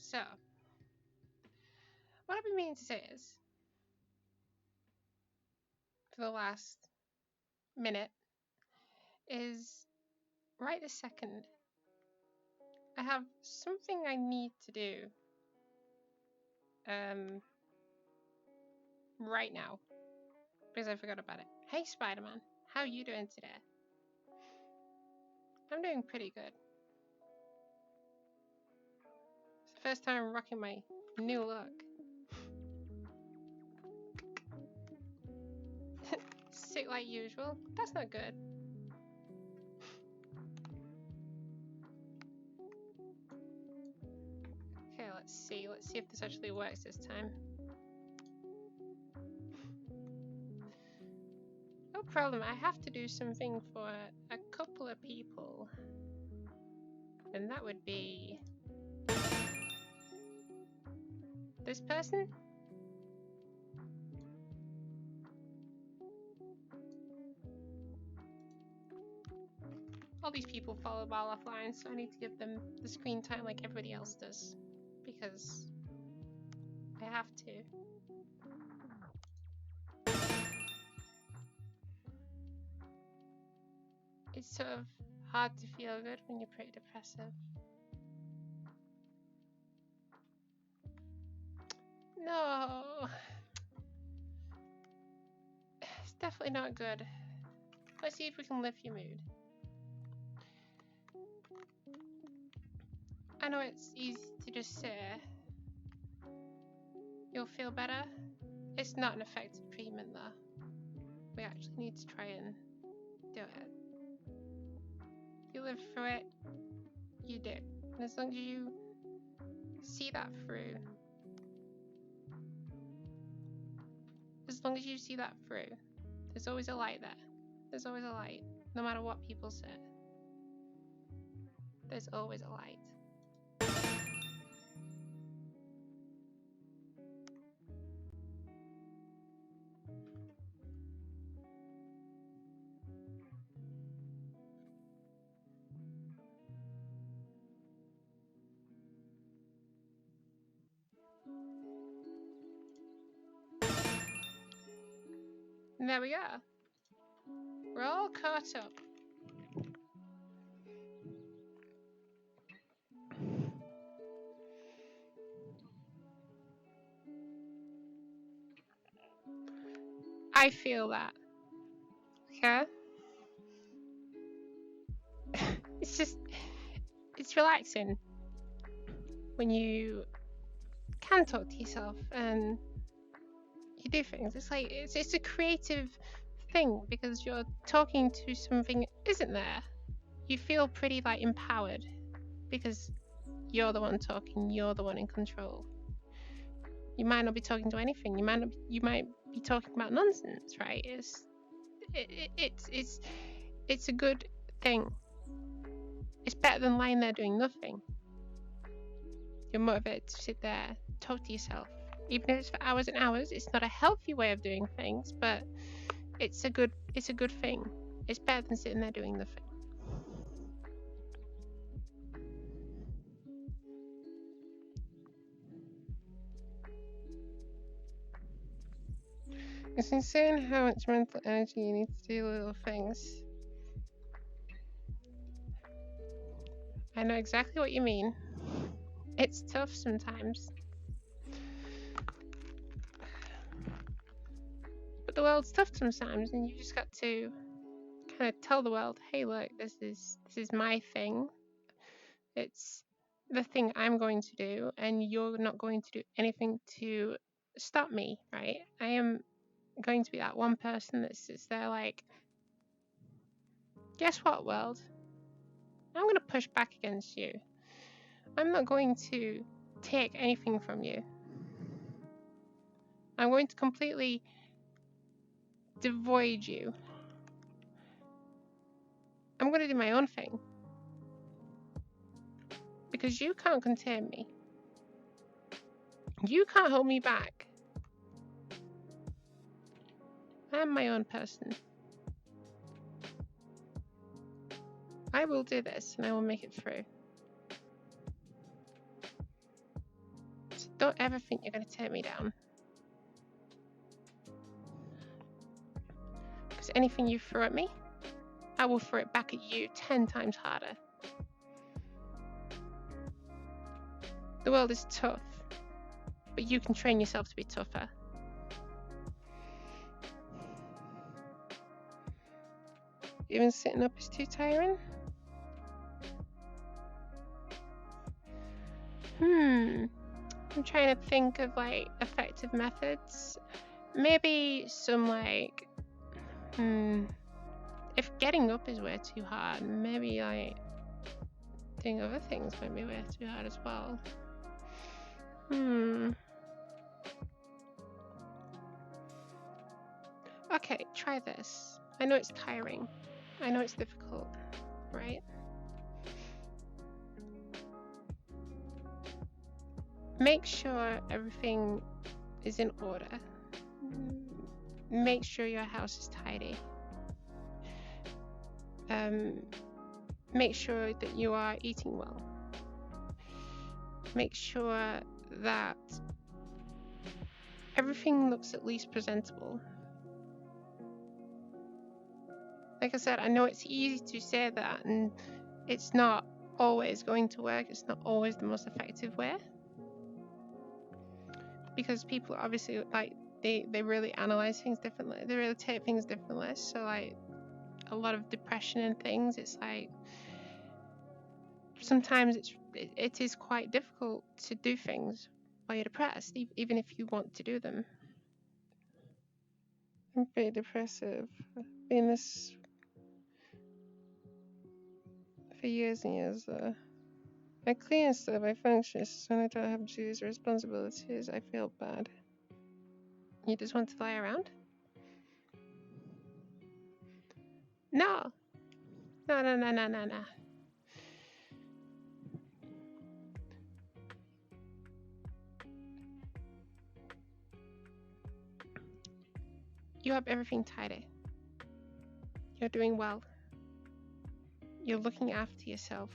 So, what I've been meaning to say is, for the last minute, is right this second, I have something I need to do right now because I forgot about it. Hey Spider-Man, how are you doing today? I'm doing pretty good. It's the first time I'm rocking my new look. Sick like usual. That's not good. Okay, let's see. Let's see if this actually works this time. No problem. I have to do something for a couple of people. And that would be this person. All these people follow Ball offline, so I need to give them the screen time like everybody else does. Because I have to. It's sort of hard to feel good when you're pretty depressive. No! It's definitely not good. Let's see if we can lift your mood. I know it's easy to just say you'll feel better. It's not an effective treatment though. We actually need to try and do it. You live through it, you do. And as long as you see that through, there's always a light there. There's always a light. No matter what people say, there's always a light. And there we go. We're all caught up. I feel that. Okay? It's relaxing when you can talk to yourself and you do things. It's like, it's a creative thing because you're talking to something that isn't there. You feel pretty like empowered because you're the one talking, you're the one in control. You might not be talking to anything. You might be talking about nonsense, right? It's a good thing. It's better than lying there doing nothing. You're motivated to sit there, talk to yourself. Even if it's for hours and hours, it's not a healthy way of doing things, but it's a good thing. It's better than sitting there doing nothing. It's insane how much mental energy you need to do little things. I know exactly what you mean. It's tough sometimes. But the world's tough sometimes, and you just got to kind of tell the world, hey look, this is my thing. It's the thing I'm going to do, and you're not going to do anything to stop me, right? I am going to be that one person that sits there like, guess what, world? I'm going to push back against you. I'm not going to take anything from you. I'm going to completely devoid you. I'm going to do my own thing. Because you can't contain me. You can't hold me back. I'm my own person. I will do this and I will make it through. ever think you're going to take me down. Because anything you throw at me, I will throw it back at you 10 times harder. The world is tough, but you can train yourself to be tougher. Even sitting up is too tiring? I'm trying to think of like effective methods. Maybe some like, if getting up is way too hard, maybe like doing other things might be way too hard as well. Okay, try this. I know it's tiring. I know it's difficult, right? Make sure everything is in order. Make sure your house is tidy. Make sure that you are eating well. Make sure that everything looks at least presentable. Like I said, I know it's easy to say that, and it's not always going to work. It's not always the most effective way, because people obviously like they really analyze things differently. They really take things differently. So like a lot of depression and things, it's like sometimes it is quite difficult to do things while you're depressed, even if you want to do them. I'm pretty depressive. I've been this for years and years. I clean stuff, I function. When I don't have duties or responsibilities, I feel bad. You just want to lie around? No. No. You have everything tidy. You're doing well. You're looking after yourself.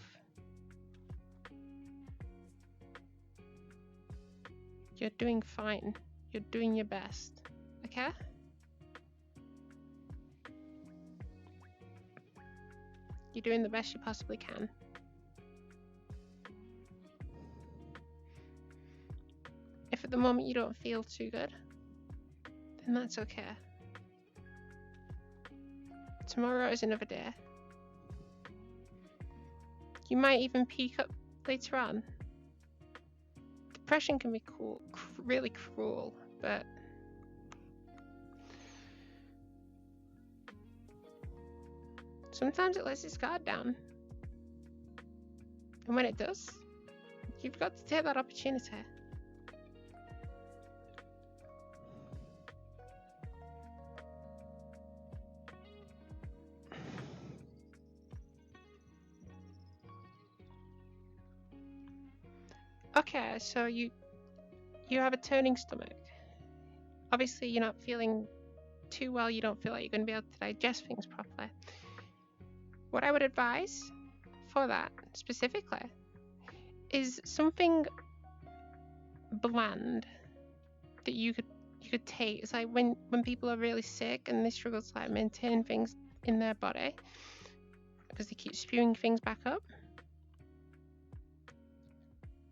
You're doing fine. You're doing your best. Okay? You're doing the best you possibly can. If at the moment you don't feel too good, then that's okay. Tomorrow is another day. You might even peak up later on. Depression can be really cruel, but sometimes it lets its guard down. And when it does, you've got to take that opportunity. Okay, so you have a turning stomach. Obviously, you're not feeling too well. You don't feel like you're going to be able to digest things properly. What I would advise for that specifically is something bland that you could take. It's like when people are really sick and they struggle to like maintain things in their body because they keep spewing things back up.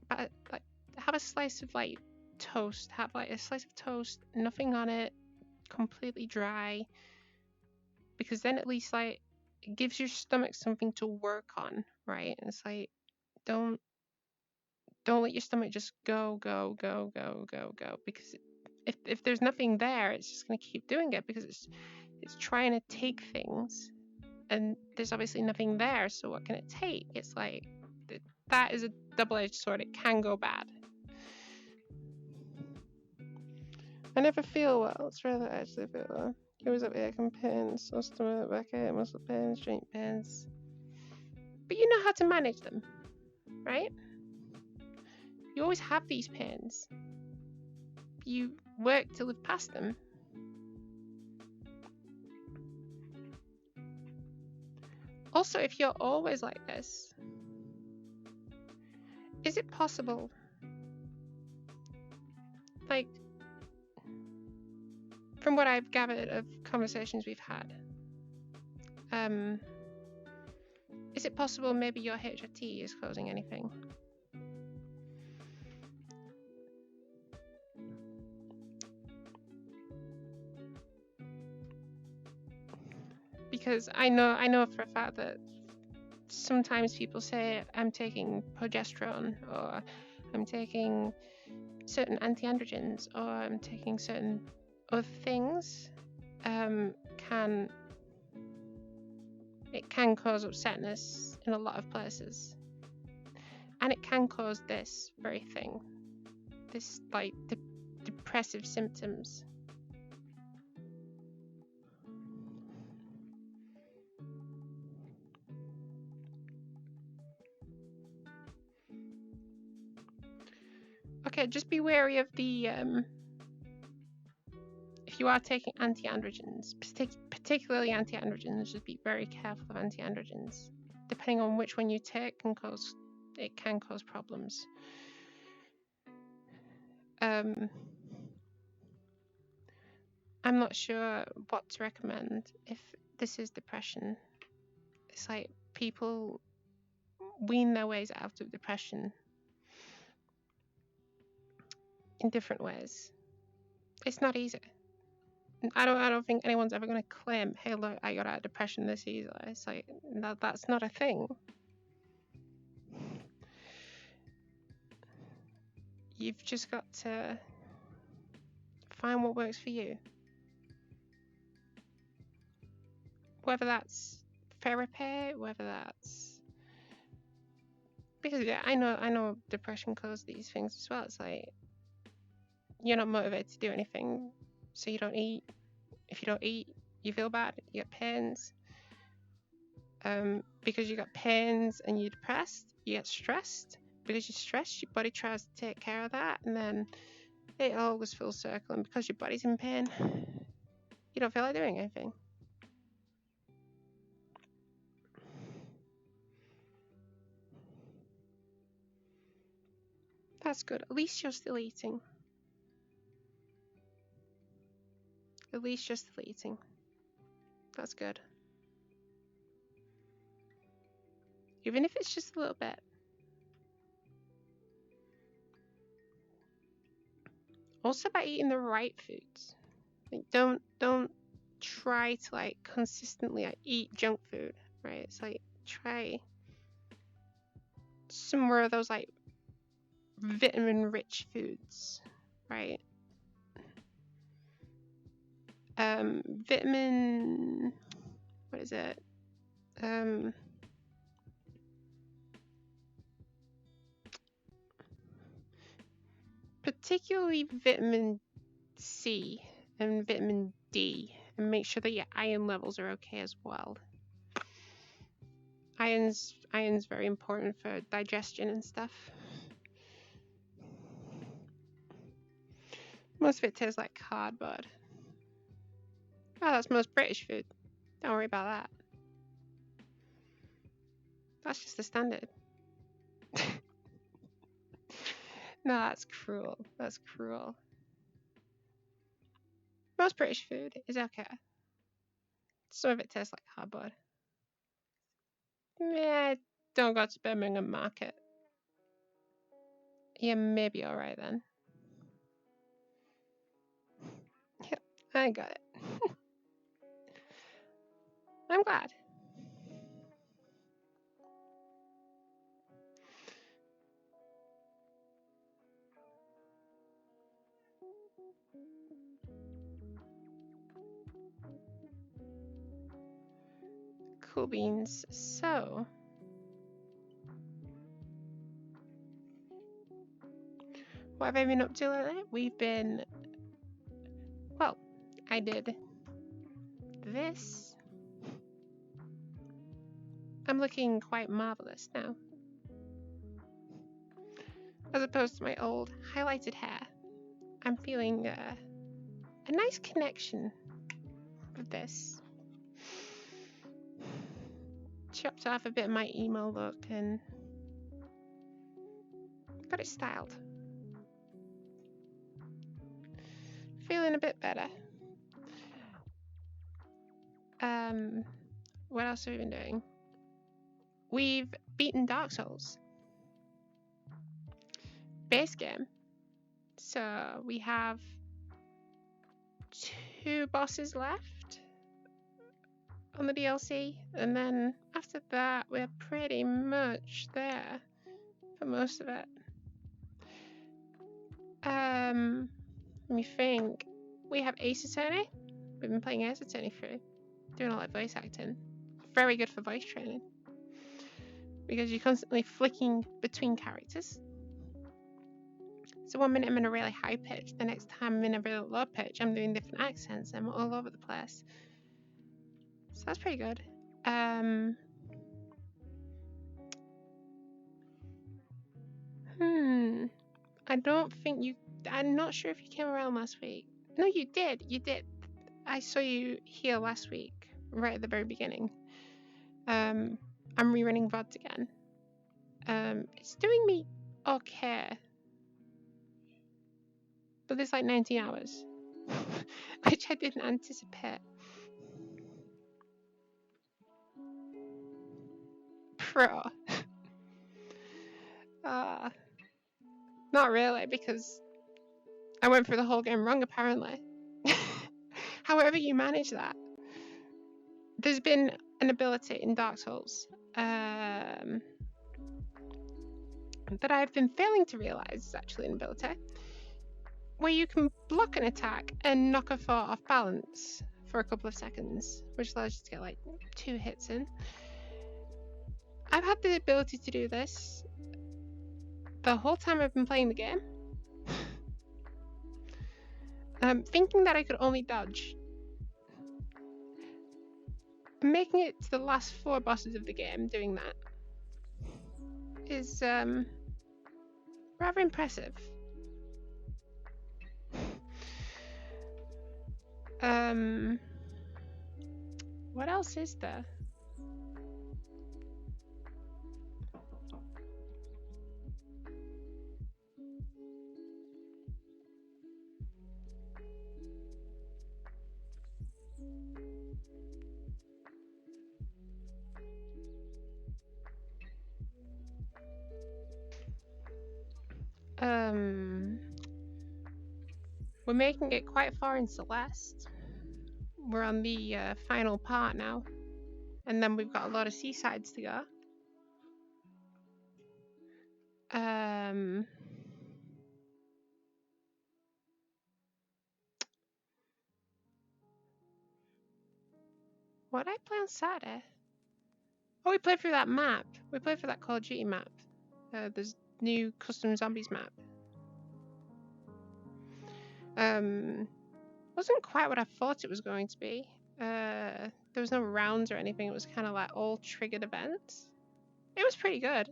But like have a slice of like toast. Have like a slice of toast, nothing on it, completely dry, because then at least like it gives your stomach something to work on, right? And it's like don't let your stomach just go, because if there's nothing there, it's just going to keep doing it because it's trying to take things, and there's obviously nothing there. So what can it take? It's like that is a double-edged sword. It can go bad. I never feel well. It's rare that I actually feel well. I always have aching pains, sore stomach, backache, muscle pains, joint pains. But you know how to manage them, right? You always have these pains. You work to live past them. Also, if you're always like this, is it possible like, from what I've gathered of conversations we've had, is it possible maybe your HRT is causing anything? Because I know for a fact that sometimes people say I'm taking progesterone, or I'm taking certain anti-androgens, or I'm taking certain other things. It can cause upsetness in a lot of places, and it can cause this very thing, this like depressive symptoms. Okay, just be wary of the if you are taking anti-androgens, particularly anti-androgens, just be very careful of anti-androgens. Depending on which one you take, it can cause problems. I'm not sure what to recommend if this is depression. It's like people wean their ways out of depression in different ways. It's not easy. I don't think anyone's ever going to claim, hey, look, I got out of depression this easily. It's like, no, that's not a thing. You've just got to find what works for you. Whether that's therapy, whether that's... Because yeah, I know depression causes these things as well. It's like, you're not motivated to do anything, so you don't eat. If you don't eat, you feel bad, you get pains. Because you got pains and you're depressed, you get stressed. Because you're stressed, your body tries to take care of that, and then it all goes full circle. And because your body's in pain, you don't feel like doing anything. That's good. At least you're still eating. At least you're still eating. That's good. Even if it's just a little bit. Also by eating the right foods. Like, don't try to like consistently like, eat junk food, right? It's like try some more of those like vitamin rich foods, right? Vitamin, what is it? Particularly vitamin C and vitamin D, and make sure that your iron levels are okay as well. Iron's very important for digestion and stuff. Most of it tastes like cardboard. Oh, that's most British food. Don't worry about that. That's just the standard. No, that's cruel. That's cruel. Most British food is okay. Some of it tastes like cardboard. Yeah, don't go to Birmingham Market. Yeah, maybe alright then. Yep, I got it. I'm glad. Cool beans. So, what have I been up to lately? Well, I did this. I'm looking quite marvelous now. As opposed to my old highlighted hair. I'm feeling a nice connection with this. Chopped off a bit of my emo look and got it styled. feeling a bit better. What else have we been doing? We've beaten Dark Souls base game, so we have 2 bosses left on the DLC, and then after that we're pretty much there for most of it. Let me think. We have Ace Attorney. We've been playing Ace Attorney through, doing a lot of voice acting. Very good for voice training because you're constantly flicking between characters. So one minute I'm in a really high pitch, the next time I'm in a really low pitch. I'm doing different accents. I'm all over the place. So that's pretty good. I don't think you... I'm not sure if you came around last week. No, you did. You did. I saw you here last week, right at the very beginning. I'm rerunning VODs again. It's doing me okay. But there's like 19 hours, which I didn't anticipate. Pro. Not really, because I went through the whole game wrong, apparently. However you manage that. There's been an ability in Dark Souls that I've been failing to realise is actually an ability, where you can block an attack and knock a foe off balance for a couple of seconds, which allows you to get like 2 hits in. I've had the ability to do this the whole time I've been playing the game, thinking that I could only dodge. Making it to the last 4 bosses of the game doing that is rather impressive. What else is there? We're making it quite far in Celeste. We're on the final part now, and then we've got a lot of seasides to go. What did I play on Saturday? Oh, we played through that map. We played through that Call of Duty map. There's new custom zombies map. Wasn't quite what I thought it was going to be. There was no rounds or anything. It was kind of like all triggered events. It was pretty good.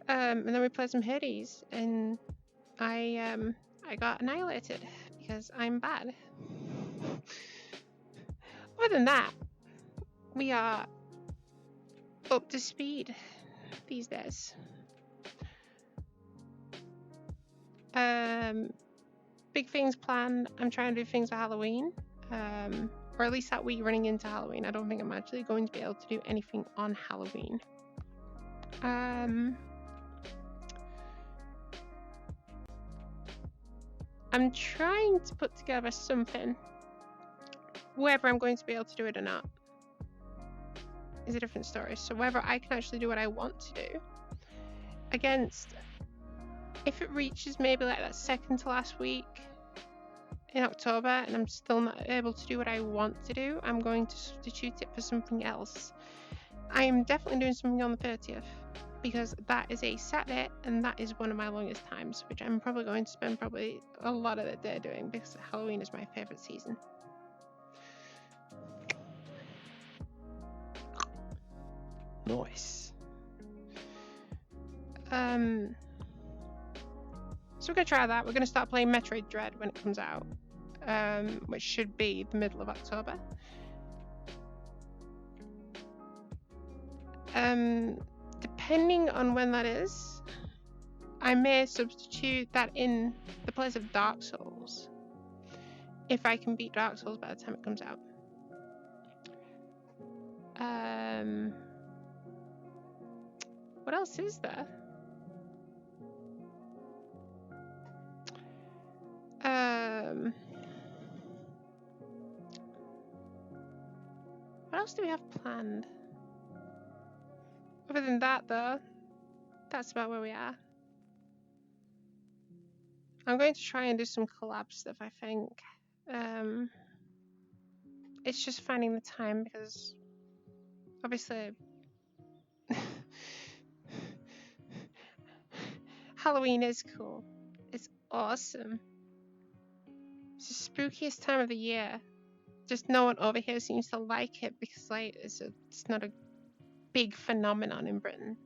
And then we played some Hades, and I got annihilated because I'm bad. Other than that, we are up to speed these days. Big things planned. I'm trying to do things for Halloween, or at least that week running into Halloween. I don't think I'm actually going to be able to do anything on Halloween. I'm trying to put together something. Whether I'm going to be able to do it or not is a different story. So whether I can actually do what I want to do against, if it reaches maybe like that second to last week in October and I'm still not able to do what I want to do, I'm going to substitute it for something else. I am definitely doing something on the 30th because that is a Saturday and that is one of my longest times, which I'm probably going to spend probably a lot of the day doing because Halloween is my favourite season. Nice. So we're gonna try that. We're gonna start playing Metroid Dread when it comes out, which should be the middle of October. Depending on when that is, I may substitute that in the place of Dark Souls if I can beat Dark Souls by the time it comes out. What else is there? What else do we have planned? Other than that, though, that's about where we are. I'm going to try and do some collab stuff, I think. It's just finding the time because obviously Halloween is cool. It's awesome. It's the spookiest time of the year. Just no one over here seems to like it because like it's not a big phenomenon in Britain.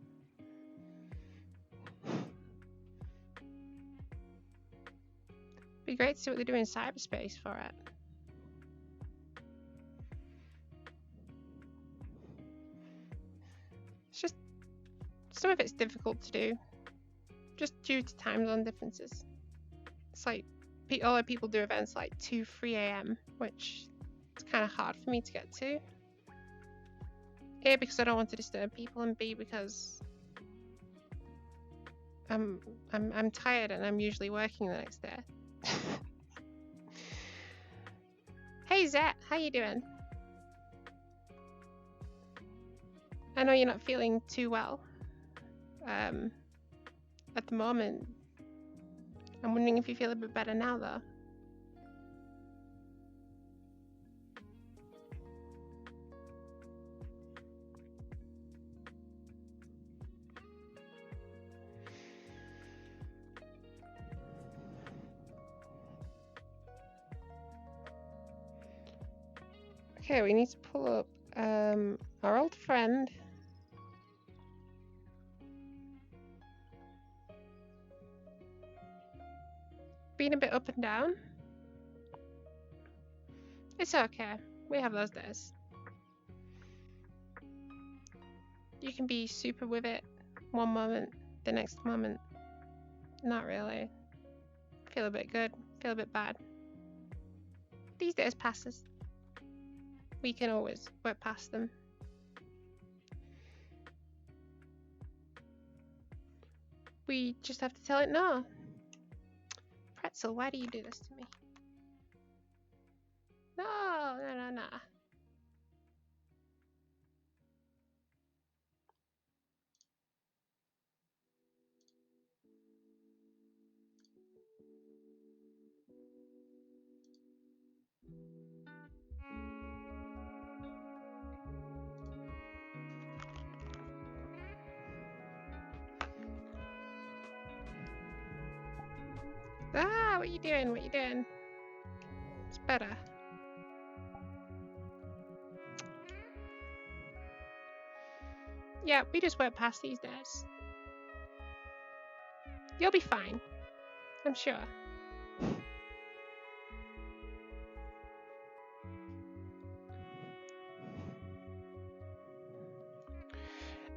Be great to see what they do in cyberspace for it. It's just some of it's difficult to do, just due to time zone differences. It's like a lot of people do events like 2-3 a.m., which it's kind of hard for me to get to. A, because I don't want to disturb people, and B, because I'm tired and I'm usually working the next day. Hey Zet, how you doing? I know you're not feeling too well at the moment. I'm wondering if you feel a bit better now, though. Okay, we need to pull up our old friend. Being a bit up and down. It's okay. We have those days. You can be super with it one moment, the next moment, not really. Feel a bit good, feel a bit bad. These days passes. We can always work past them. We just have to tell it no. Pretzel, why do you do this to me? No. Ah, what you doing? What you doing? It's better. Yeah, we just work past these days. You'll be fine. I'm sure.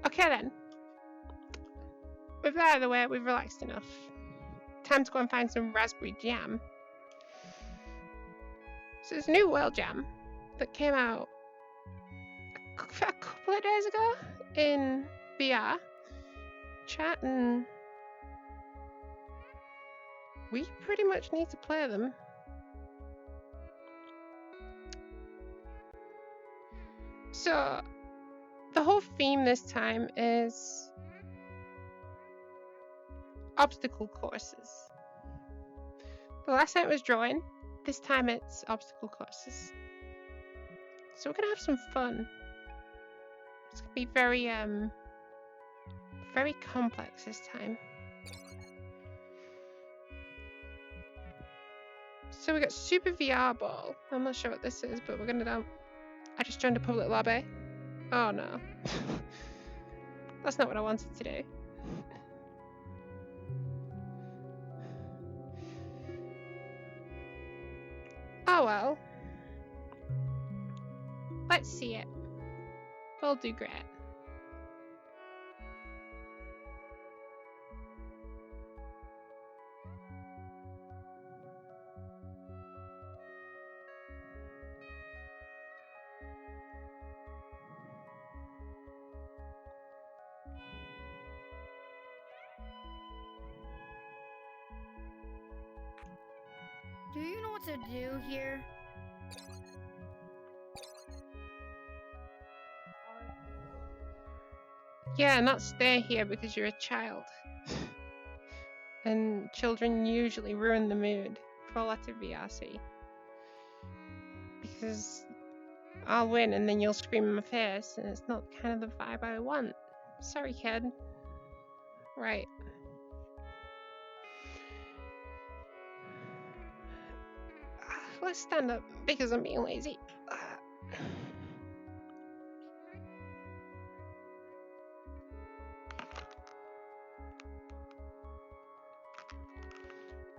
Okay then. With that out of the way, we've relaxed enough. Time to go and find some raspberry jam. So there's a new World Jam that came out a couple of days ago in VR. Chat, and we pretty much need to play them. So the whole theme this time is obstacle courses. The last time it was drawing, this time it's obstacle courses. So we're gonna have some fun. It's gonna be very complex this time. So we got Super VR Ball. I'm not sure what this is, but we're gonna do. I just joined a public lobby. Oh no. That's not what I wanted to do. Oh well. Let's see it. We'll do great. Do you know what to do here? Yeah, not stay here because you're a child. And children usually ruin the mood for a lot of VRC. Because I'll win and then you'll scream in my face, and it's not kind of the vibe I want. Sorry, kid. Right. Let's stand up because I'm being lazy.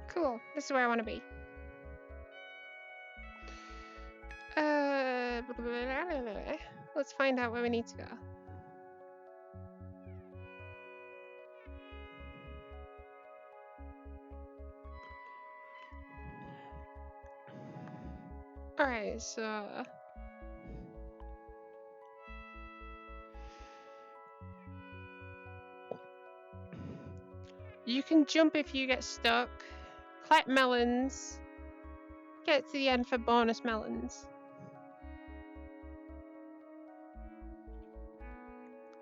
Cool. This is where I want to be. Let's find out where we need to go. Alright, so... You can jump if you get stuck, collect melons, get to the end for bonus melons.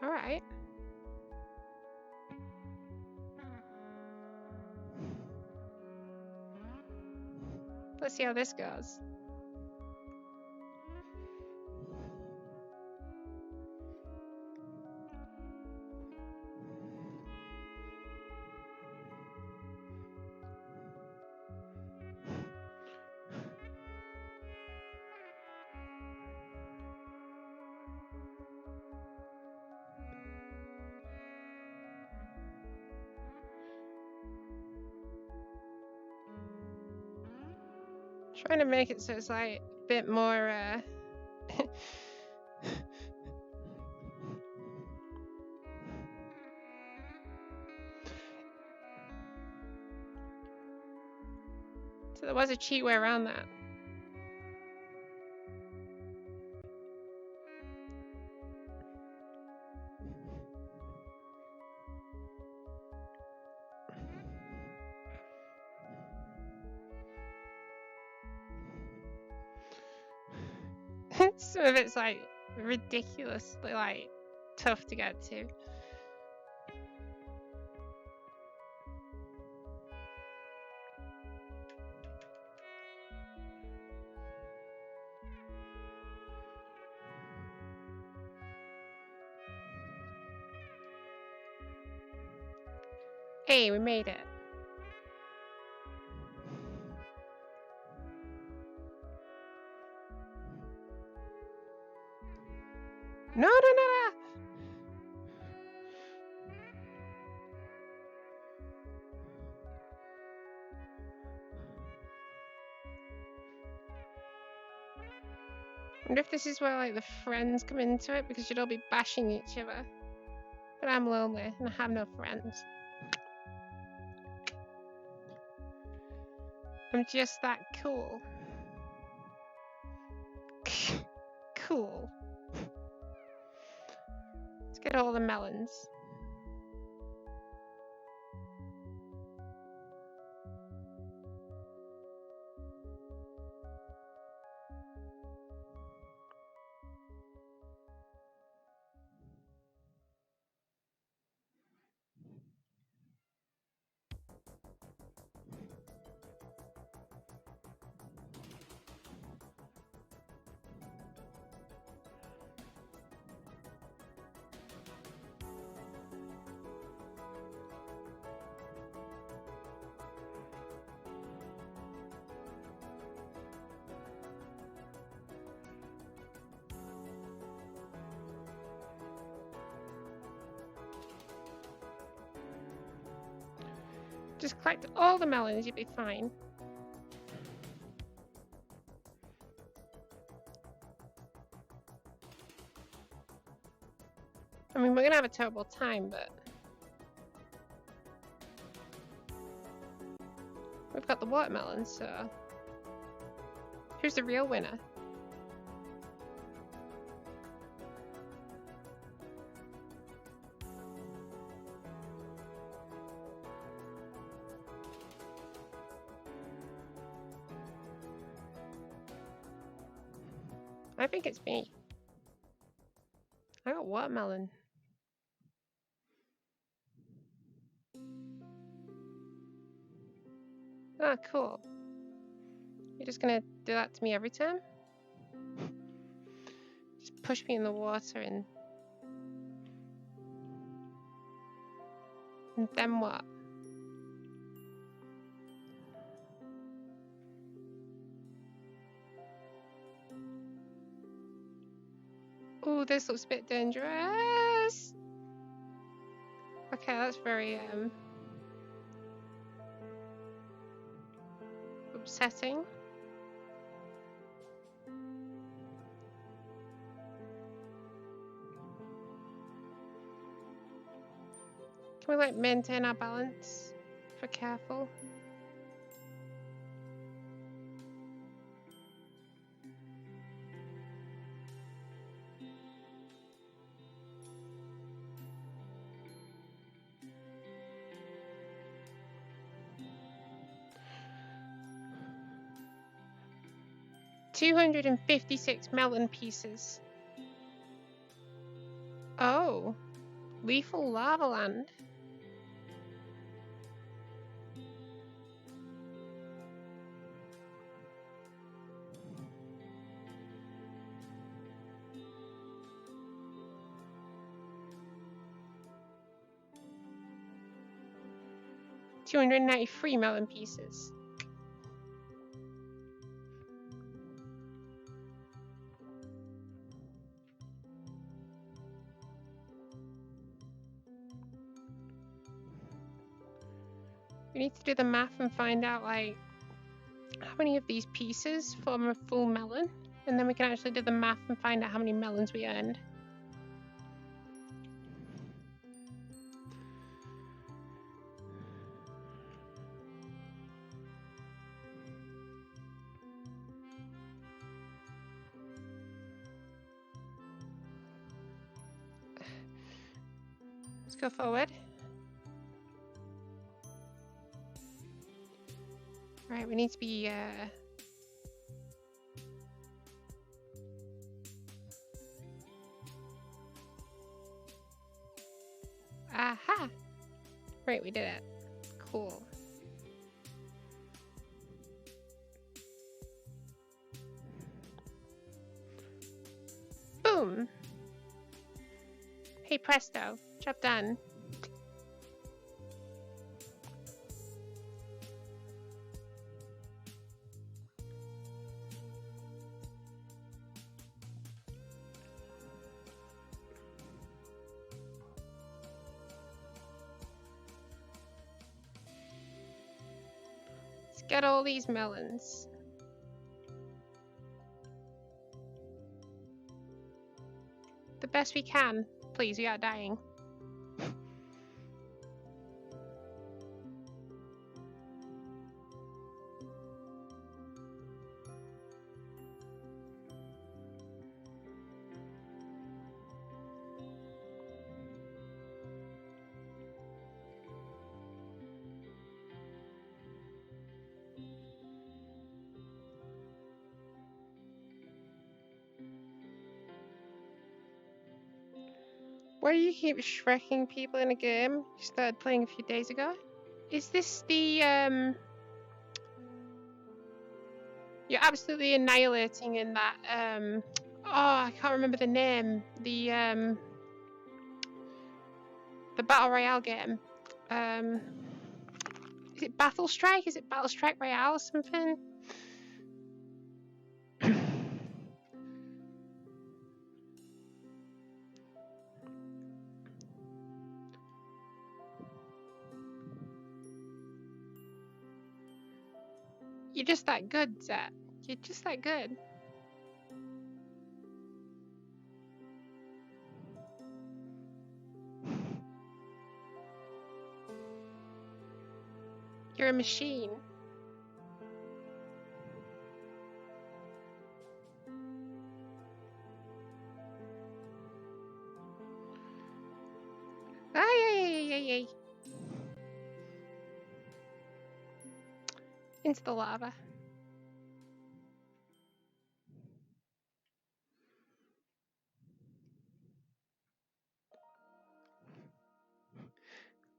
Alright. Let's see how this goes. Trying to make it so it's like a bit more so there was a cheat way around that. Some of it's like ridiculously like tough to get to. Hey, we made it. No, no, no, no. I wonder if this is where like the friends come into it, because you'd all be bashing each other. But I'm lonely and I have no friends. I'm just that cool. Cool. Let's get all the melons. Just collect all the melons, you'll be fine. I mean, we're gonna have a terrible time, but we've got the watermelons, so who's the real winner? I think it's me. I got watermelon. Ah, cool. You're just gonna do that to me every time? Just push me in the water and then what? Ooh, this looks a bit dangerous. Okay, that's very upsetting. Can we like maintain our balance if we're careful? $256 melon pieces. Oh, lethal lava land. $293 melon pieces. We need to do the math and find out like how many of these pieces form a full melon, and then we can actually do the math and find out how many melons we earned. Let's go forward. Right, we need to be aha! Right, we did it. Cool. Boom! Hey presto, job done. Let's get all these melons. The best we can. Please, we are dying. Why do you keep shrekking people in a game you started playing a few days ago? Is this the you're absolutely annihilating in that oh, I can't remember the name. The Battle Royale game. Is it Battle Strike? Is it Battle Strike Royale or something? You're just that good, Zet. You're just that good. You're a machine. Ay. Into the lava.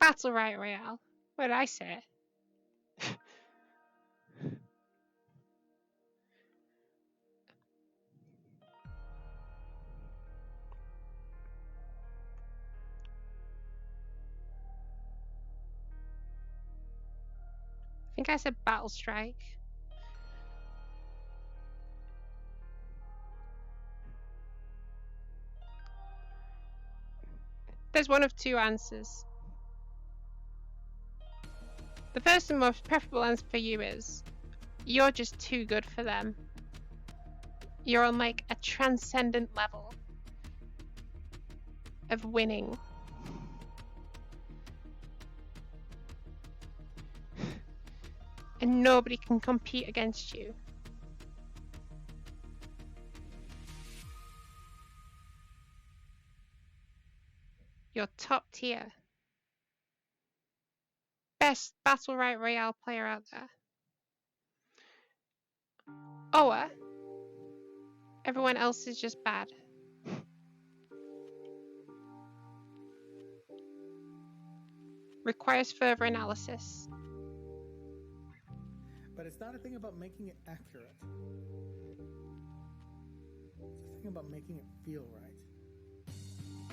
Battle Royale. What did I say? I think I said Battle Strike. There's one of two answers. The first and most preferable answer for you is you're just too good for them. You're on like a transcendent level of winning. And nobody can compete against you. You're top tier. Best Battle Royale player out there. Or everyone else is just bad. Requires further analysis. But it's not a thing about making it accurate. It's a thing about making it feel right.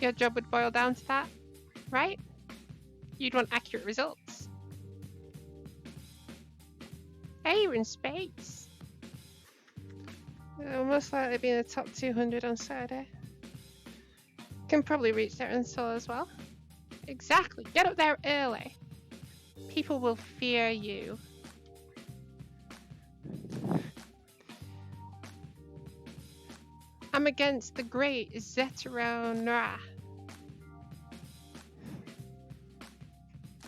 Your job would boil down to that, right? You'd want accurate results. Hey, you're in space. Most likely be in the top 200 on Saturday. Can probably reach there in solo as well. Exactly. Get up there early. People will fear you. I'm against the great Zetero Nra.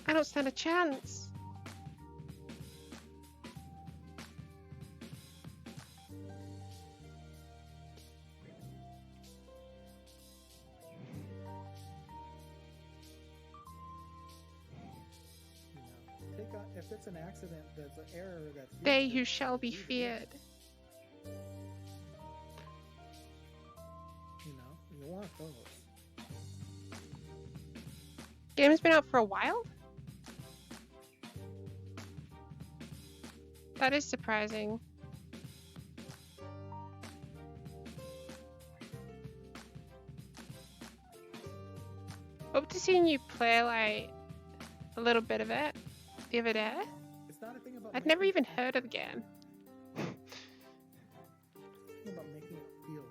I don't stand a chance. If it's an accident, that's an error. That's they who shall be feared. You want those. Game's been out for a while? That is surprising. Hope to see you play like a little bit of it the other day. It's not a thing about I'd never even heard of the game. It's about making it feel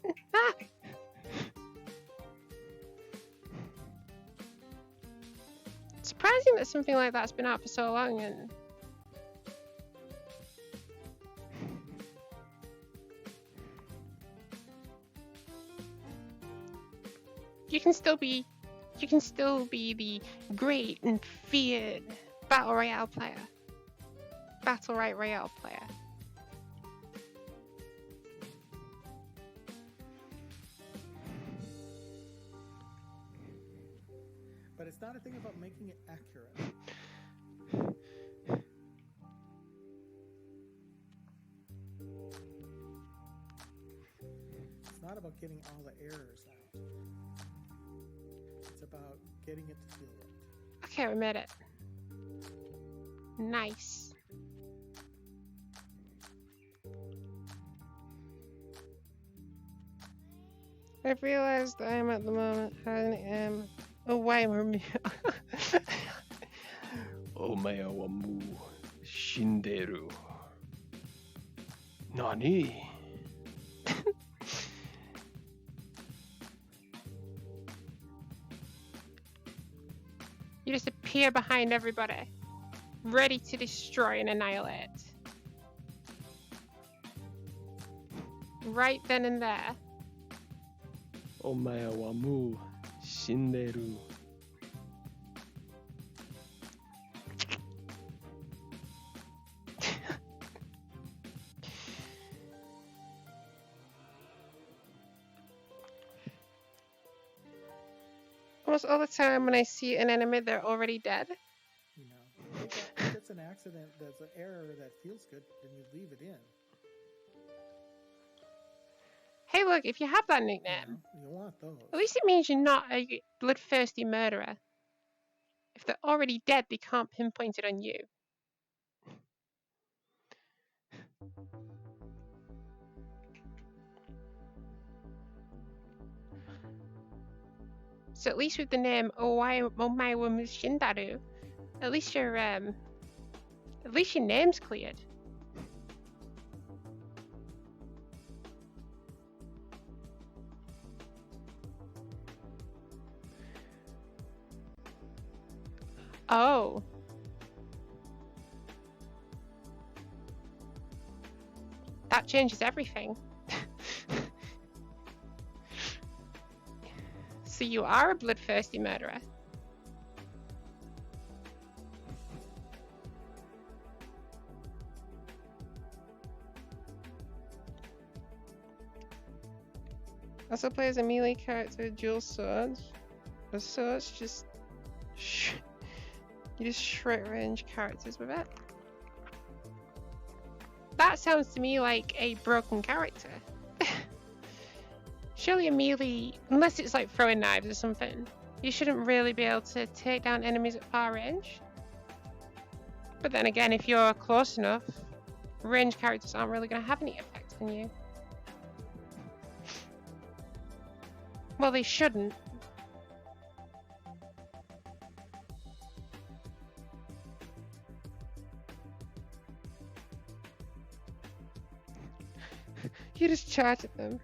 right. Ah! Surprising that something like that's been out for so long and you can still be the great and feared Battle Royale player. Battle Royale player. But it's not a thing about making it accurate. It's not about getting all the errors out. It's about getting it to feel right. Okay, we made it. Nice. I've realized I am at the moment away from me. Omae wa mou shinderu. Nani? You just appear behind everybody, ready to destroy and annihilate. Right then and there. Omae wa mou shinderu. Almost all the time when I see an enemy, they're already dead. If it's an accident, that's an error that feels good, then you leave it in. Hey, look, if you have that Yeah, nickname, you want those. at least it means you're not a bloodthirsty murderer. If they're already dead, they can't pinpoint it on you. So at least with the name Omaiwa Mushindaru, at least your name's cleared. Oh. That changes everything. So you are a bloodthirsty murderer. Also plays a melee character with dual swords. The swords just you just short range characters with it. That sounds to me like a broken character. Surely a melee, unless it's like throwing knives or something, you shouldn't really be able to take down enemies at far range. But then again, if you're close enough, ranged characters aren't really going to have any effect on you. Well, they shouldn't. You just charge at them.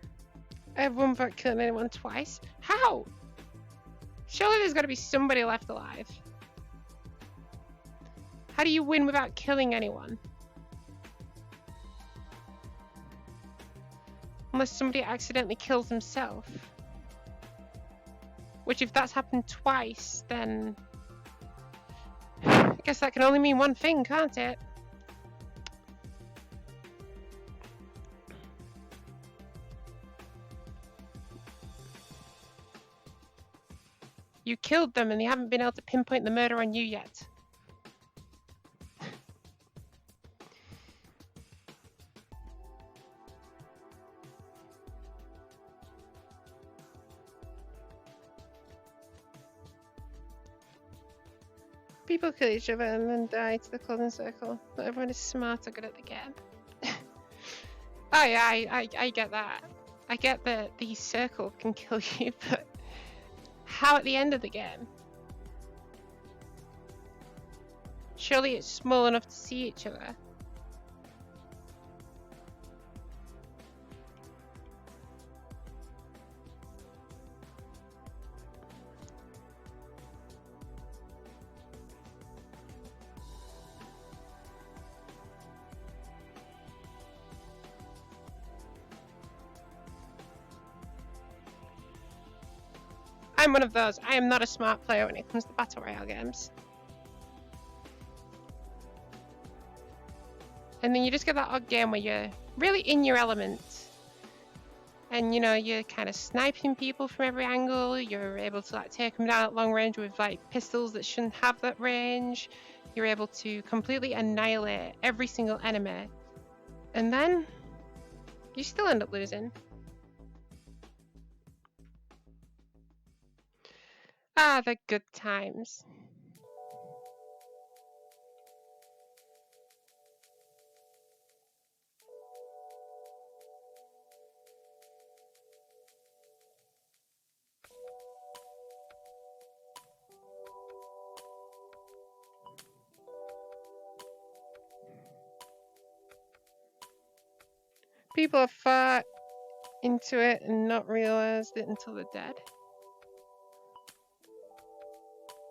I have won without killing anyone twice. How? Surely there's got to be somebody left alive. How do you win without killing anyone? Unless somebody accidentally kills himself. Which, if that's happened twice, then I guess that can only mean one thing, can't it? You killed them and they haven't been able to pinpoint the murder on you yet. People kill each other and then die to the clothing circle. Not everyone is smart or good at the game. Oh yeah, I get that. I get that the circle can kill you, but how at the end of the game? Surely it's small enough to see each other. I'm one of those. I am not a smart player when it comes to Battle Royale games. And then you just get that odd game where you're really in your element. And you know, you're kind of sniping people from every angle. You're able to like take them down at long range with like pistols that shouldn't have that range. You're able to completely annihilate every single enemy. And then you still end up losing. Ah, the good times. People have fought into it and not realized it until they're dead.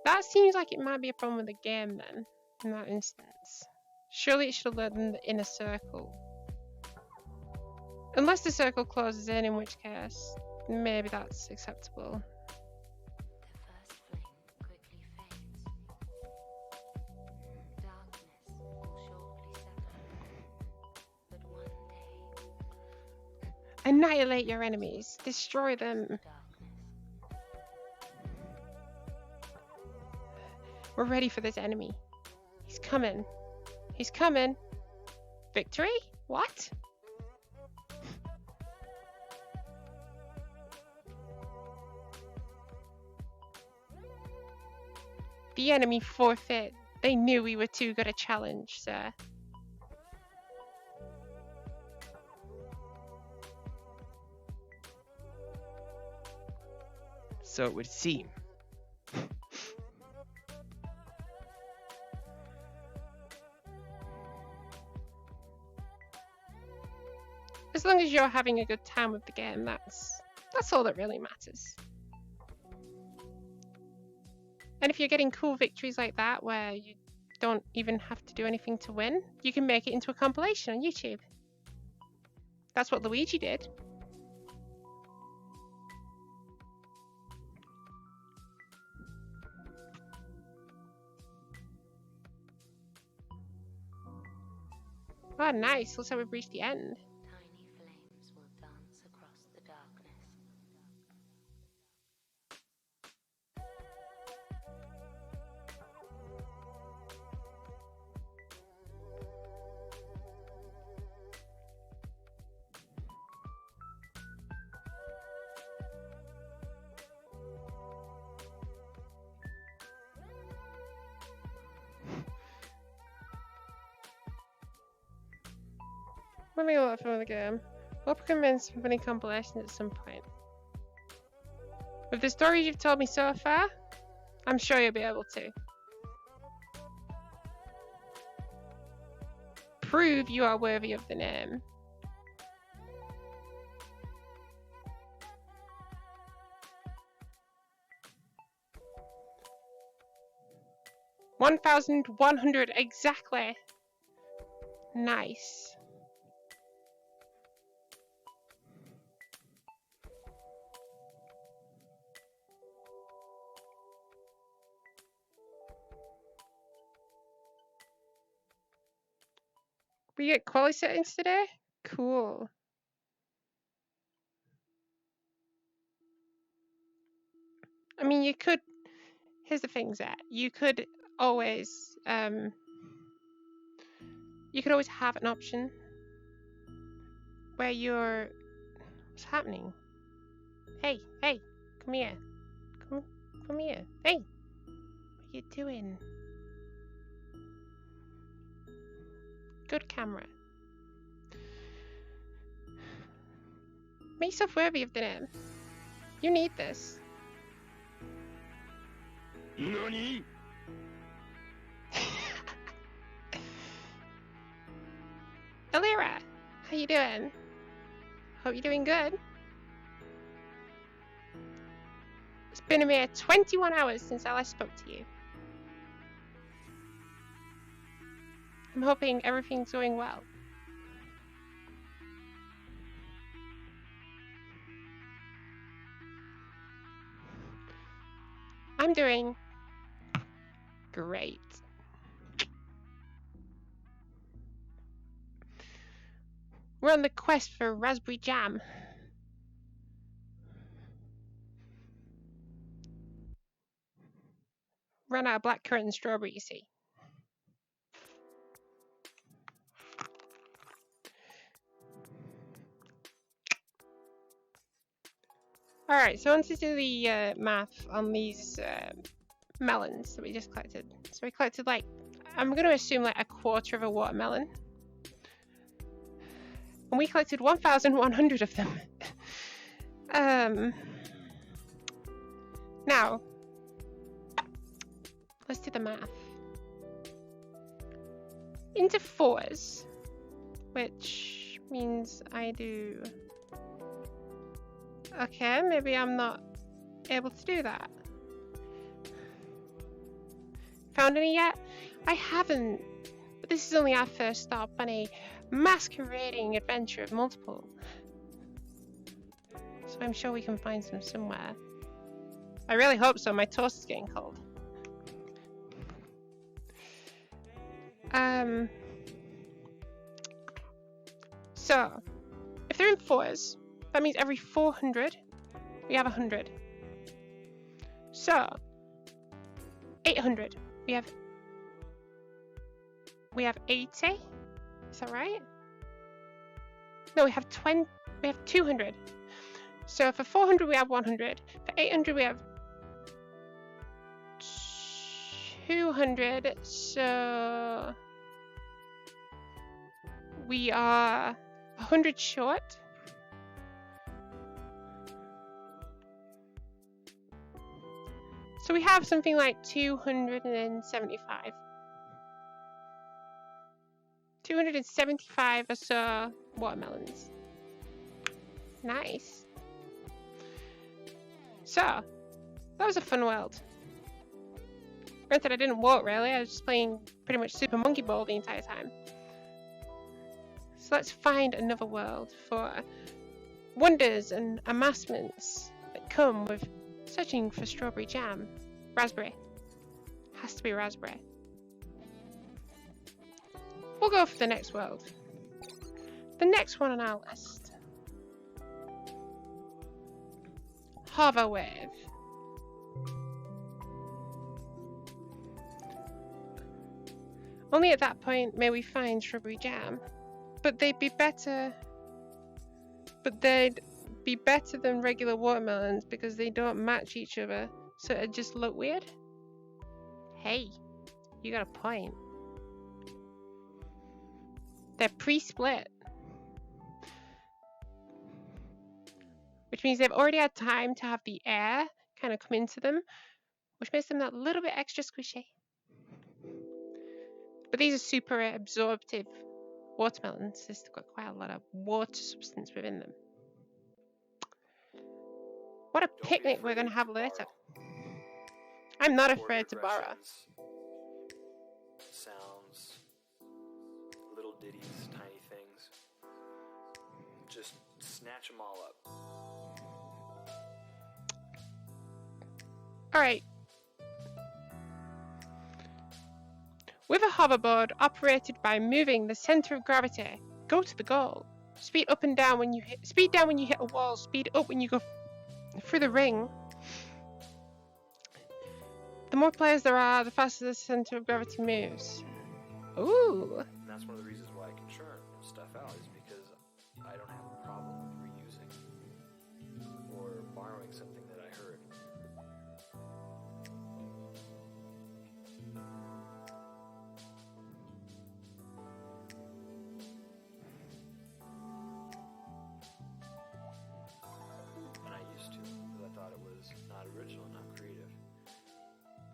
That seems like it might be a problem with the game then, in that instance. Surely it should have led in the inner circle. Unless the circle closes in which case, maybe that's acceptable. The first flame quickly fades. Darkness will shortly settle. But one day, Annihilate your enemies. Destroy them. darkness. We're ready for this enemy. He's coming. He's coming. Victory? What? The enemy forfeit. They knew we were too good a challenge, sir. So it would seem. As long as you're having a good time with the game, that's all that really matters. And if you're getting cool victories like that where you don't even have to do anything to win, you can make it into a compilation on YouTube. That's what Luigi did. Oh, nice. Looks like we've reached the end. Tiny flames will dance across the darkness. I'm having a lot of fun with the game. Hope I can win some funny compilations at some point. With the stories you've told me so far, I'm sure you'll be able to. Prove you are worthy of the name. $1,100 exactly. Nice. We get quality settings today? Cool. I mean, you could. Here's the thing, Zach. You could always have an option where you're. What's happening? Hey, come here. Come here. Hey, what are you doing? Good camera. Make yourself worthy of the name. You need this. NANI? Alira, how you doing? Hope you're doing good. It's been a mere 21 hours since I last spoke to you. I'm hoping everything's going well. I'm doing great. We're on the quest for raspberry jam. Run out of blackcurrant and strawberry, you see. Alright, so I want to do the math on these melons that we just collected. So we collected I'm going to assume a quarter of a watermelon. And we collected 1,100 of them. Now, let's do the math. Into fours, which means I do... Okay, maybe I'm not able to do that. Found any yet? I haven't. But this is only our first stop on a masquerading adventure of multiple. So I'm sure we can find some somewhere. I really hope so. My toast is getting cold. So, if they're in fours, that means every 400, we have 100. So, 800, we have 80. Is that right? No, we have 200. So for 400 we have 100. For 800 we have 200, so we are 100 short. So we have something like 275. 275 or so watermelons. Nice. So, that was a fun world. Granted, I didn't walk really, I was just playing pretty much Super Monkey Ball the entire time. So let's find another world for wonders and amassments that come with searching for strawberry jam. Raspberry. Has to be raspberry. We'll go for the next world. The next one on our list. Hover Wave. Only at that point may we find strawberry jam. But they'd be better than regular watermelons because they don't match each other, so it'd just look weird. Hey, you got a point. They're pre-split, which means they've already had time to have the air kind of come into them, which makes them that little bit extra squishy. But these are super absorptive watermelons. They've got quite a lot of water substance within them. What a picnic we're going to have later. I'm not afraid to borrow. Sounds, little ditties, tiny things. Just snatch them all up. Alright. With a hoverboard operated by moving the center of gravity, go to the goal. Speed up and down when you hit. Speed down when you hit a wall. Speed up when you go through the ring. The more players there are, the faster the center of gravity moves. Ooh. And that's one of the reasons why I can churn stuff out, is because I don't have a problem with reusing or borrowing something that I heard. And I used to, because I thought it was not original, not creative.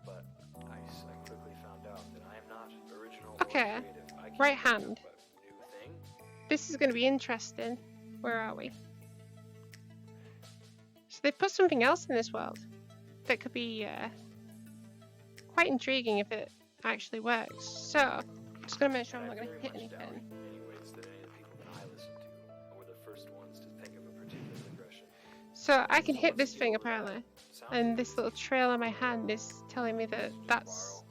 But I quickly found out that I am not original or Okay. creative. I can Right make up hand. a new thing. This is going to be interesting. Where are we? So they put something else in this world that could be quite intriguing if it actually works. So, I'm just going to make sure I'm not going to hit anything. Anyways, that any of the people that I listen to were the first ones to think of a particular aggression. So I can hit this thing apparently. And this little trail on my hand is telling me that that's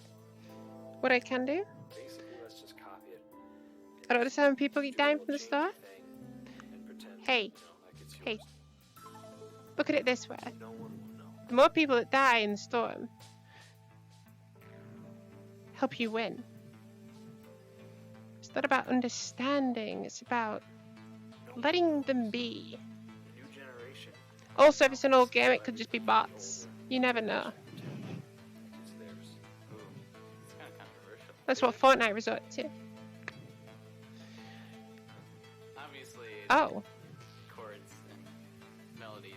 what I can do. Basically, let's just copy it. I don't understand when people get dying from the start. And pretend, Hey, like it's hey. yours. Look at it this way. No one will know. The more people that die in the storm help you win. It's not about understanding, it's about letting them be. New generation. Also, if it's an old game, it could just be bots. You never know. It's theirs. Ooh, it's kind of controversial. That's what Fortnite resorted to. Obviously, Oh, chords and melodies,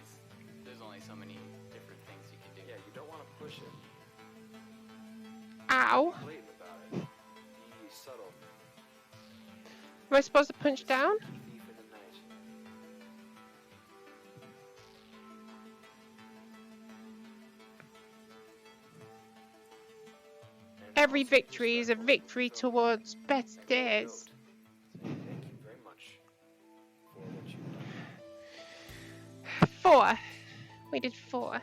there's only so many different things you can do. Yeah, you don't want to push it. ow. Blatant about it. Be subtle. Am I supposed to punch down? Thief in the night. And Every also, victory is a just victory so towards better days. Say thank you very much for what you've done. 4. We did 4.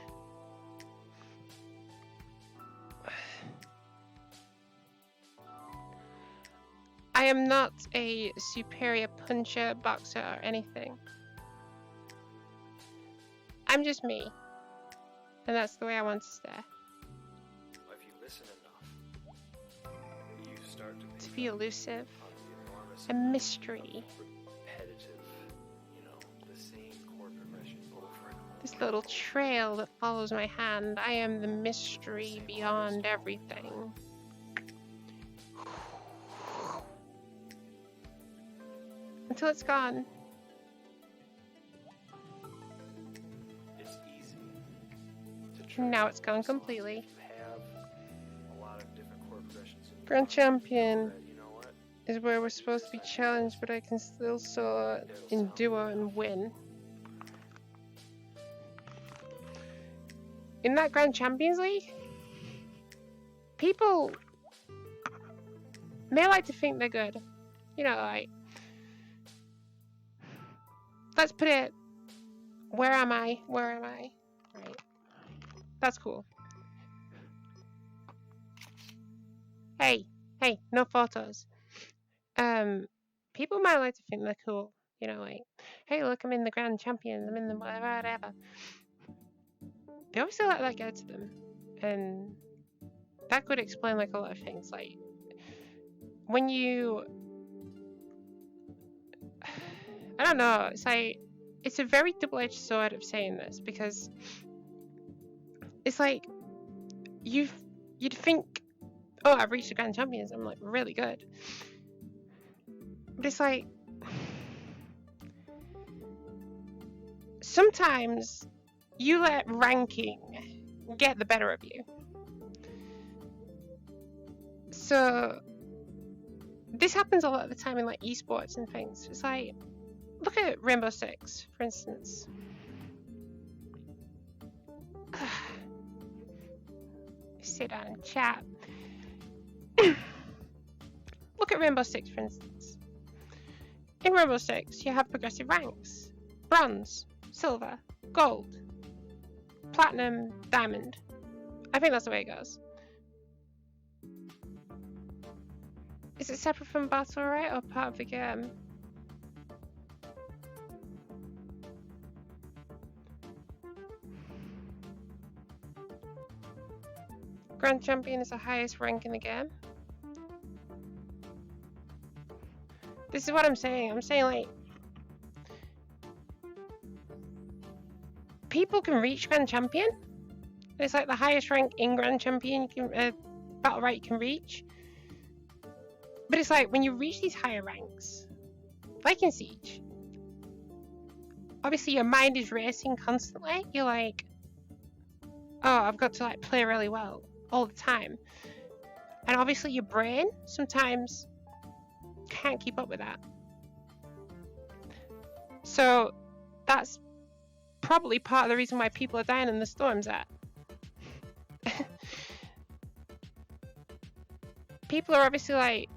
I am not a superior puncher, boxer, or anything. I'm just me. And that's the way I want to stay. If you listen enough, you start to To pick be up elusive. on the enormous A mystery. repetitive, the same chord progression over and over. This little trail that follows my hand. I am the mystery beyond everything. until it's gone. It's easy to try Now to it's gone learn songs completely. if you have a lot of different chord progressions in your Grand mind, Champion that, you know what, is where we're supposed to be challenged, but I can still solo in duo and win. In that Grand Champions League, people may like to think they're good. You know, like, let's put it, where am I? Where am I? Right. That's cool. Hey, no photos. People might like to think they're cool. You know, like, hey, look, I'm in the Grand Champions, I'm in the whatever. They obviously let that get to them. And that could explain, like, a lot of things. Like, when you... I don't know, it's like... It's a very double-edged sword of saying this, because... It's like... You'd think... Oh, I've reached the Grand Champions, I'm, like, really good. But it's like... Sometimes... You let ranking get the better of you. So, this happens a lot of the time in like esports and things. It's like, look at Rainbow Six, for instance. Sit down and chat. Look at Rainbow Six, for instance. In Rainbow Six, you have progressive ranks. Bronze, silver, gold, platinum, diamond. I think that's the way it goes. Is it separate from Battle Royale or part of the game? Grand Champion is the highest rank in the game. This is what I'm saying. I'm saying, like, people can reach Grand Champion. It's like the highest rank in Grand Champion you can, Battle Royale you can reach. But it's like, when you reach these higher ranks, like in Siege, obviously your mind is racing constantly. You're like, oh, I've got to like play really well all the time. And obviously your brain sometimes can't keep up with that. So that's probably part of the reason why people are dying in the storms at. People are obviously like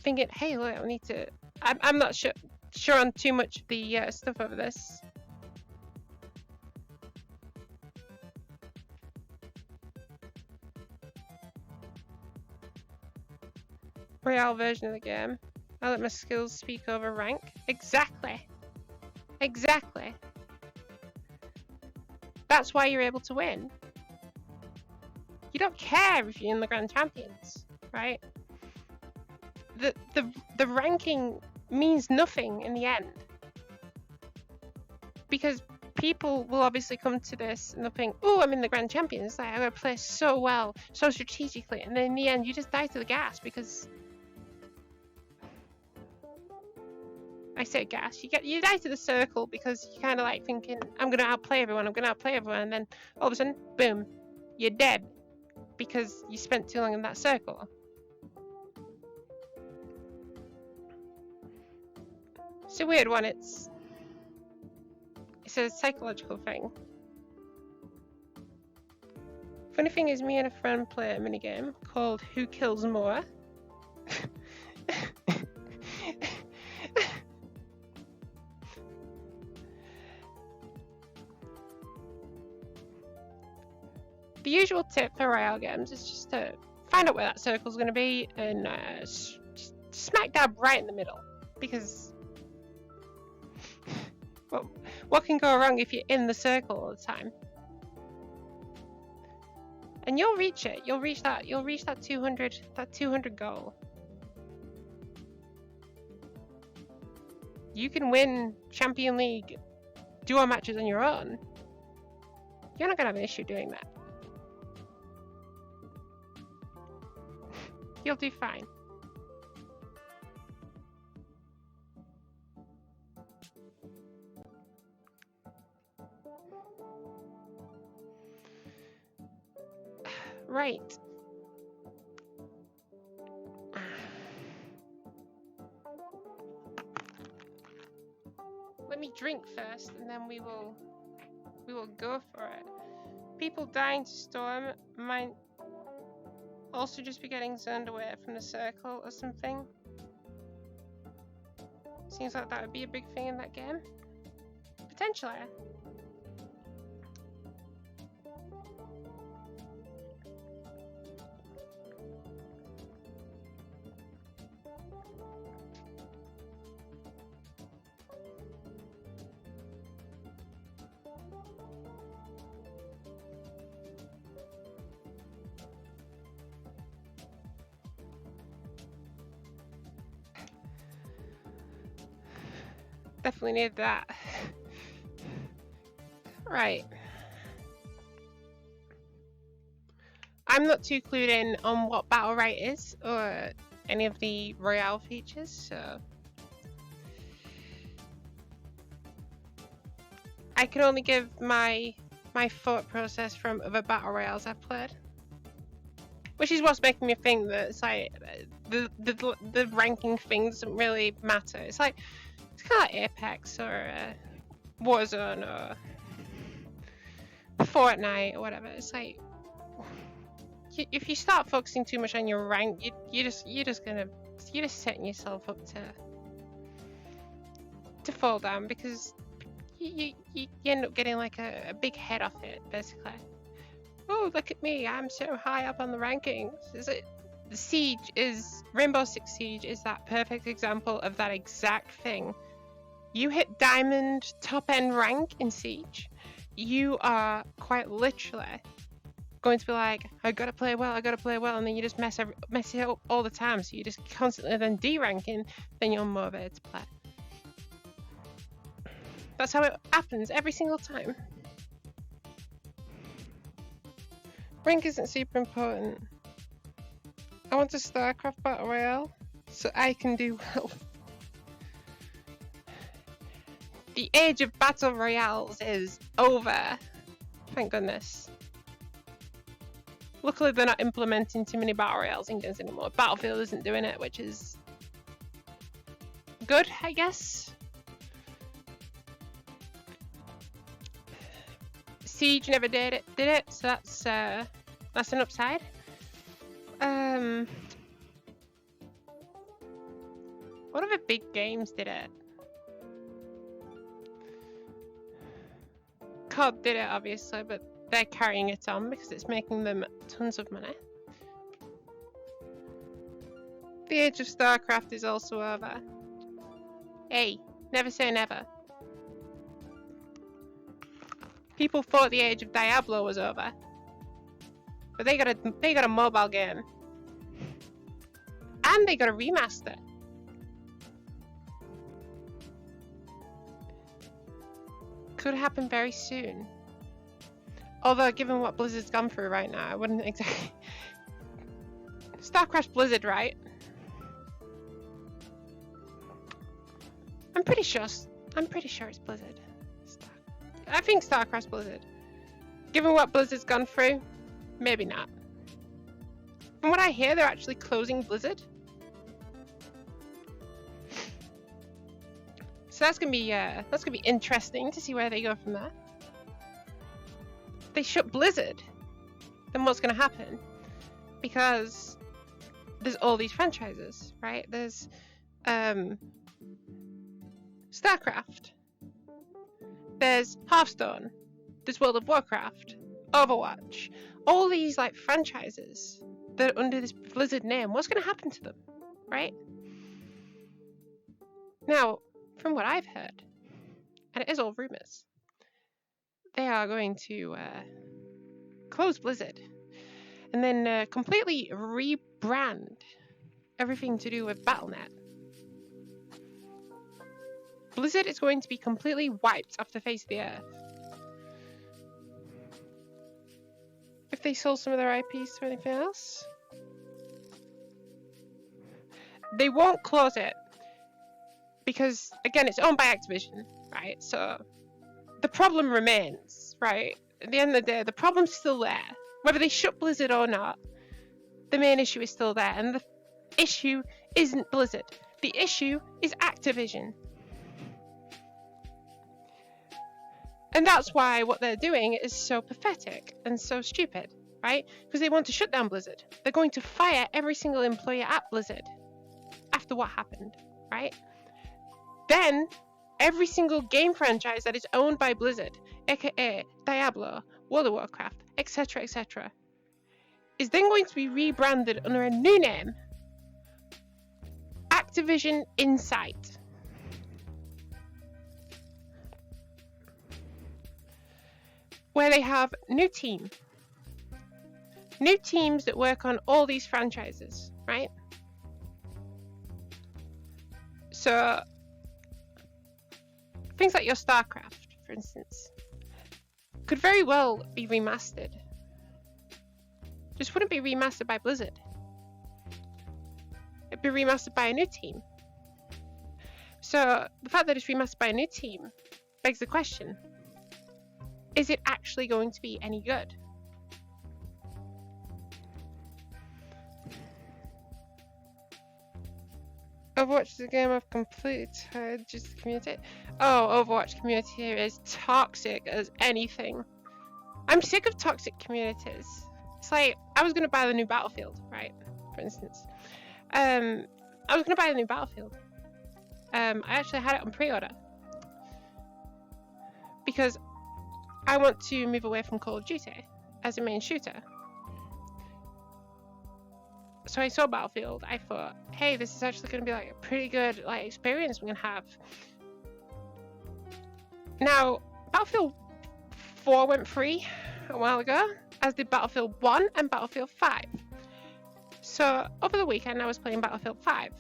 thinking, hey, look, I need to... I'm not sure on too much of the stuff over this. Royale version of the game. I let my skills speak over rank. Exactly. Exactly. That's why you're able to win. You don't care if you're in the Grand Champions, right? The ranking means nothing in the end. Because people will obviously come to this and they'll think, oh, I'm in the Grand Champions. It's like, I'm going to play so well, so strategically. And then in the end, you just die to the gas because... I say gas. You die to the circle because you're kind of like thinking, I'm going to outplay everyone, and then all of a sudden, boom, you're dead because you spent too long in that circle. It's a weird one. It's a psychological thing. Funny thing is, me and a friend play a minigame called Who Kills More. The usual tip for Royale games is just to find out where that circle's going to be and just smack dab right in the middle. Because well, what can go wrong if you're in the circle all the time? And you'll reach it. You'll reach that 200 goal. You can win Champion League duo matches on your own. You're not going to have an issue doing that. You'll do fine. Right. Let me drink first, and then we will go for it. People dying to storm might also just be getting zoned away from the circle or something. Seems like that would be a big thing in that game. Potentially. Definitely need that. Right. I'm not too clued in on what Battle Right is or any of the Royale features, so I can only give my thought process from other Battle Royales I've played. Which is what's making me think that it's like the ranking thing doesn't really matter. It's kind of like Apex or Warzone or Fortnite or whatever. It's like if you start focusing too much on your rank, you're just setting yourself up to fall down, because you end up getting like a big head off it, basically. Oh, look at me! I'm so high up on the rankings. Rainbow Six Siege is that perfect example of that exact thing. You hit diamond top end rank in Siege, you are quite literally going to be like, I gotta play well, and then you just mess it up all the time, so you're just constantly then de-ranking, then you're motivated to play. That's how it happens every single time. Rank isn't super important. I want a StarCraft Battle Royale so I can do well. The age of Battle Royales is over. Thank goodness. Luckily they're not implementing too many Battle Royales in games anymore. Battlefield isn't doing it, which is good, I guess. Siege never did it, so that's an upside. What other big games did it? COD did it, obviously, but they're carrying it on because it's making them tons of money. The age of StarCraft is also over. Hey, never say never. People thought the age of Diablo was over, but they got a mobile game, and they got a remaster. Could happen very soon. Although, given what Blizzard's gone through right now, I wouldn't exactly. StarCraft Blizzard, right? I'm pretty sure it's Blizzard. I think StarCraft's Blizzard. Given what Blizzard's gone through, maybe not. From what I hear, they're actually closing Blizzard. So that's gonna be interesting to see where they go from there. If they shut Blizzard, then what's gonna happen? Because there's all these franchises, right? There's StarCraft. There's Hearthstone, there's World of Warcraft, Overwatch, all these like franchises that are under this Blizzard name. What's going to happen to them, right? Now, from what I've heard, and it is all rumors, they are going to close Blizzard and then completely rebrand everything to do with Battle.net. Blizzard is going to be completely wiped off the face of the earth. If they sold some of their IPs to anything else, they won't close it. because again, it's owned by Activision, right? So the problem remains, right? At the end of the day, the problem's still there. Whether they shut Blizzard or not, the main issue is still there, and the issue isn't Blizzard. The issue is Activision. And that's why what they're doing is so pathetic and so stupid, right? Because they want to shut down Blizzard. They're going to fire every single employee at Blizzard after what happened, right? Then every single game franchise that is owned by Blizzard, aka Diablo, World of Warcraft, etc., etc., is then going to be rebranded under a new name, Activision Insight. Where they have new teams that work on all these franchises, right? So things like your StarCraft, for instance, could very well be remastered. Just wouldn't be remastered by Blizzard. It'd be remastered by a new team. So the fact that it's remastered by a new team begs the question, is it actually going to be any good? Overwatch is a game I've completely tired. Just the community. Oh, Overwatch community is toxic as anything. I'm sick of toxic communities. It's like, I was going to buy the new Battlefield, right? For instance. I was going to buy the new Battlefield. I actually had it on pre-order. Because I want to move away from Call of Duty as a main shooter. So I saw Battlefield. I thought, hey, this is actually going to be like a pretty good like experience we're going to have. Now, Battlefield 4 went free a while ago, as did Battlefield 1 and Battlefield 5. So over the weekend, I was playing Battlefield 5.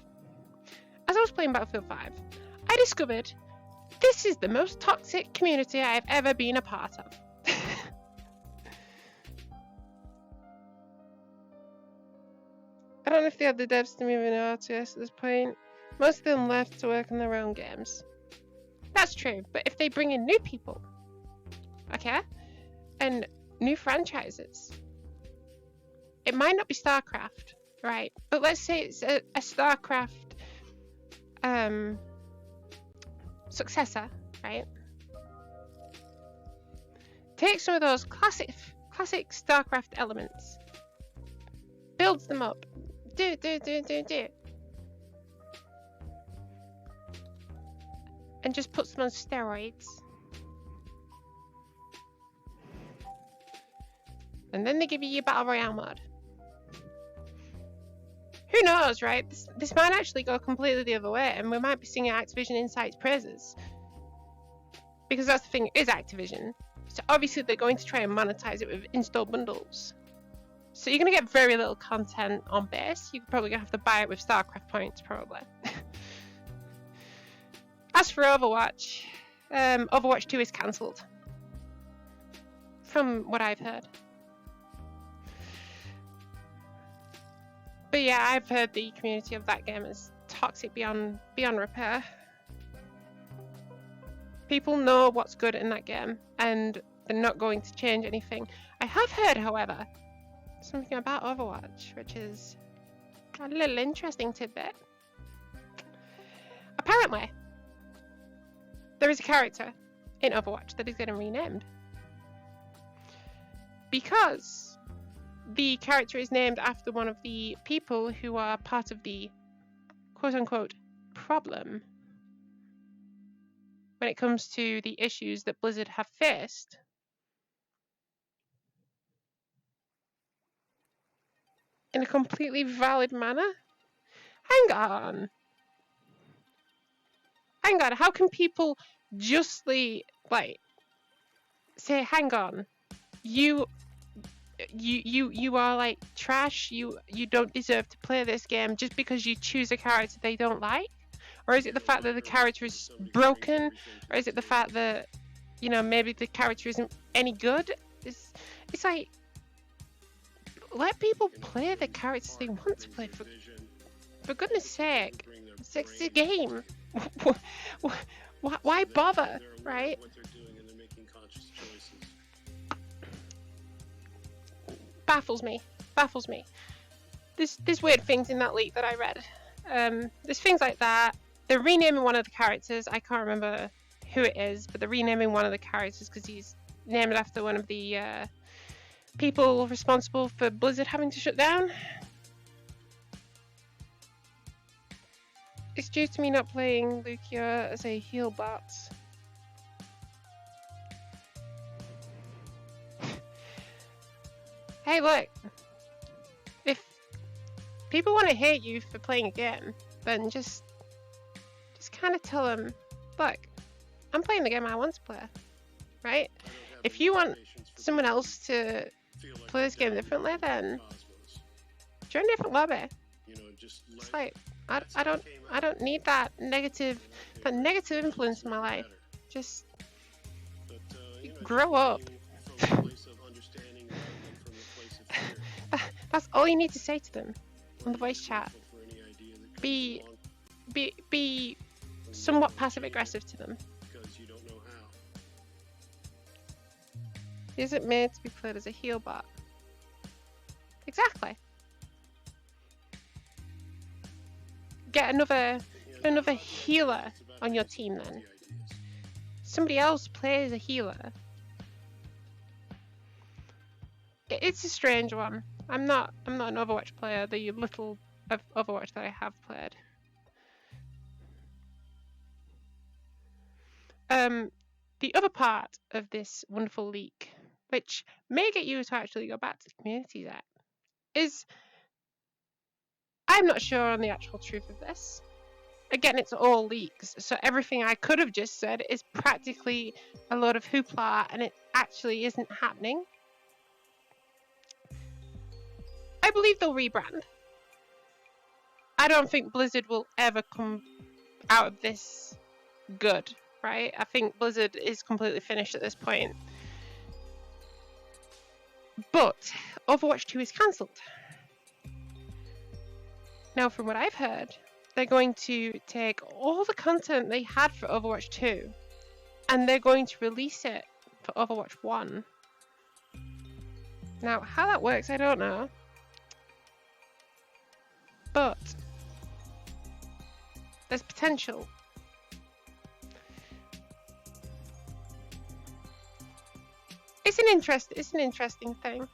As I was playing Battlefield 5, I discovered this is the most toxic community I have ever been a part of. I don't know if they had the devs to move in RTS at this point. Most of them left to work on their own games. That's true, but if they bring in new people, okay, and new franchises, it might not be StarCraft, right? But let's say it's a StarCraft successor, right? Take some of those classic StarCraft elements, builds them up, do, and just puts them on steroids. And then they give you your Battle Royale mode. Who knows, right? This might actually go completely the other way, and we might be singing Activision Insight's praises. Because that's the thing, it is Activision. So obviously they're going to try and monetize it with install bundles. So you're going to get very little content on base. You're probably going to have to buy it with StarCraft points, probably. As for Overwatch, Overwatch 2 is cancelled. From what I've heard. But yeah, I've heard the community of that game is toxic beyond repair. People know what's good in that game, and they're not going to change anything. I have heard, however, something about Overwatch, which is a little interesting tidbit. Apparently, there is a character in Overwatch that is getting renamed. Because the character is named after one of the people who are part of the quote-unquote problem when it comes to the issues that Blizzard have faced. In a completely valid manner? Hang on, how can people justly, like, say, hang on, you are like trash, you don't deserve to play this game just because you choose a character they don't like? Or is it the fact that the character is broken? Or is it the fact that, you know, maybe the character isn't any good? It's like, let people play the characters they want to play, for goodness sake. It's a game. Why bother, right? What they're doing and they're making conscious choices. Baffles me. There's weird things in that leak that I read. There's things like that. They're renaming one of the characters. I can't remember who it is, but they're renaming one of the characters because he's named after one of the people responsible for Blizzard having to shut down. It's due to me not playing Lucia as a heal bot. Hey, look. If people want to hate you for playing a game, then just kind of tell them, look, I'm playing the game I want to play, right? If you want someone else to play this game differently, then join a different lobby. It's like I don't need that negative influence in my life. Just grow up. That's all you need to say to them on the voice chat. Be somewhat passive aggressive to them. Is it made to be played as a heal bot? Exactly. Get another healer on your team then. Somebody else plays a healer. It's a strange one. I'm not an Overwatch player, the little of Overwatch that I have played. The other part of this wonderful leak, which may get you to actually go back to the Communities Act, is I'm not sure on the actual truth of this. Again, it's all leaks, so everything I could have just said is practically a load of hoopla, and it actually isn't happening. I believe they'll rebrand. I don't think Blizzard will ever come out of this good, right? I think Blizzard is completely finished at this point. But Overwatch 2 is cancelled. Now, from what I've heard, they're going to take all the content they had for Overwatch 2 and they're going to release it for Overwatch 1. Now, how that works, I don't know. But there's potential. It's an interesting thing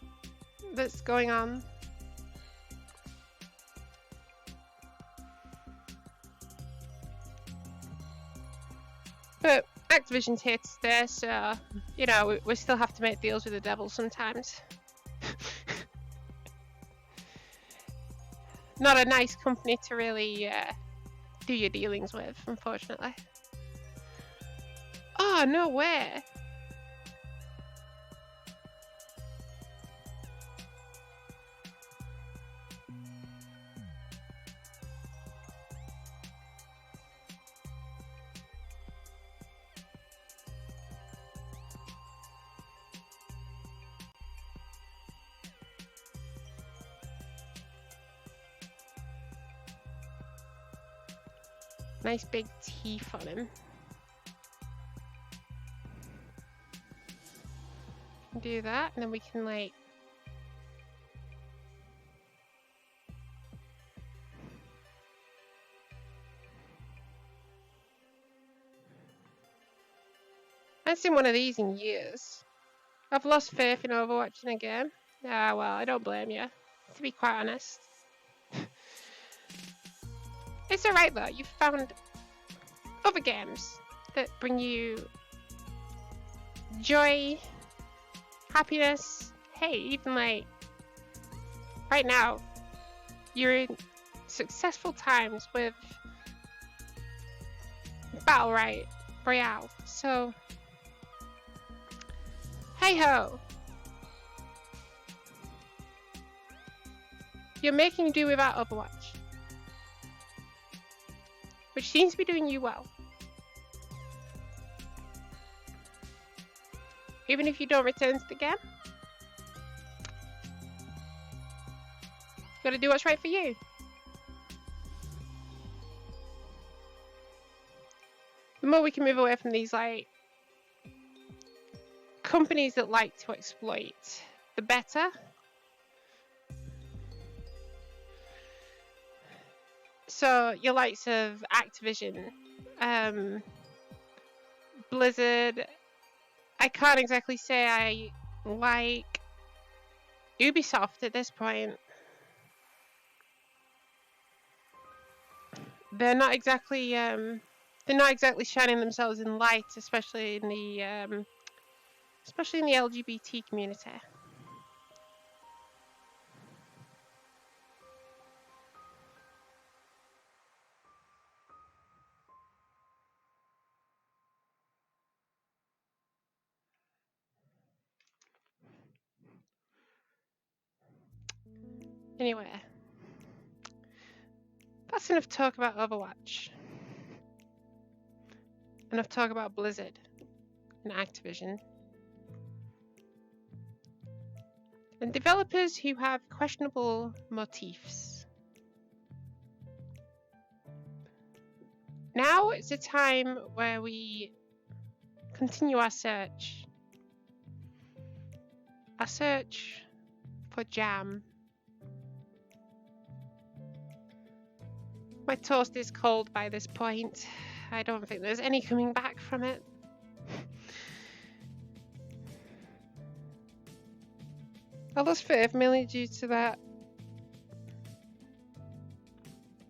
that's going on. But Activision's here to stay, so you know we still have to make deals with the devil sometimes. Not a nice company to really do your dealings with, unfortunately. Oh, no way! Nice big teeth on him. Do that, and then we can like I haven't seen one of these in years. I've lost faith in Overwatch again. Ah, well, I don't blame you, to be quite honest. It's alright though, you've found other games that bring you joy, happiness. Hey, even like right now, you're in successful times with Battle Royale. So, hey ho! You're making do without Overwatch, which seems to be doing you well. Even if you don't return to the game, you gotta do what's right for you. more we can move away from these like companies that like to exploit, the better. So your likes of Activision, Blizzard. I can't exactly say I like Ubisoft at this point. They're not exactly shining themselves in light, especially in the LGBT community. Anyway, that's enough talk about Overwatch. Enough talk about Blizzard and Activision. And developers who have questionable motifs. Now it's a time where we continue our search. Our search for jam. My toast is cold by this point. I don't think there's any coming back from it. I lost faith mainly due to that.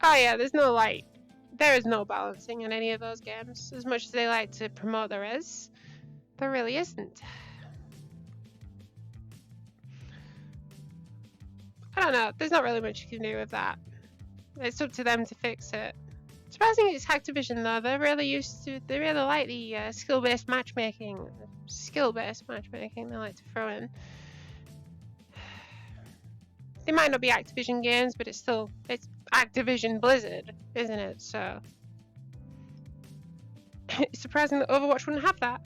Oh yeah, there's no light. There is no balancing in any of those games. As much as they like to promote there is, there really isn't. I don't know, there's not really much you can do with that. It's up to them to fix it. Surprisingly, it's Activision though. They really like the skill-based matchmaking. Skill-based matchmaking they like to throw in. They might not be Activision games, but it's Activision Blizzard, isn't it? So it's surprising that Overwatch wouldn't have that.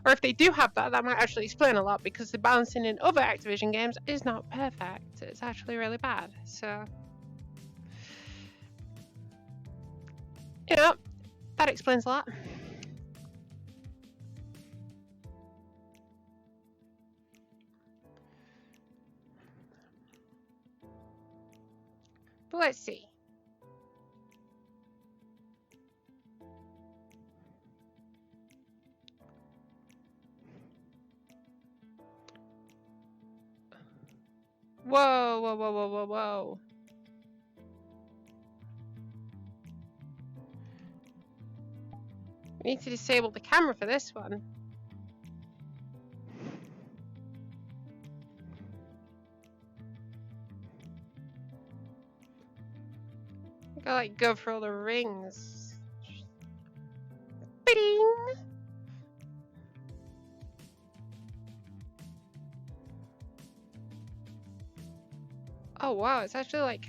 Or if they do have that, that might actually explain a lot, because the balancing in other Activision games is not perfect. It's actually really bad. So, you know, that explains a lot. But let's see. Whoa, whoa, whoa, whoa, whoa, whoa. We need to disable the camera for this one. I gotta like go for all the rings. Bing! Oh wow, it's actually like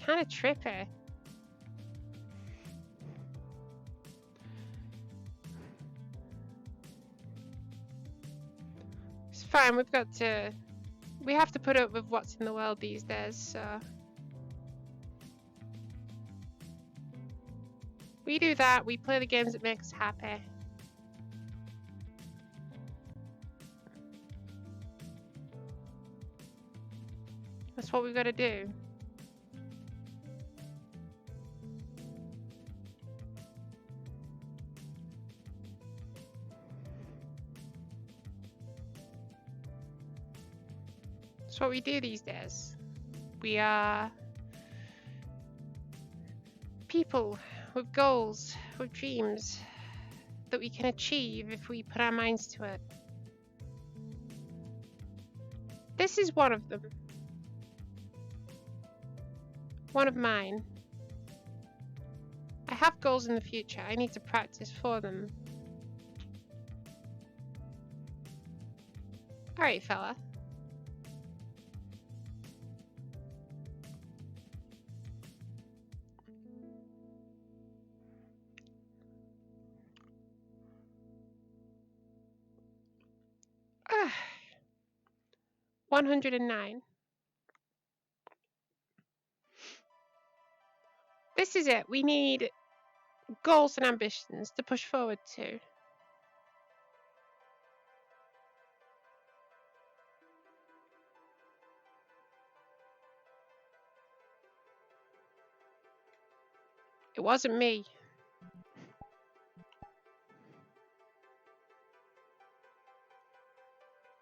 kind of trippy. It's fine, we have to put up with what's in the world these days, so we do that, we play the games that make us happy. That's what we've got to do. That's what we do these days. We are people with goals, with dreams that we can achieve if we put our minds to it. This is one of them. One of mine. I have goals in the future. I need to practice for them. Alright, fella. Ah. 109. this is it. We need goals and ambitions to push forward to. It wasn't me.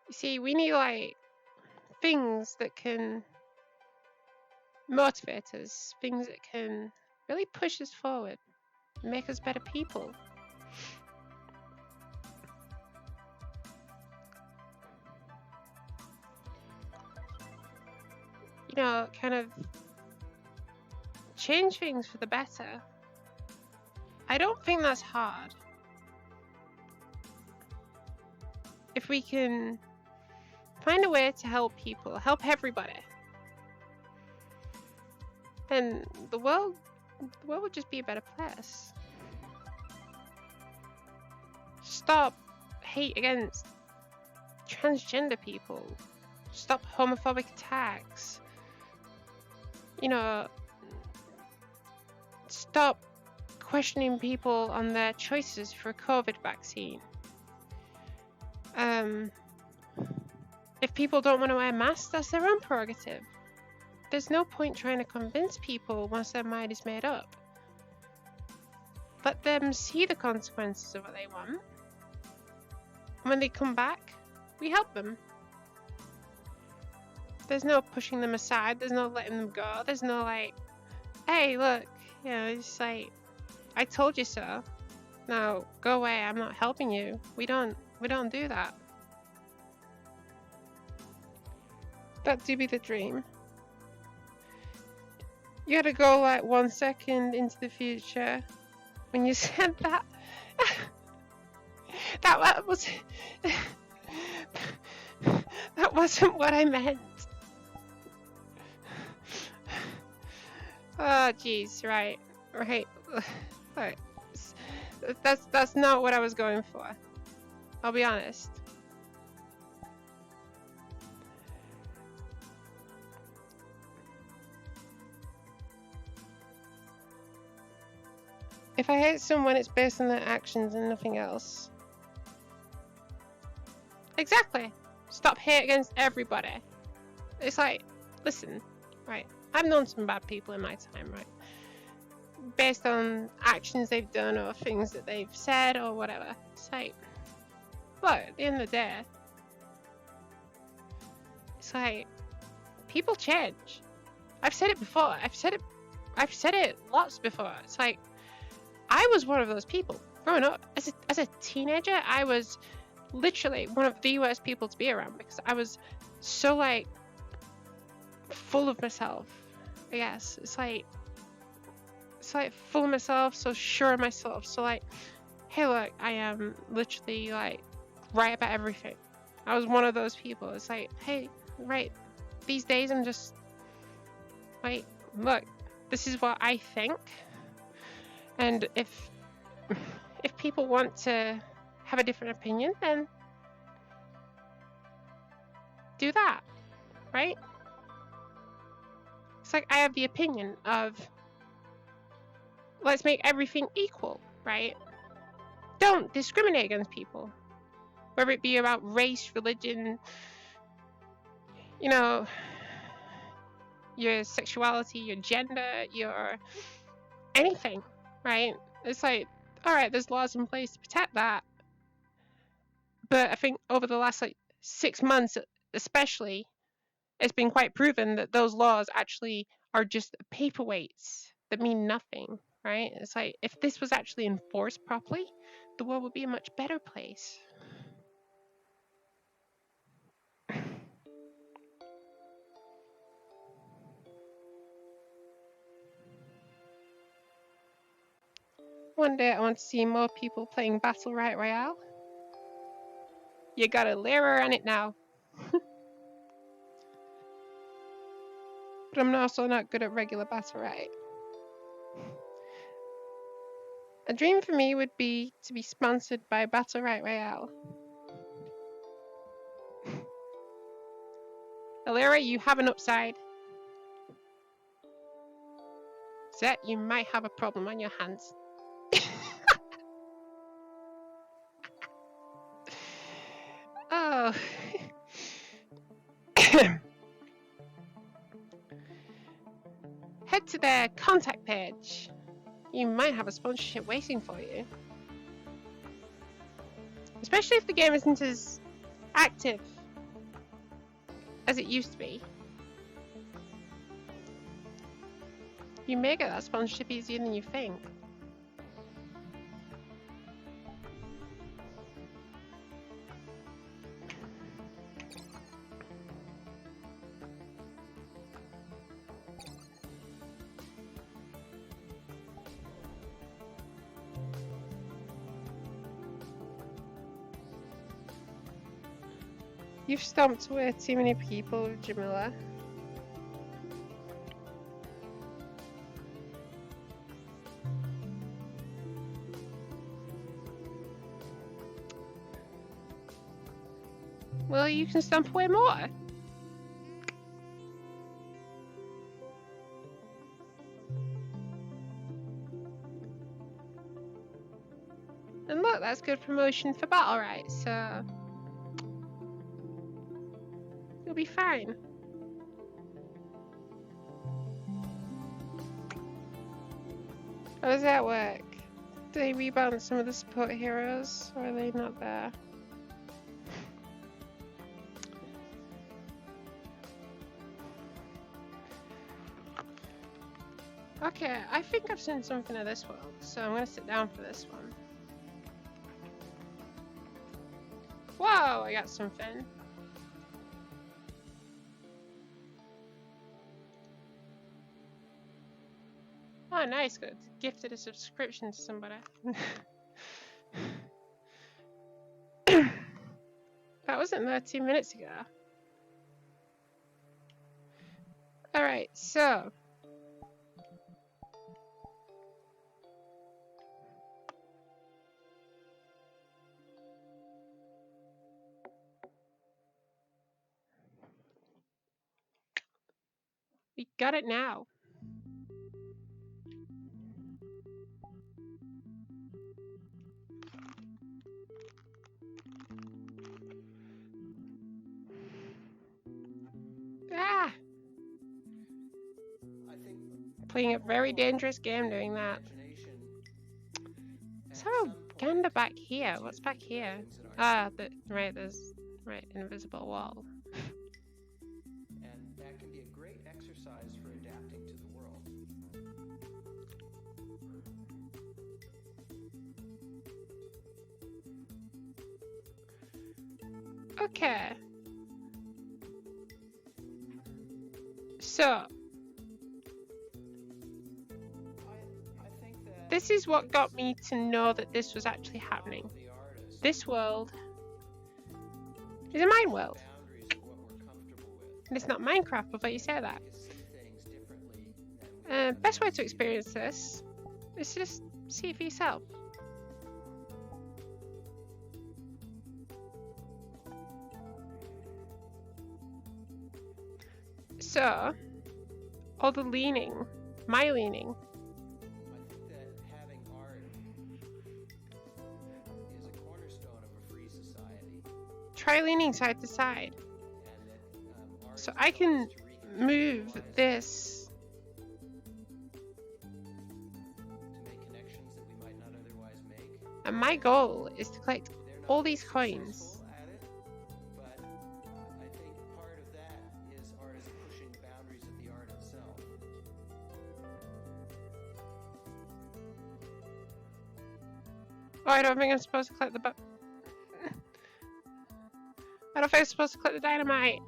You see, we need like things that can motivate us, things that can really push us forward, make us better people. You know, kind of change things for the better. I don't think that's hard. If we can find a way to help people, help everybody, then the world would just be a better place. Stop hate against transgender people. Stop homophobic attacks. You know, stop questioning people on their choices for a COVID vaccine. If people don't want to wear masks, that's their own prerogative. There's no point trying to convince people once their mind is made up. Let them see the consequences of what they want. When they come back, we help them. There's no pushing them aside. There's no letting them go. There's no like, hey, look, you know, it's like, I told you so. Now go away. I'm not helping you. We don't do that. That do be the dream. You had to go like 1 second into the future when you said that. That wasn't what I meant. Oh jeez, right. That's not what I was going for. I'll be honest. If I hate someone, it's based on their actions and nothing else. Exactly. Stop hate against everybody. It's like, listen, right, I've known some bad people in my time, right? Based on actions they've done or things that they've said or whatever. It's like, look, at the end of the day, it's like, people change. I've said it before. I've said it lots before. It's like, I was one of those people growing up as a teenager. I was literally one of the worst people to be around because I was so like full of myself. I guess it's like full of myself, so sure of myself. So like, hey, look, I am literally like right about everything. I was one of those people. It's like, hey, right, these days I'm just like, look, this is what I think. And if people want to have a different opinion, then do that, right? It's like I have the opinion of let's make everything equal, right? Don't discriminate against people, whether it be about race, religion, you know, your sexuality, your gender, your anything. Right? It's like, all right, there's laws in place to protect that. But I think over the last like 6 months, especially, it's been quite proven that those laws actually are just paperweights that mean nothing, right? It's like, if this was actually enforced properly, the world would be a much better place. One day I want to see more people playing Battle Royale. You got a Lyra on it now. But I'm also not good at regular Battle Royale. A dream for me would be to be sponsored by Battle Royale. Lyra, you have an upside. Zet, you might have a problem on your hands. Oh. Head to their contact page. You might have a sponsorship waiting for you. Especially if the game isn't as active as it used to be. You may get that sponsorship easier than you think. You've stomped away too many people with Jamila. Well, you can stomp away more. And look, that's good promotion for Battle Right, so you'll be fine. How does that work? Do they rebalance some of the support heroes, or are they not there? Okay, I think I've seen something of this world, so I'm gonna sit down for this one. Whoa, I got something. Oh, nice, good. Gifted a subscription to somebody. That wasn't there 2 minutes ago. Alright, so. We got it now. Ah! Playing a very dangerous game doing that. So, kinda back here. What's back here? Ah, there's invisible wall. And that can be a great exercise for adapting to the world. Okay. So, this is what got me to know that this was actually happening. This world is a mine world. And it's not Minecraft before you say that. Best way to experience this is to just see it for yourself. So, all the leaning, my leaning. I think that having art is a cornerstone of a free society. Try leaning side to side. And that art So I can helps to reconnect move with lives, this. to make connections that we might not otherwise make. And my goal is to collect They're not all these coins. successful at it, but I think part of that is artists pushing the boundaries of the art itself. Oh, I don't think I'm supposed to collect the I don't think I'm supposed to collect the dynamite.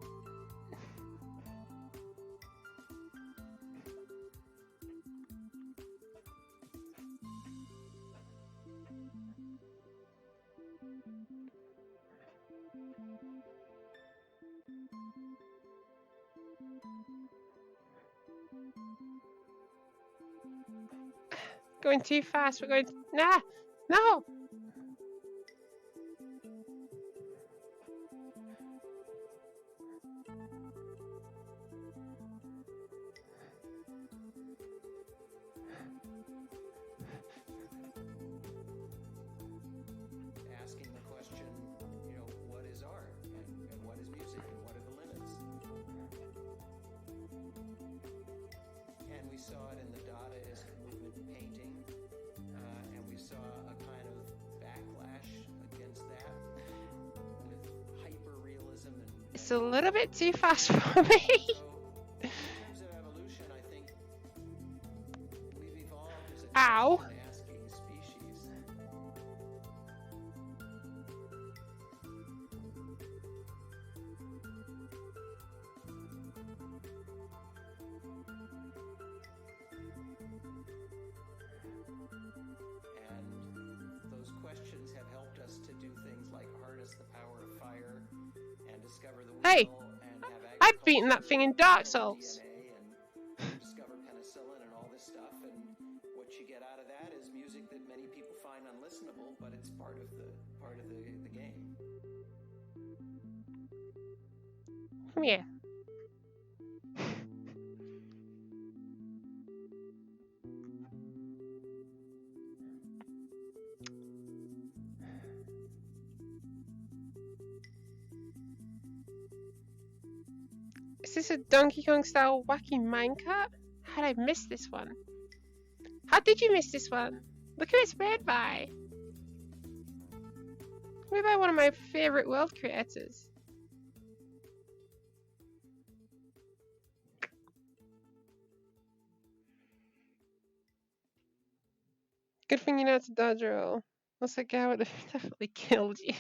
Going too fast. We're going. Nah, no. It's a little bit too fast for me. In terms of evolution, I think we've evolved as a Ow. question-asking species. And those questions have helped us to do things like harness the power of fire and discover the Hey, wheel and have I've beaten that thing in Dark Souls. DNA and discover penicillin and all this stuff, and what you get out of that is music that many people find unlistenable, but it's part of the game. Come here. Is this a Donkey Kong style wacky minecart? How did I miss this one? How did you miss this one? Look who it's made by. Made by one of my favourite world creators. Good thing you know how to dodge roll. Looks like I would have definitely killed you.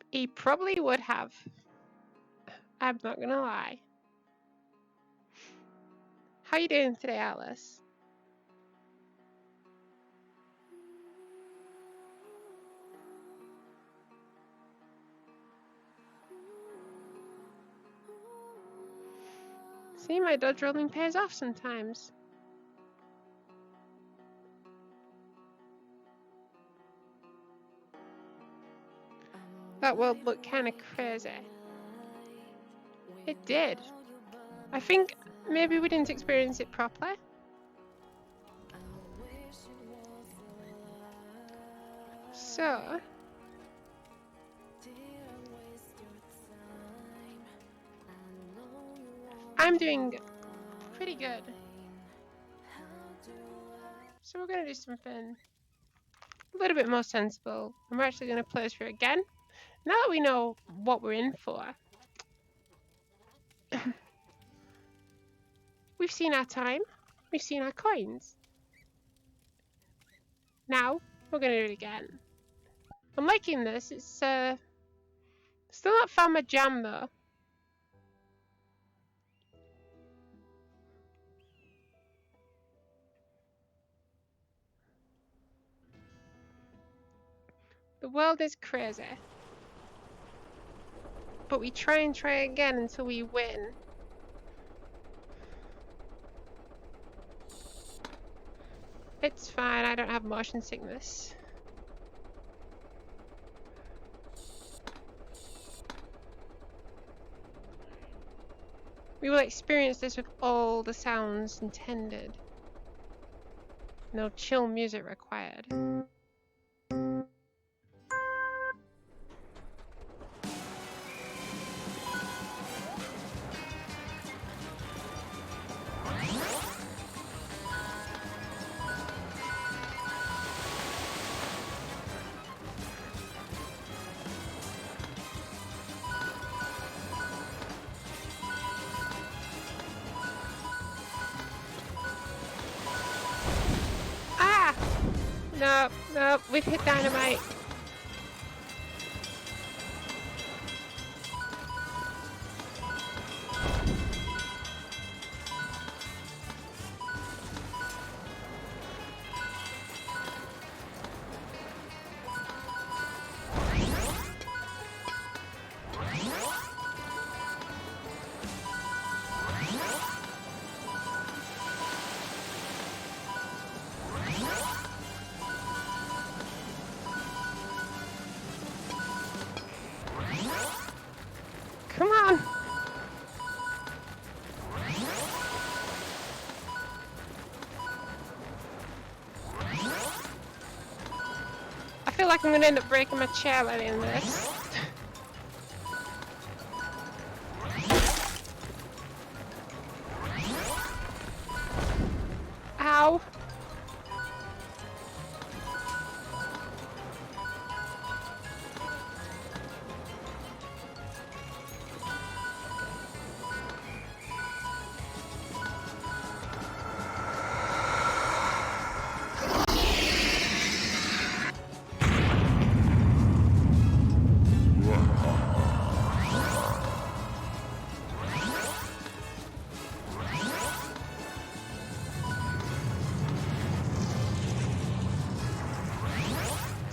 He probably would have. I'm not gonna lie. How you doing today, Alice? See, my dodge rolling pays off sometimes. That world looked kind of crazy. It did. I think maybe we didn't experience it properly. So, I'm doing pretty good. So we're going to do something a little bit more sensible. I'm actually going to play through again. Now that we know what we're in for, we've seen our time, we've seen our coins. Now, we're going to do it again. I'm liking this, it's still not found my jam though. The world is crazy. But we try and try again until we win. It's fine, I don't have motion sickness. We will experience this with all the sounds intended. No chill music required. No, we've hit dynamite. Come on. I feel like I'm gonna end up breaking my chair by the end of this. Ow.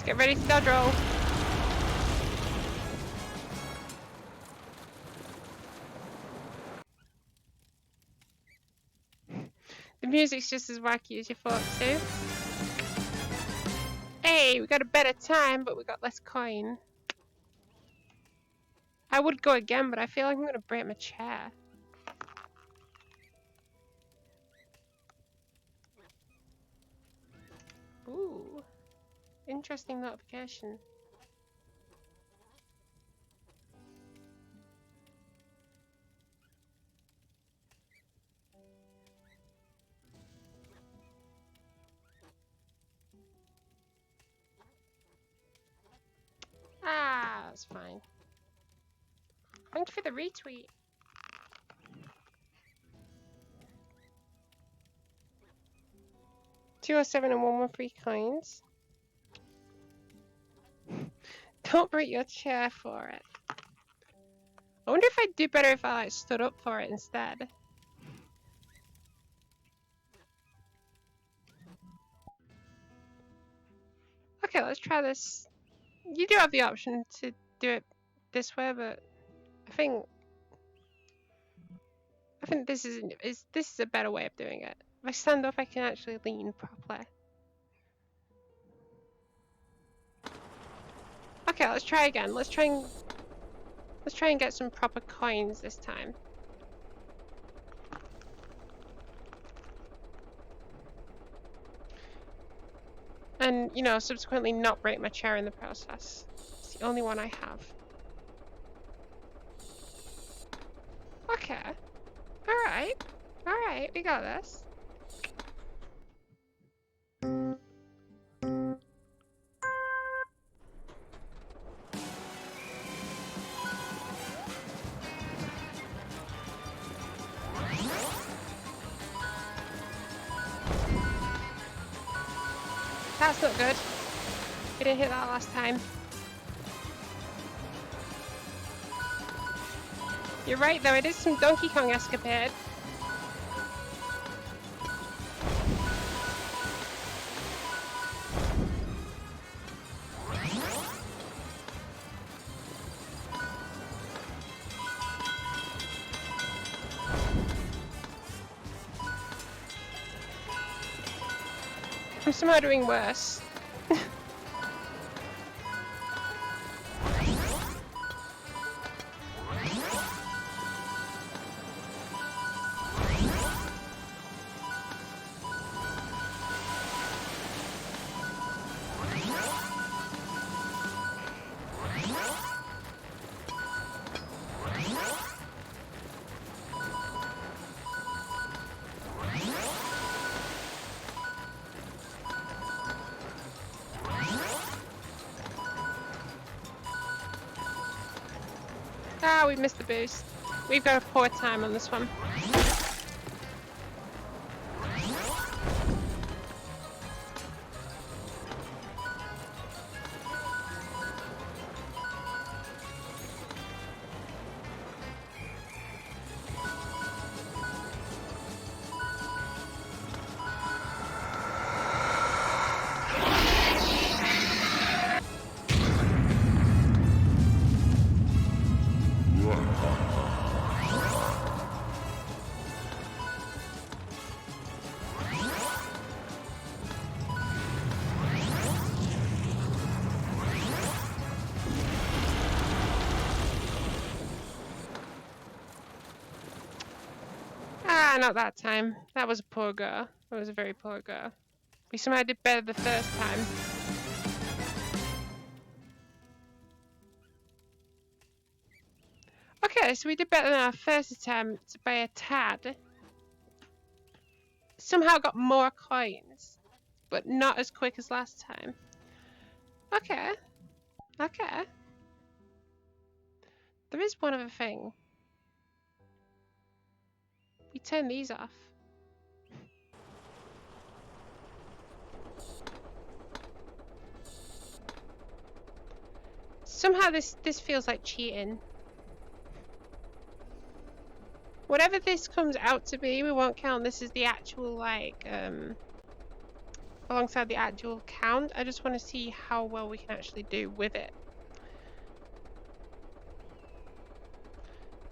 get ready to dodge roll. The music's just as wacky as you thought too. Hey, we got a better time, but we got less coin. I would go again, but I feel like I'm gonna break my chair. Ooh, interesting notification. Ah, that's fine. Thank you for the retweet. $207 and 113 coins. Don't break your chair for it. I wonder if I'd do better if I like stood up for it instead. Okay, let's try this. You do have the option to do it this way, but I think this is a better way of doing it. If I stand up, I can actually lean properly. Okay, let's try again. Let's try and get some proper coins this time. And, you know, subsequently not break my chair in the process. It's the only one I have. Okay. Alright. Alright, we got this. That's not good. We didn't hit that last time. You're right though, it is some Donkey Kong escapade. I'm somehow doing worse. Ah, we missed the boost. We've got a poor time on this one. Ah, not that time. That was a poor go. That was a very poor go. We somehow did better the first time. Okay, so we did better than our first attempt by a tad. Somehow got more coins, but not as quick as last time. Okay. Okay. There is one other thing. We turn these off. Somehow this feels like cheating. Whatever this comes out to be, we won't count this as the actual, like, alongside the actual count. I just want to see how well we can actually do with it.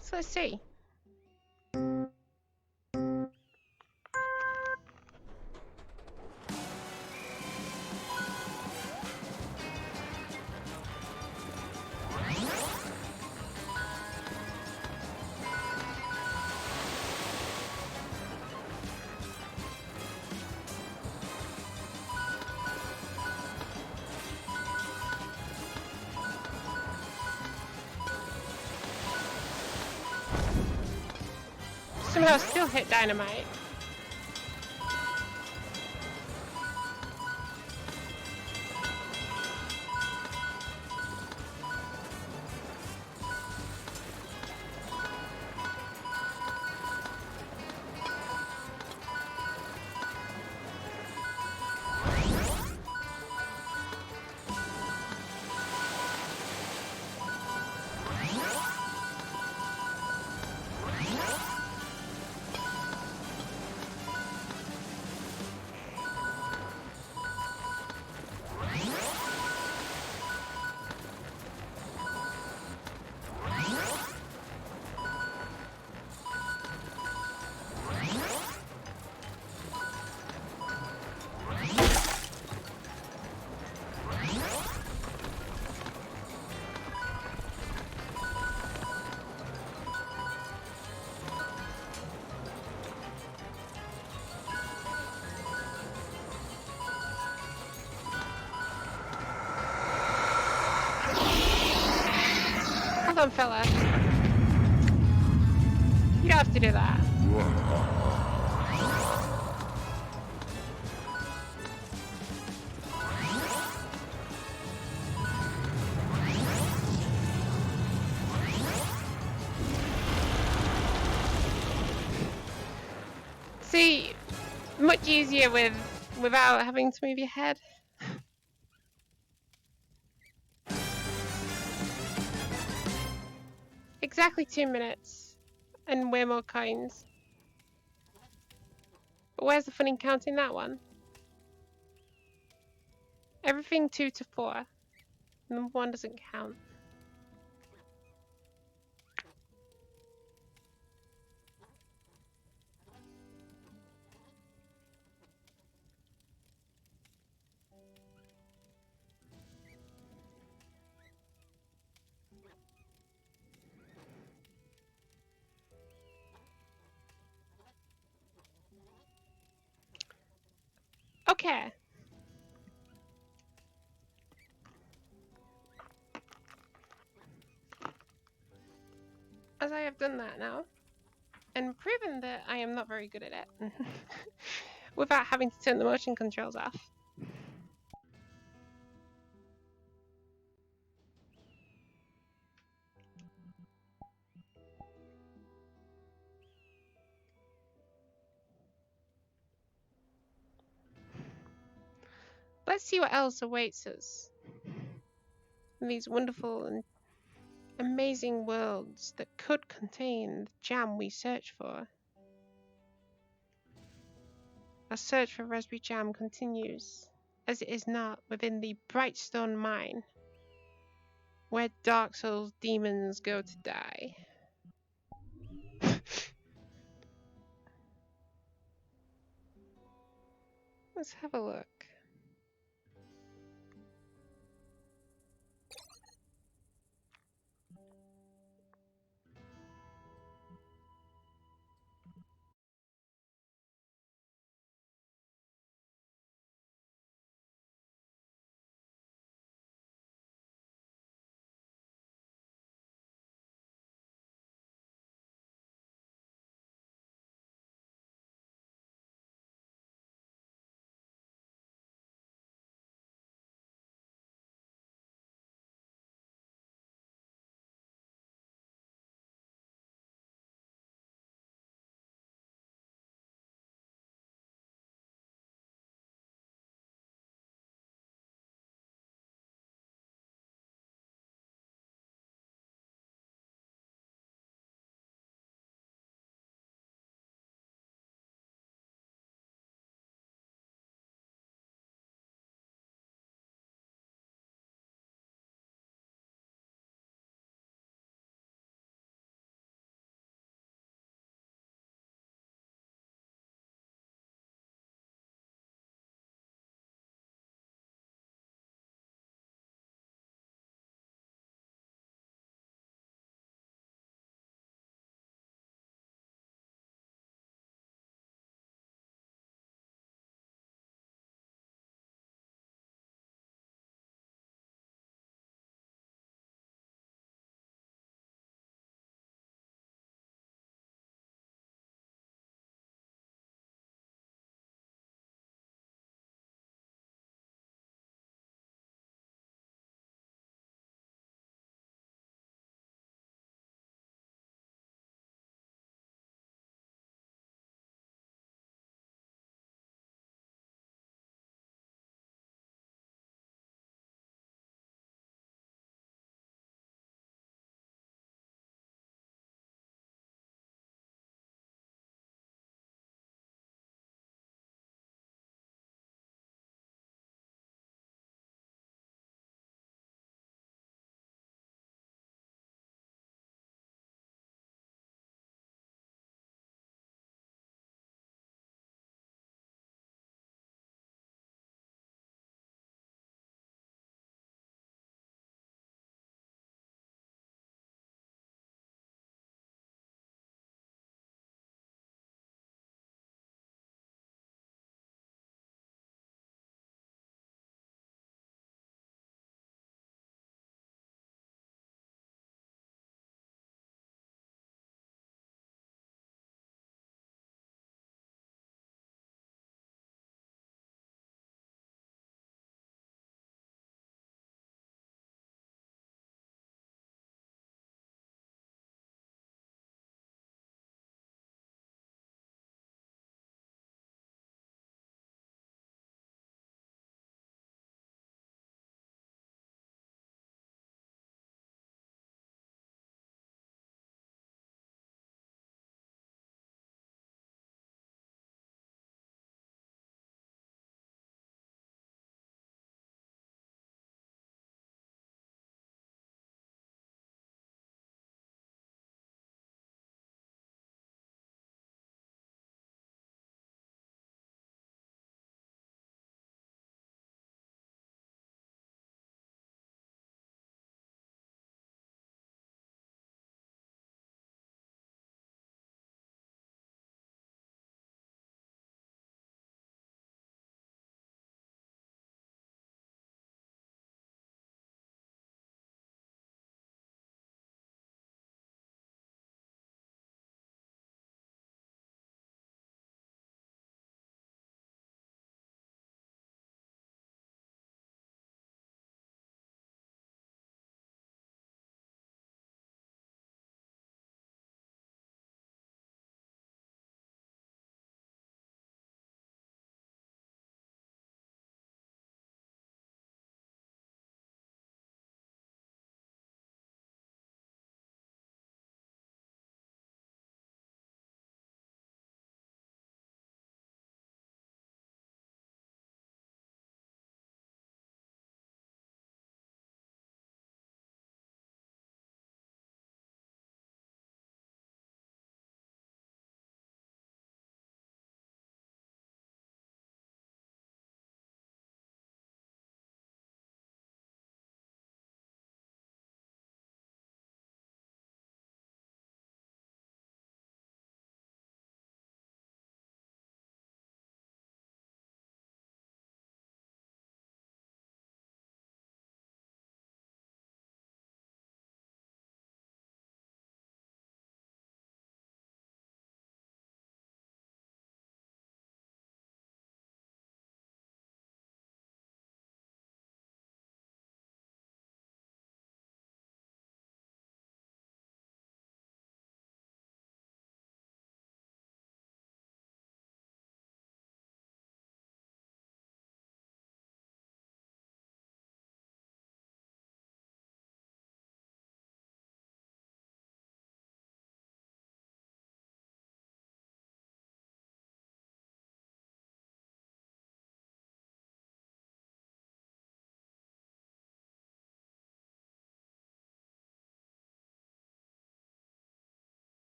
So let's see. Somehow still hit dynamite. Hold on, fella. You don't have to do that. See, much easier without having to move your head. Exactly 2 minutes, and way more coins. But where's the fun in counting that one? Everything 2 to 4. Number 1 doesn't count. Okay. As I have done that now, and proven that I am not very good at it, without having to turn the motion controls off. Let's see what else awaits us in these wonderful and amazing worlds that could contain the jam we search for. Our search for raspberry jam continues, as it is not within the Brightstone mine, where Dark Souls demons go to die. Let's have a look.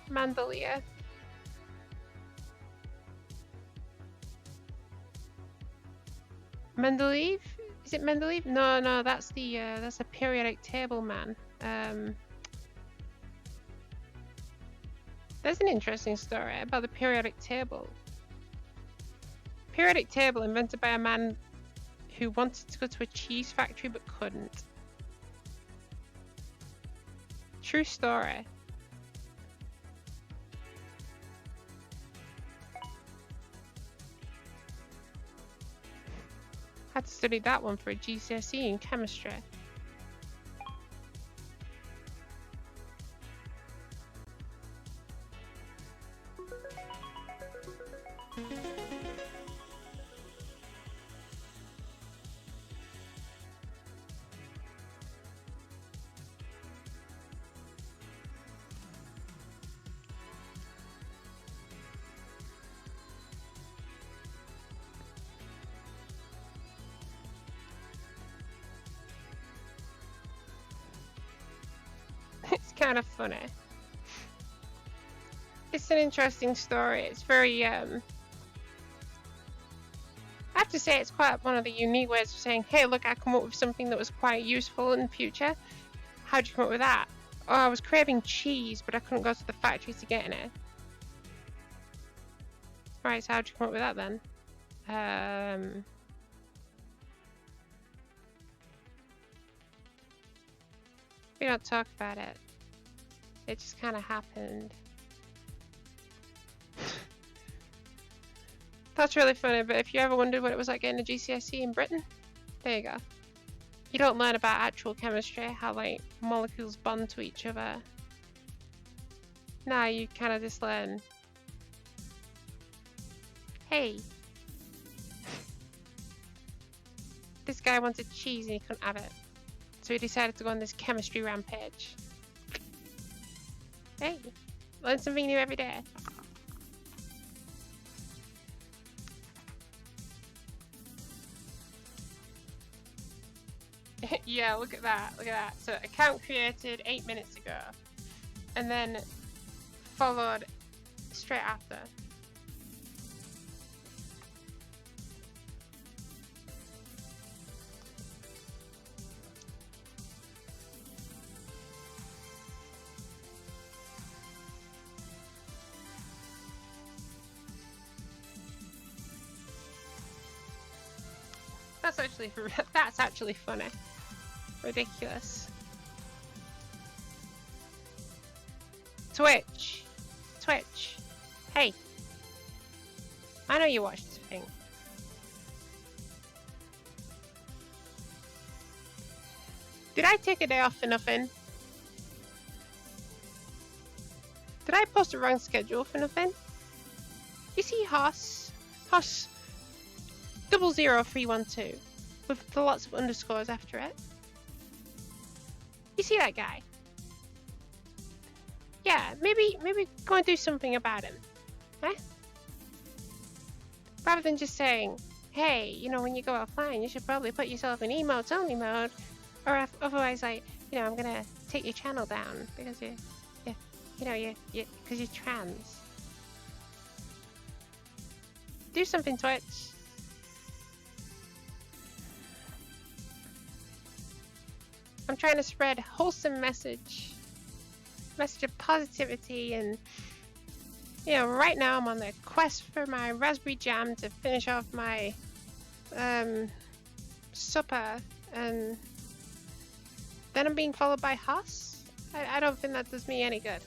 Mandalia. Mendeleev? Is it Mendeleev? No, no, that's the periodic table man. There's an interesting story about the periodic table. Periodic table invented by a man who wanted to go to a cheese factory but couldn't. True story. Had to study that one for a GCSE in chemistry. It's kind of funny. It's an interesting story. It's very, I have to say it's quite one of the unique ways of saying, hey, look, I come up with something that was quite useful in the future. How'd you come up with that? Oh, I was craving cheese, but I couldn't go to the factory to get it. Right, so how'd you come up with that then? We don't talk about it. It just kind of happened. That's really funny, but if you ever wondered what it was like getting a GCSE in Britain, there you go. You don't learn about actual chemistry, how like molecules bond to each other. Nah, you kind of just learn, hey, this guy wanted cheese and he couldn't have it. So he decided to go on this chemistry rampage. Hey, learn something new every day. Yeah, look at that, look at that. So account created 8 minutes ago. And then followed straight after. That's actually funny. Ridiculous. Twitch. Hey. I know you watched this thing. Did I take a day off for nothing? Did I post a wrong schedule for nothing? You see Hoss 00312 with lots of underscores after it. You see that guy? Yeah, maybe go and do something about him. Eh? Rather than just saying, hey, you know, when you go offline, you should probably put yourself in emotes only mode, or otherwise, like, you know, I'm gonna take your channel down because because you're trans. Do something, Twitch. I'm trying to spread wholesome message of positivity, and you know, right now I'm on the quest for my raspberry jam to finish off my supper, and then I'm being followed by Hoss. I don't think that does me any good.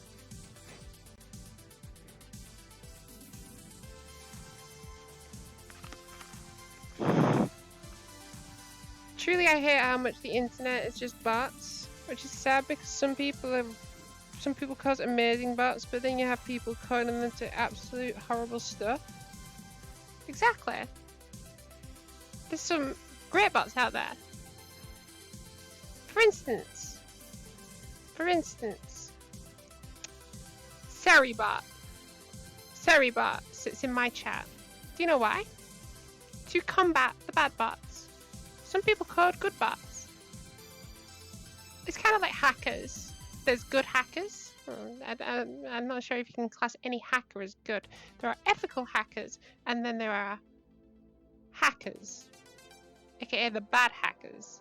Truly, I hate how much the internet is just bots, which is sad because some people cause amazing bots, but then you have people coding them to absolute horrible stuff. Exactly. There's some great bots out there. For instance, Seribot sits in my chat. Do you know why? To combat the bad bots. Some people code good bots. It's kind of like hackers. There's good hackers, I'm not sure if you can class any hacker as good. There are ethical hackers, and then there are hackers, aka the bad hackers.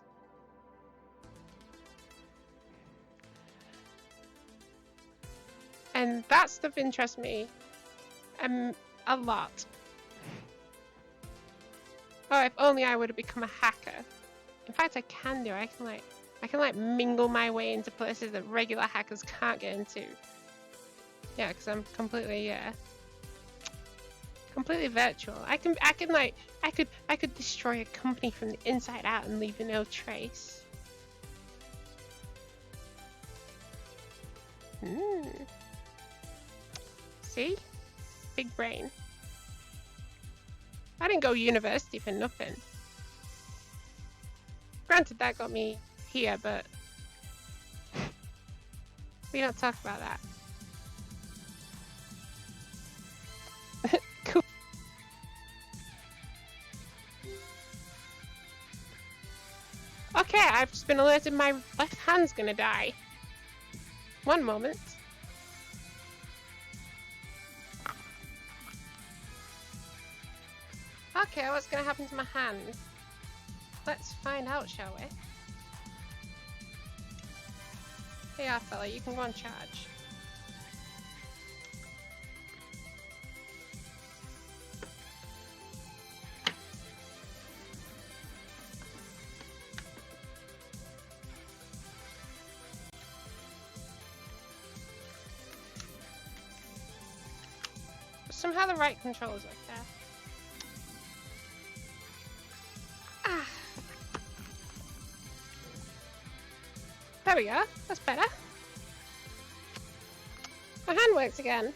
And that stuff interests me a lot. Oh, if only I would have become a hacker. In fact, I can do. I can like mingle my way into places that regular hackers can't get into. Yeah, because I'm completely completely virtual. I could destroy a company from the inside out and leave no trace. See? Big brain. I didn't go university for nothing. Granted, that got me here, but we don't talk about that. Cool. Okay, I've just been alerted my left hand's gonna die. One moment. Okay, what's gonna happen to my hand? Let's find out, shall we? Hey, fella, you can go on charge. Somehow the right controls up there. Ah. There we go. That's better. My hand works again.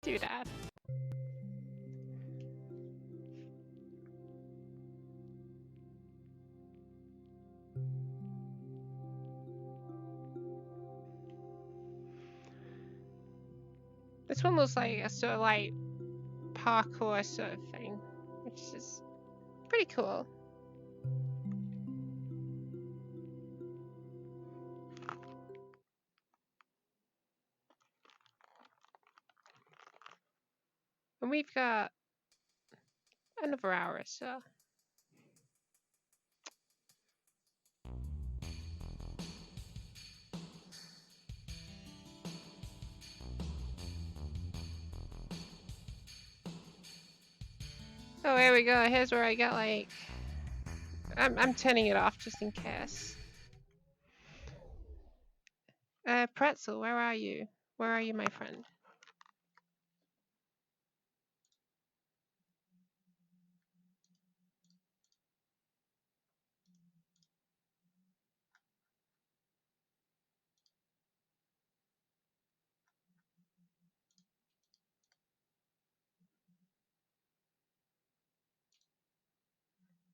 Do that. This one looks like a sort of like parkour sort of thing, which is pretty cool. And we've got another hour or so. Oh, here we go. Here's where I got like... I'm turning it off just in case. Pretzel, where are you? Where are you, my friend?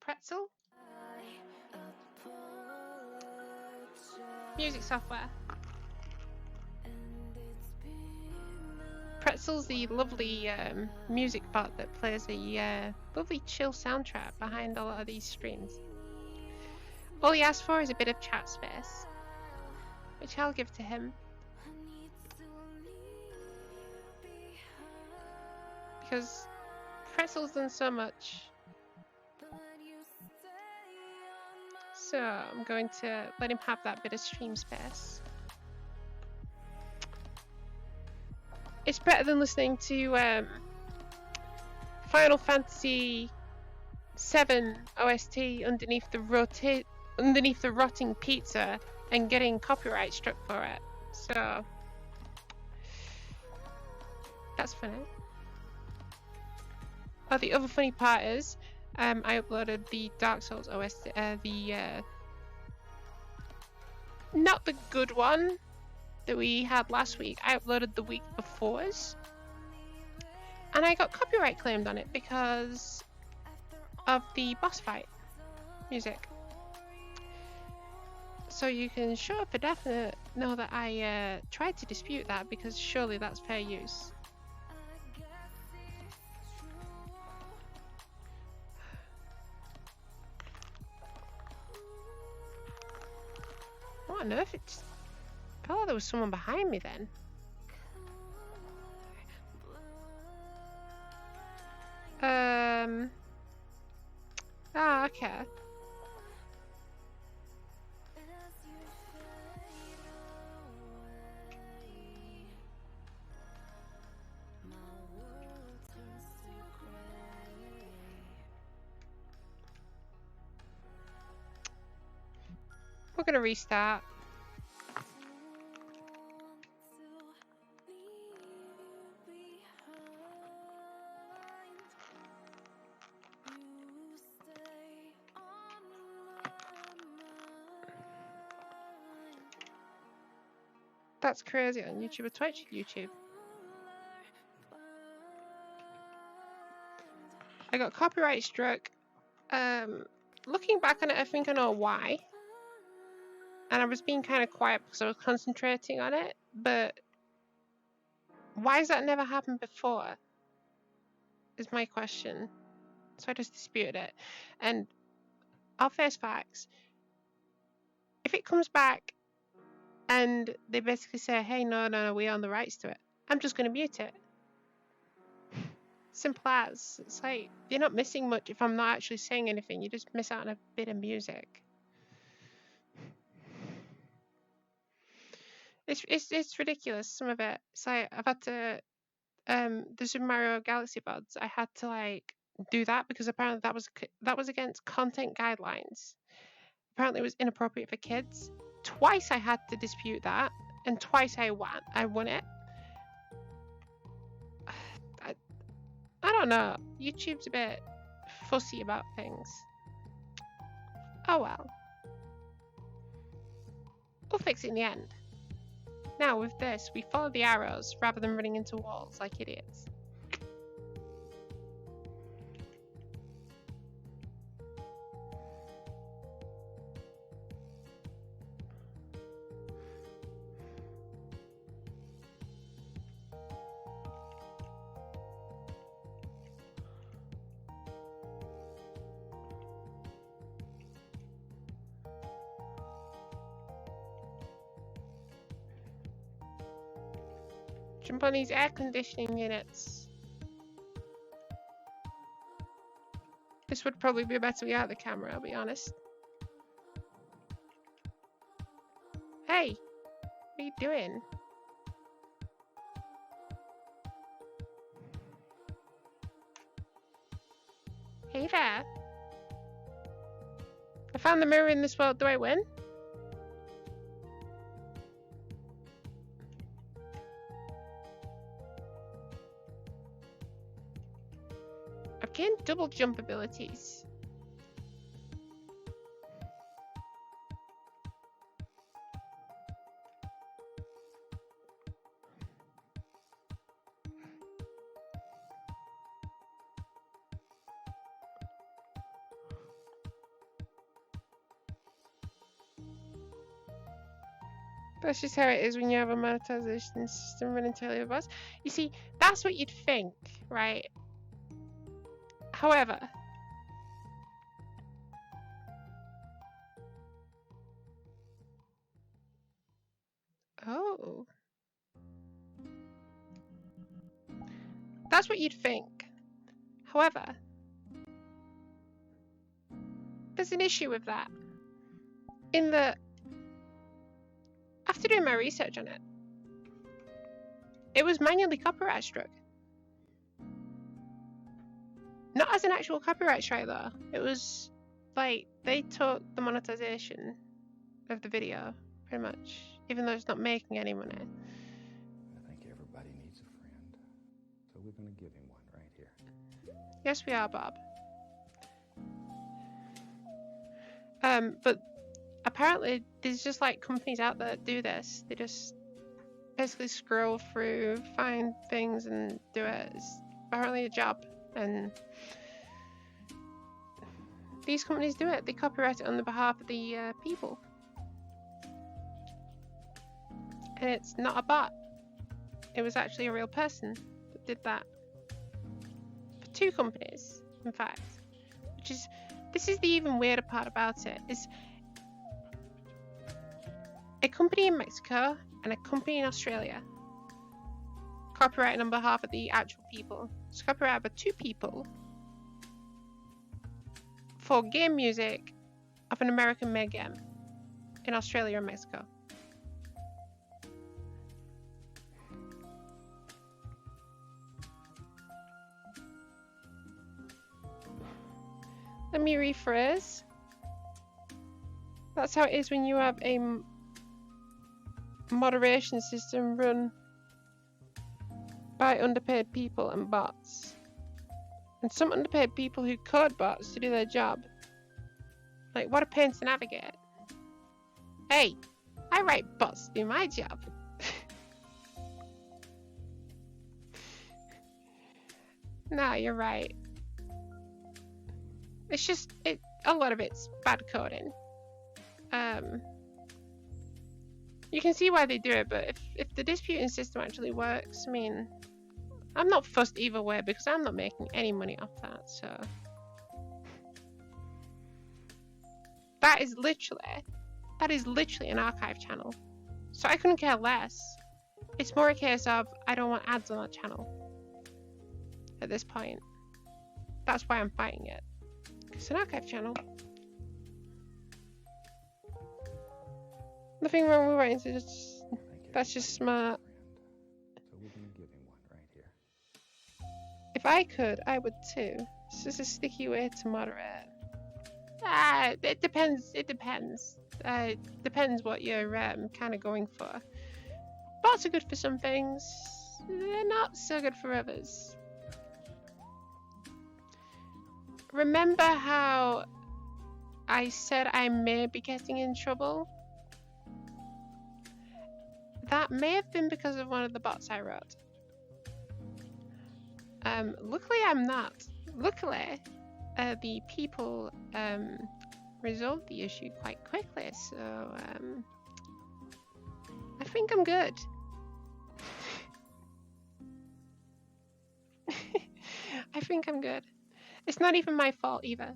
Pretzel? music software. Pretzel's the lovely music bot that plays a lovely chill soundtrack behind a lot of these streams. All he asks for is a bit of chat space, which I'll give to him. Because Pretzel's done so much. So I'm going to let him have that bit of stream space. It's better than listening to Final Fantasy VII OST underneath the rotting pizza and getting copyright struck for it. So that's funny. Oh, the other funny part is, I uploaded the Dark Souls OST, not the good one that we had last week. I uploaded the week before's, and I got copyright claimed on it because of the boss fight music. So you can sure for definite know that I tried to dispute that, because surely that's fair use. What on earth? It's... I thought there was someone behind me then. Ah, okay. We're gonna restart. That's crazy on YouTube or Twitch? YouTube. I got copyright struck. Looking back on it, I think I know why. And I was being kind of quiet because I was concentrating on it. But why has that never happened before? Is my question. So I just disputed it. And I'll face facts. If it comes back and they basically say, hey, no, we own the rights to it, I'm just going to mute it. Simple as. It's like, you're not missing much if I'm not actually saying anything. You just miss out on a bit of music. It's ridiculous, some of it. It's like, I've had to, the Super Mario Galaxy VODs, I had to like do that because apparently that was against content guidelines. Apparently it was inappropriate for kids. Twice I had to dispute that, and twice I won it. I don't know. YouTube's a bit fussy about things. Oh well. We'll fix it in the end. Now with this, we follow the arrows rather than running into walls like idiots. Jump on these air conditioning units. This would probably be a better way out of the camera, I'll be honest. Hey, what are you doing? Hey there. I found the mirror in this world. Do I win? I've gained double jump abilities. That's just how it is when you have a monetization system run entirely by bots. You see, that's what you'd think, right? However, oh, that's what you'd think. However, there's an issue with that. In that, after doing my research on it, it was manually copyright struck. Not as an actual copyright strike though. It was like they took the monetization of the video, pretty much, even though it's not making any money. I think everybody needs a friend. So we're gonna give him one right here. Yes, we are, Bob. But apparently there's just like companies out there that do this. They just basically scroll through, find things and do it. It's apparently a job, and these companies do it. They copyright it on the behalf of the people. And it's not a bot. It was actually a real person that did that. For 2 companies, in fact. Which is, this is the even weirder part about it, is a company in Mexico and a company in Australia copyrighted on behalf of the actual people. It's copyrighted by 2 people for game music of an American-made game in Australia and Mexico. Let me rephrase. That's how it is when you have a moderation system run by underpaid people and bots. And some underpaid people who code bots to do their job. Like, what a pain to navigate. Hey, I write bots to do my job. No, you're right. It's just, a lot of it's bad coding. You can see why they do it, but if the disputing system actually works, I mean, I'm not fussed either way because I'm not making any money off that, so. That is literally an archive channel. So I couldn't care less. It's more a case of, I don't want ads on that channel. At this point. That's why I'm fighting it. It's an archive channel. Nothing wrong with writing to just, that's just smart. So we're gonna give him one right here. If I could, I would too. It's just a sticky way to moderate. It depends. It depends. Depends what you're kind of going for. Bots are good for some things. They're not so good for others. Remember how I said I may be getting in trouble? That may have been because of one of the bots I wrote. Luckily I'm not. Luckily, the people resolved the issue quite quickly, so I think I'm good. I think I'm good. It's not even my fault either.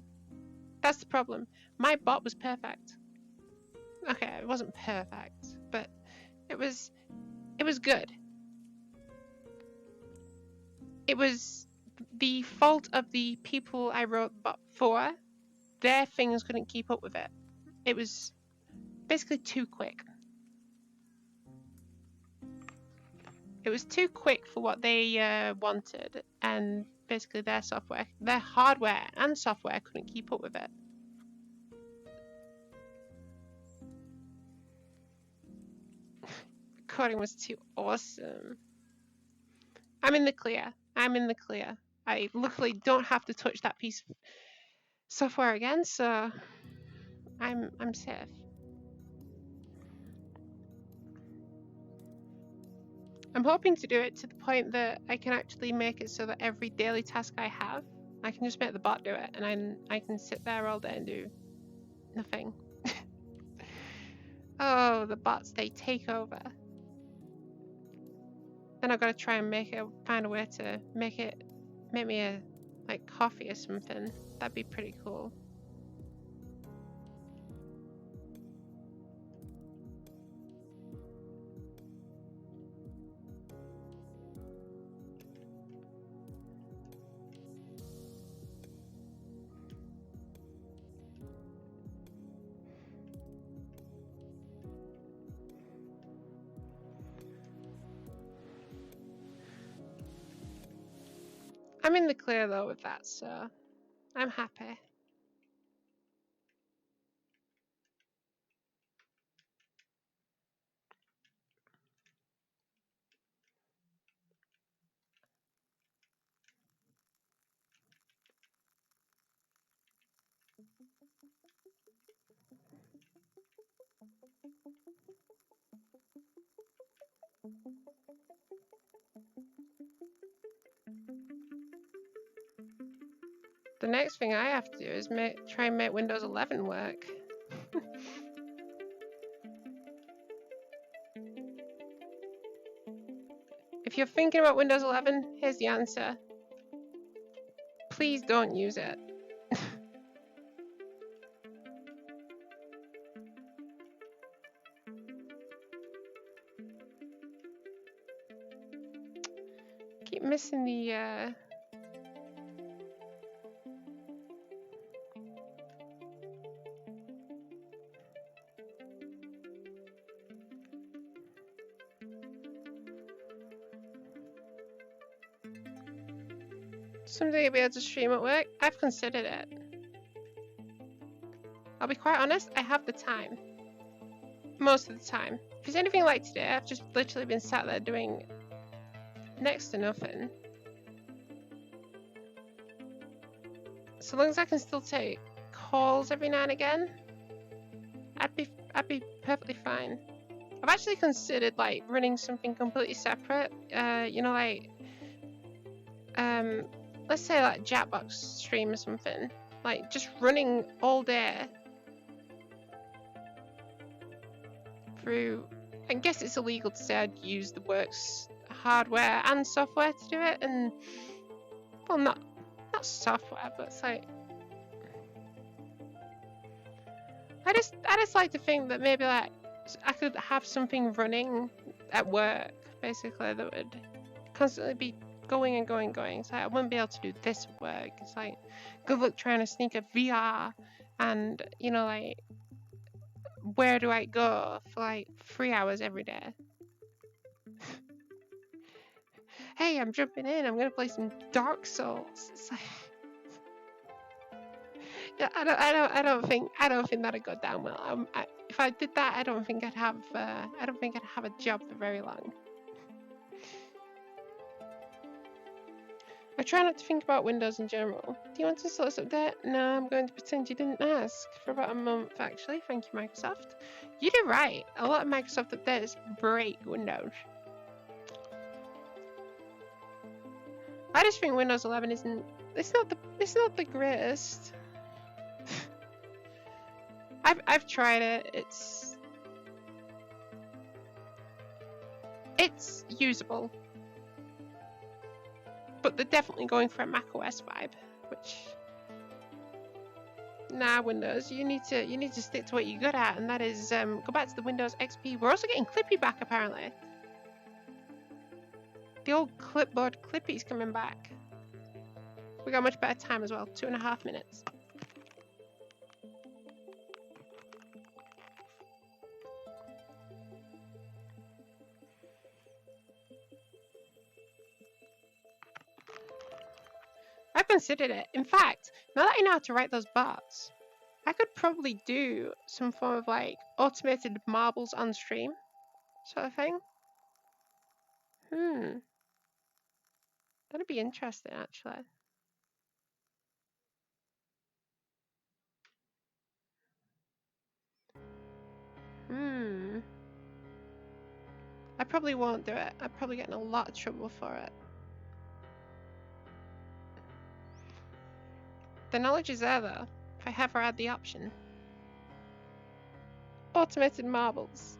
That's the problem. My bot was perfect. Okay, it wasn't perfect, but it was good. It was the fault of the people I wrote the bot for. Their things couldn't keep up with it. It was basically too quick. It was too quick for what they wanted, and basically their hardware and software couldn't keep up with it. Recording was too awesome. I'm in the clear. I luckily don't have to touch that piece of software again, so I'm safe. I'm hoping to do it to the point that I can actually make it so that every daily task I have, I can just make the bot do it, and I can sit there all day and do nothing. Oh, the bots, they take over. Then I've got to try and find a way to make me a, like, coffee or something. That'd be pretty cool. I'm in the clear though with that, so I'm happy. The next thing I have to do is try and make Windows 11 work. If you're thinking about Windows 11, here's the answer. Please don't use it. Keep missing the someday you'll be able to stream at work. I've considered it. I'll be quite honest, I have the time. Most of the time. If it's anything like today, I've just literally been sat there doing next to nothing. So long as I can still take calls every now and again, I'd be perfectly fine. I've actually considered like running something completely separate. You know, like let's say like Jackbox stream or something. Like just running all day through. I guess it's illegal to say I'd use the works hardware and software to do it, and well, not software, but it's like I just like to think that maybe like I could have something running at work basically that would constantly be going and going and going. So I wouldn't be able to do this at work. It's like good luck trying to sneak a VR and you know like where do I go for like 3 hours every day? Hey, I'm jumping in. I'm gonna play some Dark Souls. It's like, yeah, I don't think that'd go down well. If I did that, I don't think I'd have a job for very long. I try not to think about Windows in general. Do you want to source update? No, I'm going to pretend you didn't ask for about a month actually. Thank you, Microsoft. You did right. A lot of Microsoft updates break Windows. I just think Windows 11 isn't. It's not the greatest. I've tried it. It's usable, but they're definitely going for a macOS vibe. Which, nah, Windows. You need to stick to what you're good at, and that is go back to the Windows XP. We're also getting Clippy back apparently. The old clipboard Clippy's coming back. We got much better time as well, 2.5 minutes. I've considered it. In fact, now that I know how to write those bots, I could probably do some form of like automated marbles on stream sort of thing. That'd be interesting, actually. I probably won't do it. I'd probably get in a lot of trouble for it. The knowledge is there, though, if I ever had the option. Automated marbles.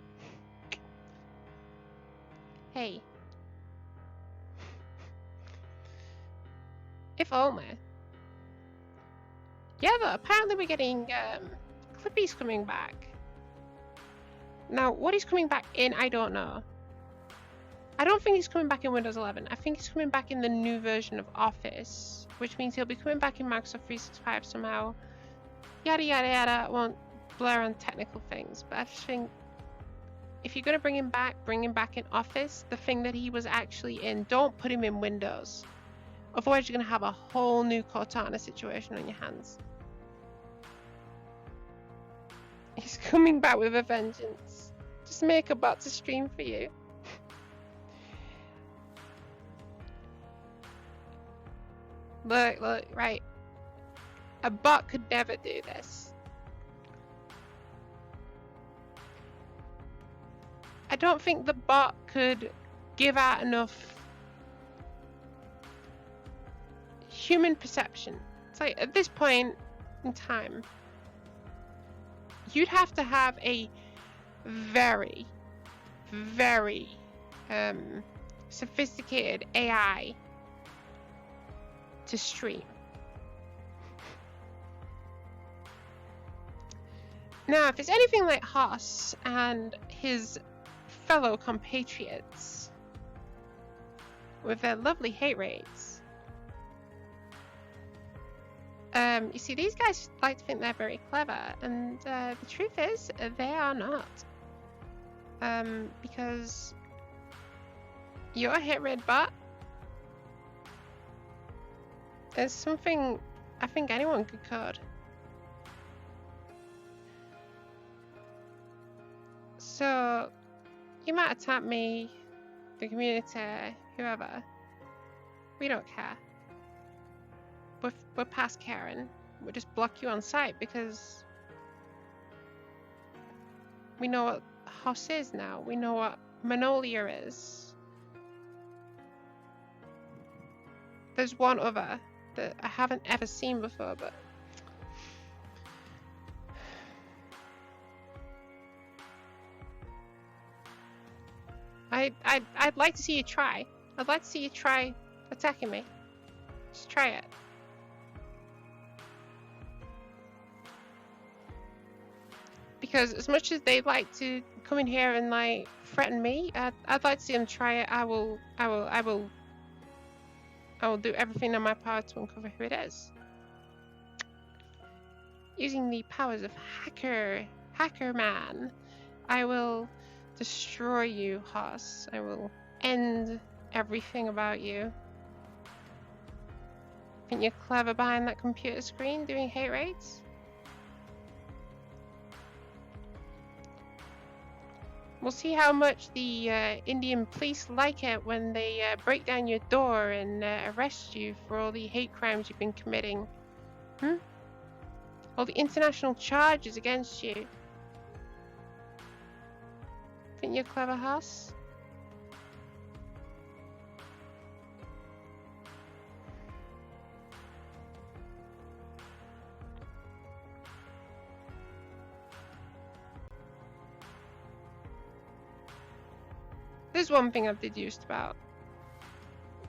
Hey. If only. Yeah, though, apparently we're getting Clippy's coming back. Now, what he's coming back in, I don't know. I don't think he's coming back in Windows 11. I think he's coming back in the new version of Office, which means he'll be coming back in Microsoft 365 somehow. Yada yada yada. I won't blur on technical things, but I just think if you're going to bring him back in Office, the thing that he was actually in. Don't put him in Windows. Otherwise, you're going to have a whole new Cortana situation on your hands. He's coming back with a vengeance. Just make a bot to stream for you. Look, right. A bot could never do this. I don't think the bot could give out enough human perception. It's like at this point in time, you'd have to have a very, very sophisticated AI to stream. Now, if it's anything like Haas and his fellow compatriots with their lovely hate rates, you see, these guys like to think they're very clever, and the truth is, they are not. Because your hit rate bot is something I think anyone could code. So, you might attack me, the community, whoever. We don't care. We're past caring. We'll just block you on site because we know what Hoss is now. We know what Manolia is. There's one other that I haven't ever seen before, but I'd like to see you try. I'd like to see you try attacking me. Just try it. Because as much as they'd like to come in here and like threaten me, I'd like to see them try it. I will do everything in my power to uncover who it is. Using the powers of Hacker Man, I will destroy you, Haas. I will end everything about you. Think you're clever behind that computer screen doing hate raids? We'll see how much the Indian police like it when they break down your door and arrest you for all the hate crimes you've been committing. All the international charges against you. Think you're clever, Haas? There's one thing I've deduced about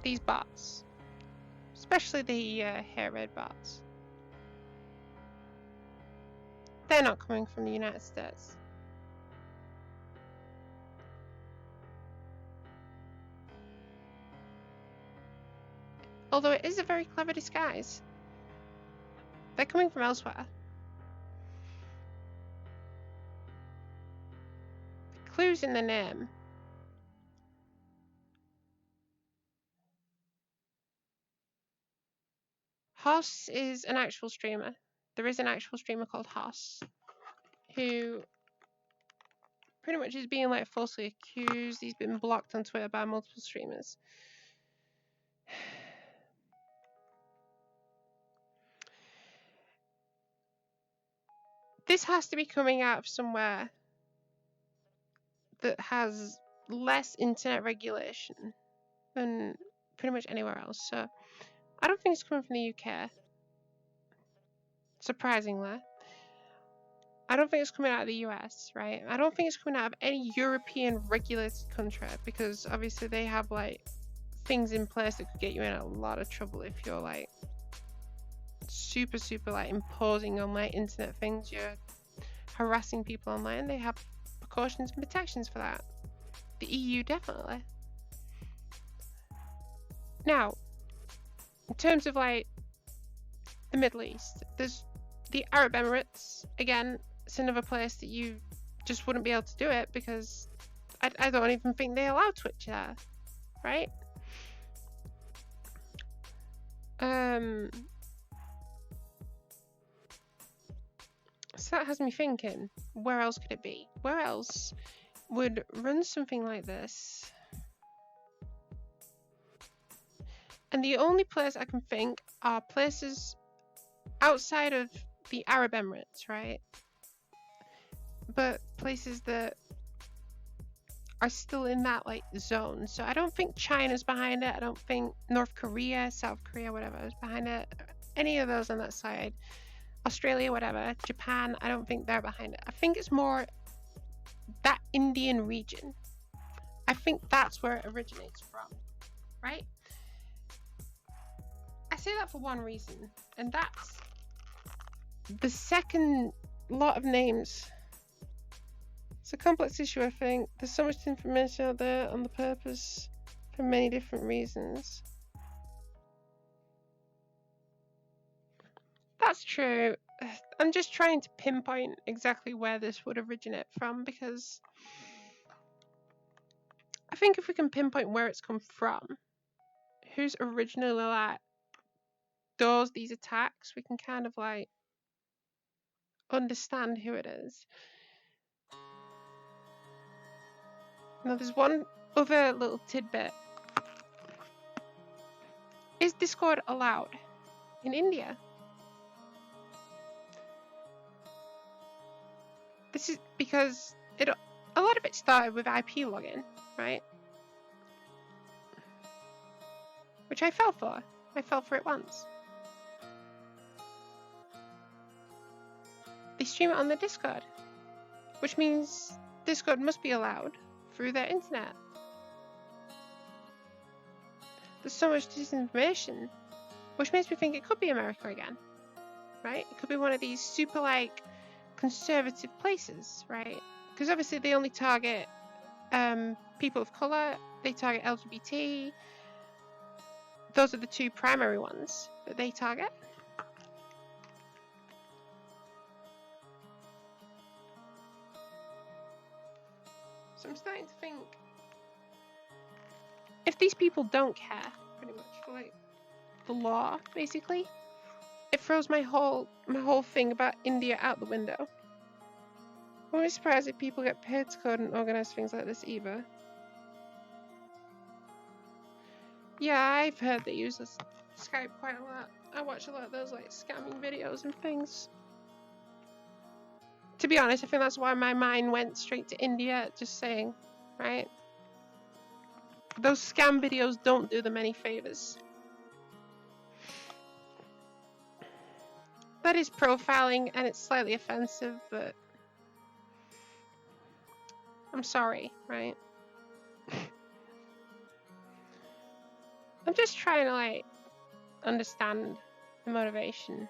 these bots, especially the hair red bots. They're not coming from the United States. Although it is a very clever disguise. They're coming from elsewhere. The clue's in the name. Haas is an actual streamer. There is an actual streamer called Haas, who pretty much is being like falsely accused. He's been blocked on Twitter by multiple streamers. This has to be coming out of somewhere that has less internet regulation than pretty much anywhere else. So I don't think it's coming from the UK. Surprisingly. I don't think it's coming out of the US, right? I don't think it's coming out of any European regulated country, because obviously they have like things in place that could get you in a lot of trouble if you're like super like imposing on like internet things, you're harassing people online. They have precautions and protections for that. The EU definitely. Now, in terms of like the Middle East, there's the Arab Emirates. Again, it's another place that you just wouldn't be able to do it, because I don't even think they allow Twitch there, right? So that has me thinking, where else could it be? Where else would run something like this? And the only place I can think are places outside of the Arab Emirates, right? But places that are still in that like zone. So I don't think China's behind it. I don't think North Korea, South Korea, whatever is behind it. Any of those on that side. Australia, whatever. Japan, I don't think they're behind it. I think it's more that Indian region. I think that's where it originates from, right? I say that for one reason, and that's the second lot of names. It's a complex issue, I think. There's so much information out there on the purpose for many different reasons. That's true. I'm just trying to pinpoint exactly where this would originate from, because I think if we can pinpoint where it's come from, who's originally like does these attacks, we can kind of like understand who it is. Now there's one other little tidbit. Is Discord allowed in India? This is because a lot of it started with IP login, right? Which I fell for. I fell for it once. They stream it on the Discord, which means Discord must be allowed through their internet. There's so much disinformation, which makes me think it could be America again, right? It could be one of these super like conservative places, right? Because obviously they only target people of color, they target LGBT. Those are the two primary ones that they target. So I'm starting to think, if these people don't care, pretty much, for like the law, basically, it throws my whole thing about India out the window. I'm really surprised if people get paid to code and organize things like this either. Yeah, I've heard they use Skype quite a lot. I watch a lot of those like scamming videos and things. To be honest, I think that's why my mind went straight to India, just saying, right? Those scam videos don't do them any favors. That is profiling and it's slightly offensive, but I'm sorry, right? I'm just trying to like understand the motivation.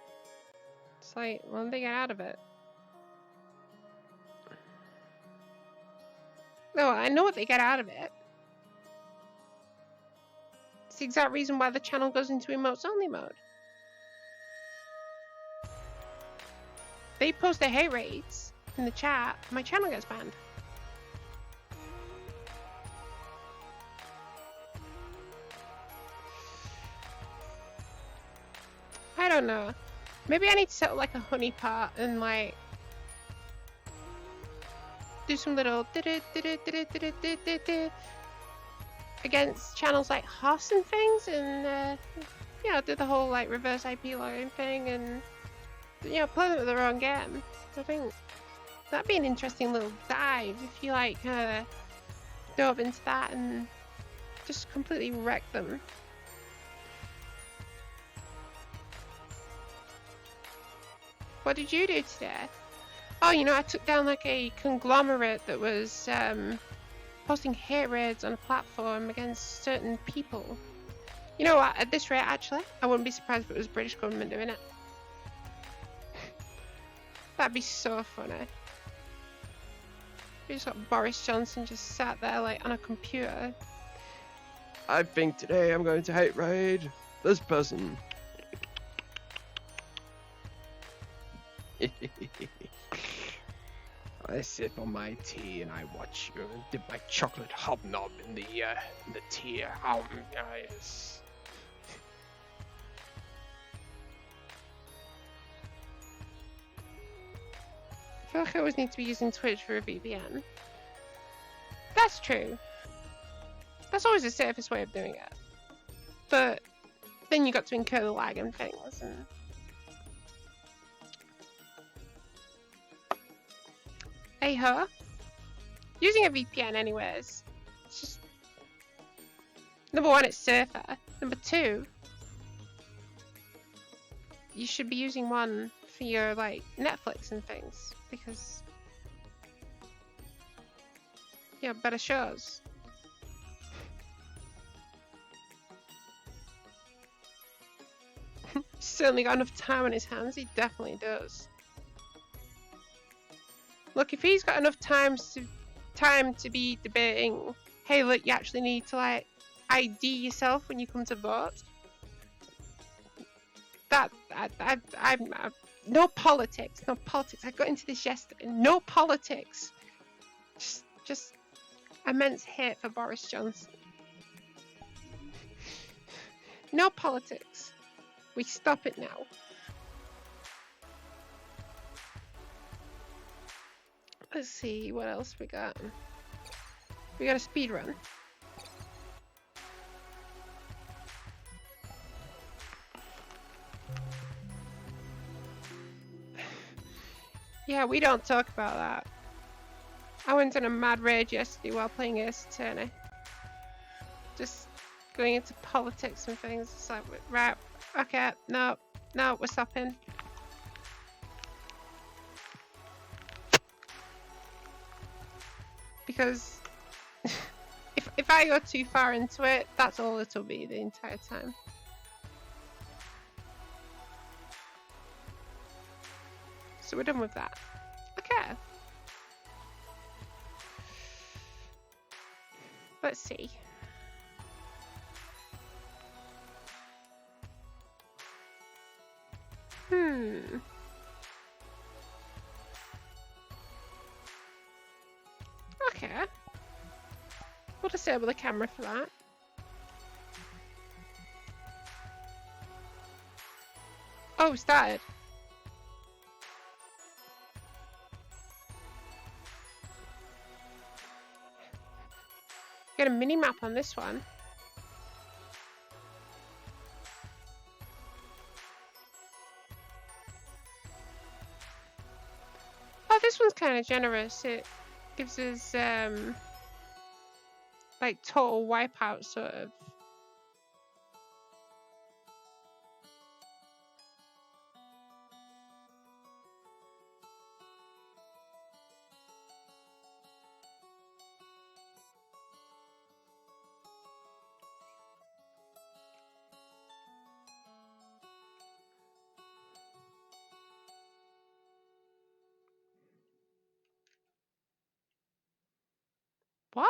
It's like, what did they get out of it? No, I know what they get out of it. It's the exact reason why the channel goes into emotes only mode. They post their hate rates in the chat, my channel gets banned. I don't know. Maybe I need to set up like a honeypot and like do some little against channels like Hoss and things, and you know, do the whole like reverse IP logging thing, and you know, play them with their own game. I think that'd be an interesting little dive if you like kind of dove into that and just completely wreck them. What did you do today? oh, you know, I took down like a conglomerate that was posting hate raids on a platform against certain people. You know what? At this rate, actually, I wouldn't be surprised if it was British government doing it. That'd be so funny. We just got Boris Johnson just sat there like on a computer. I think today I'm going to hate raid this person. I sip on my tea and I watch you and dip my chocolate hobnob in the tea. Yes. I feel like I always need to be using Twitch for a VPN. That's true. That's always the safest way of doing it. But then you got to incur the lag and things. And... hey ho. Using a VPN anyways. It's just... number one, it's safer. Number two, you should be using one for your like Netflix and things because you have better shows. He's certainly got enough time on his hands. He definitely does. Look, if he's got enough time to be debating, hey, look, you actually need to like ID yourself when you come to vote. That I'm no politics. I got into this yesterday. No politics. Just immense hate for Boris Johnson. No politics. We stop it now. Let's see what else we got. We got a speed run. Yeah, we don't talk about that. I went on a mad rage yesterday while playing Ace Attorney. Just going into politics and things. It's like, right, okay, no, we're stopping. Because if I go too far into it, that's all it'll be the entire time. So we're done with that. Okay. Let's see. Okay. We'll disable the camera for that. Oh, we started. Get a mini map on this one. Oh, this one's kind of generous. It gives us like total wipeout sort of. What?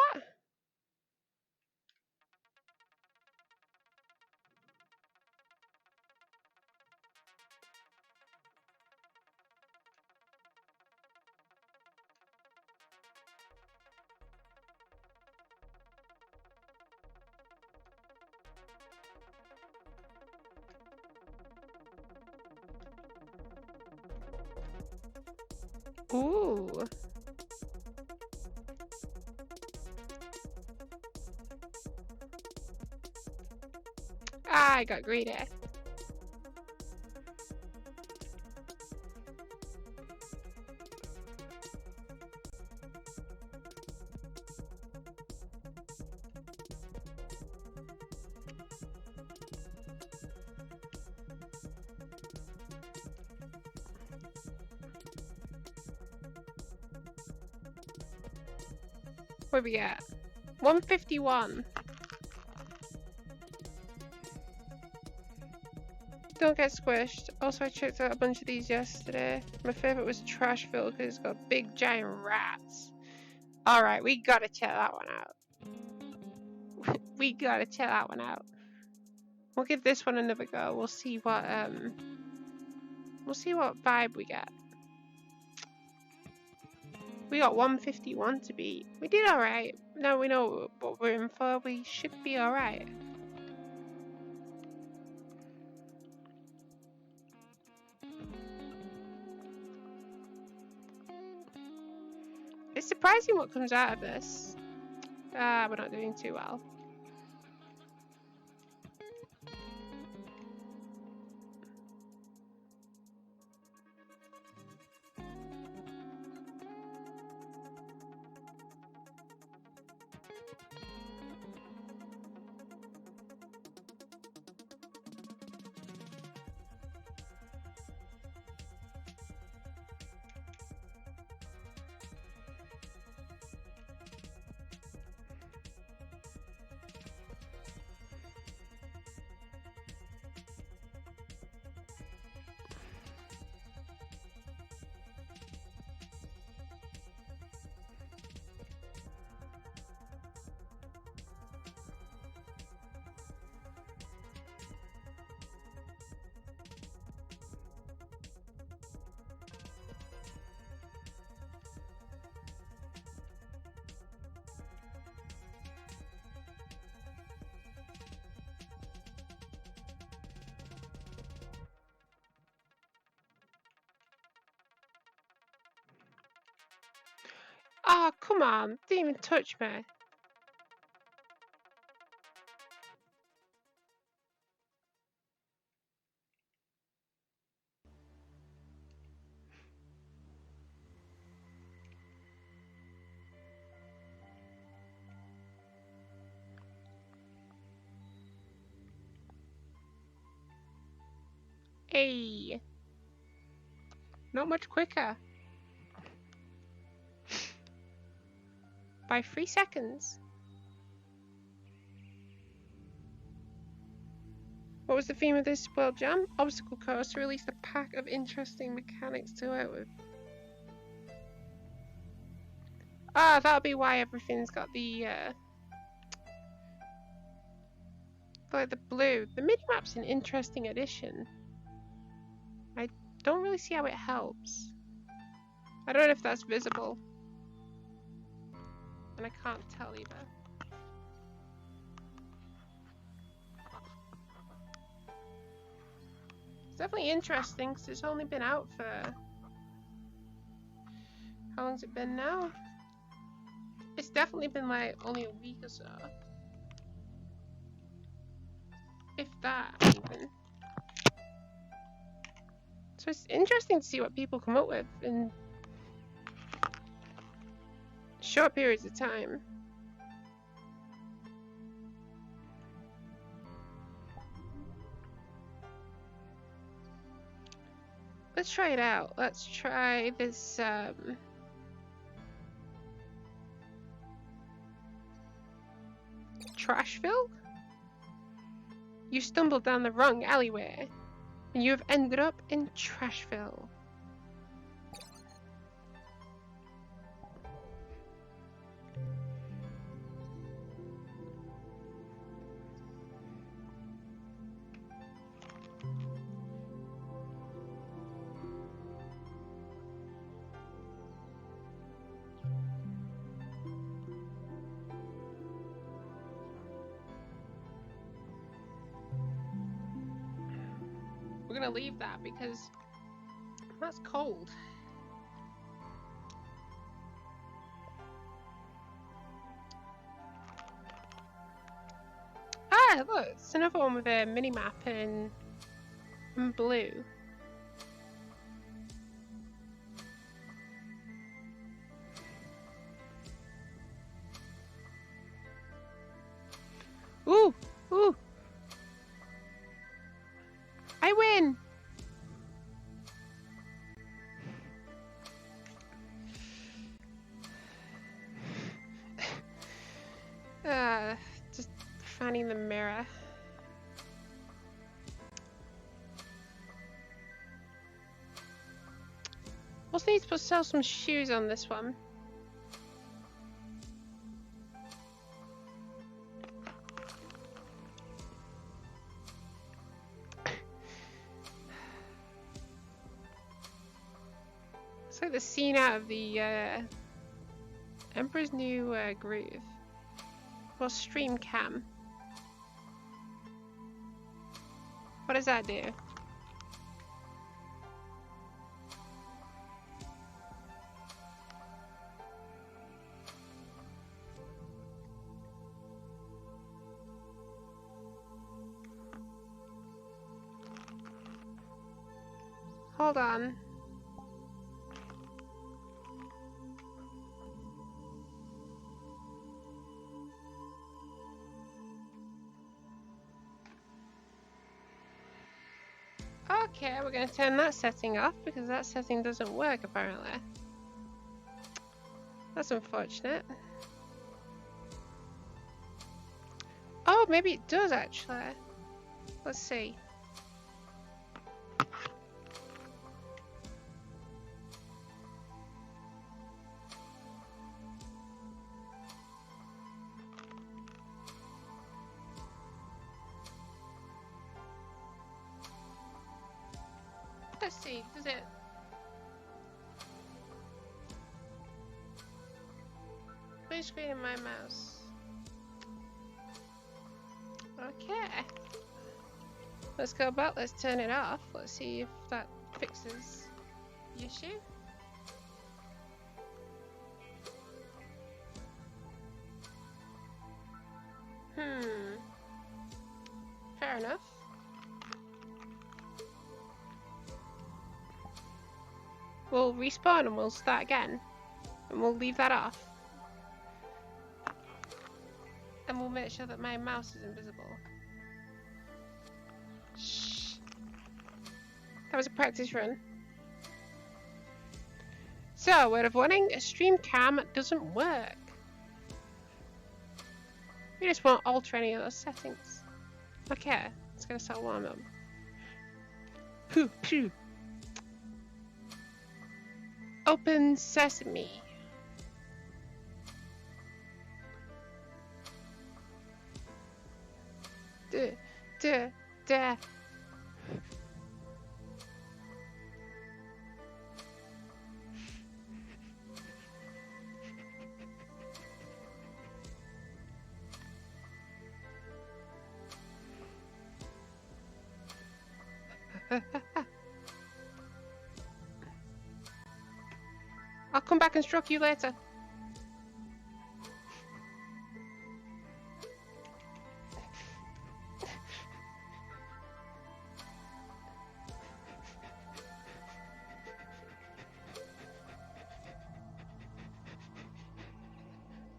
Ooh. I got greedy. What do we get? 151. Don't get squished. Also, I checked out a bunch of these yesterday. My favourite was Trashville because it's got big giant rats. Alright, we gotta check that one out. We gotta check that one out. We'll give this one another go. We'll see what vibe we get. We got 151 to beat. We did alright. Now we know what we're in for. We should be alright. It's surprising what comes out of this. We're not doing too well. Oh, come on. Didn't even touch me. Hey. Not much quicker. By 3 seconds. What was the theme of this World Jam? Obstacle course released a pack of interesting mechanics to work with. Ah, that'll be why everything's got the like the blue. The minimap's an interesting addition. I don't really see how it helps. I don't know if that's visible. And I can't tell either. It's definitely interesting because it's only been out for... How long's it been now? It's definitely been like only a week or so. If that, even. So it's interesting to see what people come up with in short periods of time. Let's try it out. Let's try this Trashville? You stumbled down the wrong alleyway and you have ended up in Trashville. We're gonna leave that because that's cold. Ah, look, it's another one with a mini-map in blue. Ooh, ooh. I win! Just finding the mirror. Also need to sell some shoes on this one. It's like the scene out of the Emperor's New Groove. Or Stream Cam. What does that do? Hold on. Okay, we're going to turn that setting off because that setting doesn't work apparently. That's unfortunate. Oh, maybe it does actually. Let's see. Let's see, does it? Blue screen in my mouse. Okay. Let's go back, let's turn it off. Let's see if that fixes the issue. Fair enough. We'll respawn and we'll start again. And we'll leave that off. And we'll make sure that my mouse is invisible. Shh. That was a practice run. So, word of warning, a stream cam doesn't work. We just won't alter any of those settings. Okay, it's gonna start warming up. Phew, phew. Open sesame. Duh, duh, duh. I'll come back and stroke you later.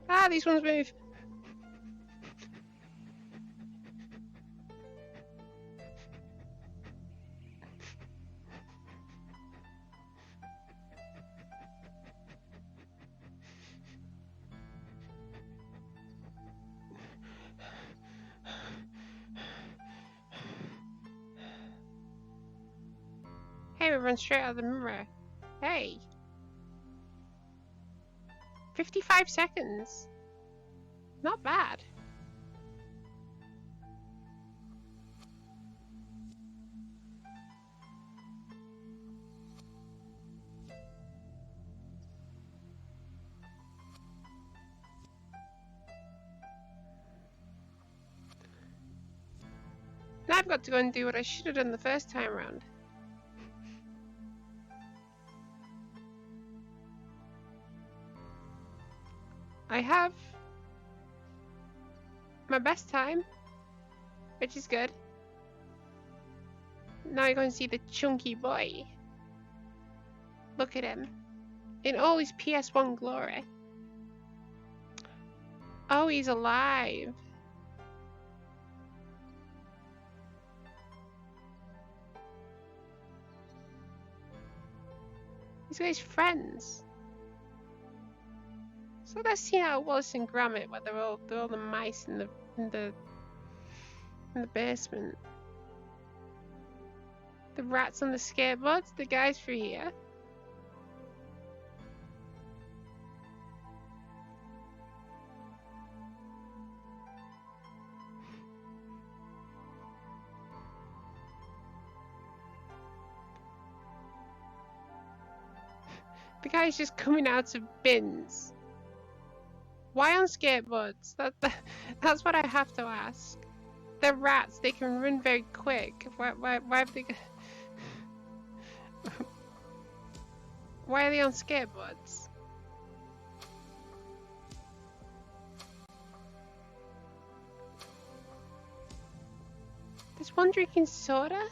Ah, these ones move. Hey, we run straight out of the mirror. Hey. 55 seconds. Not bad. Now I've got to go and do what I should have done the first time round. I have my best time, which is good. Now you're going to see the chunky boy. Look at him. In all his PS1 glory. Oh, he's alive. He's got his friends. So let's see how Wallace and Gromit, where they're all the mice in the in the basement. The rats on the skateboards, the guys for here. The guy's just coming out of bins. Why on skateboards? That's what I have to ask. They're rats. They can run very quick. Why have they? Why are they on skateboards? There's one drinking soda?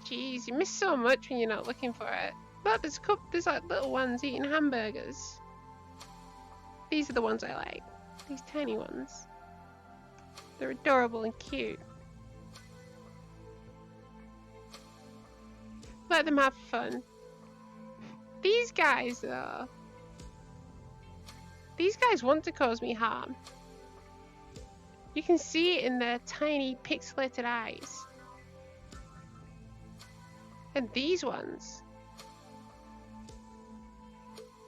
Jeez, you miss so much when you're not looking for it. Look, there's like little ones eating hamburgers. These are the ones I like. These tiny ones. They're adorable and cute. Let them have fun. These guys, though. These guys want to cause me harm. You can see it in their tiny pixelated eyes. And these ones.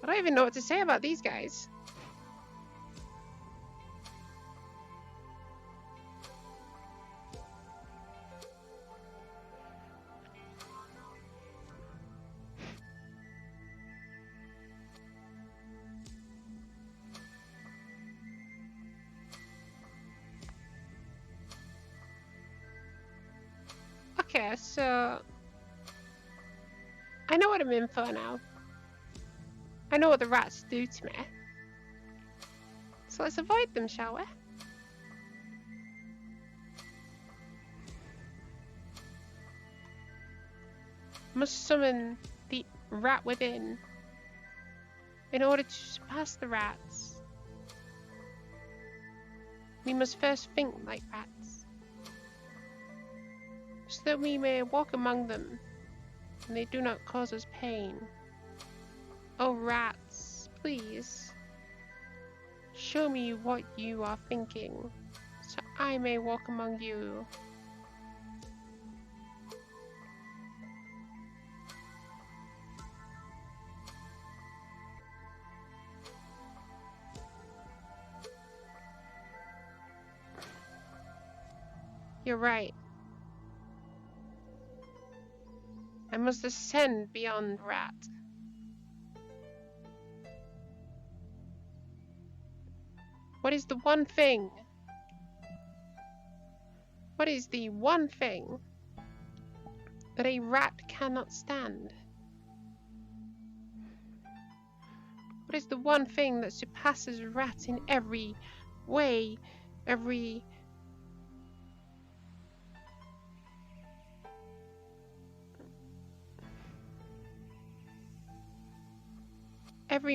I don't even know what to say about these guys. Okay, so I know what I'm in for now. I know what the rats do to me. So let's avoid them, shall we? Must summon the rat within in order to surpass the rats. We must first think like rats, so that we may walk among them and they do not cause us pain. Oh rats, please, show me what you are thinking, so I may walk among you. You're right. I must ascend beyond rat. What is the one thing? What is the one thing that a rat cannot stand? What is the one thing that surpasses rat in every way, every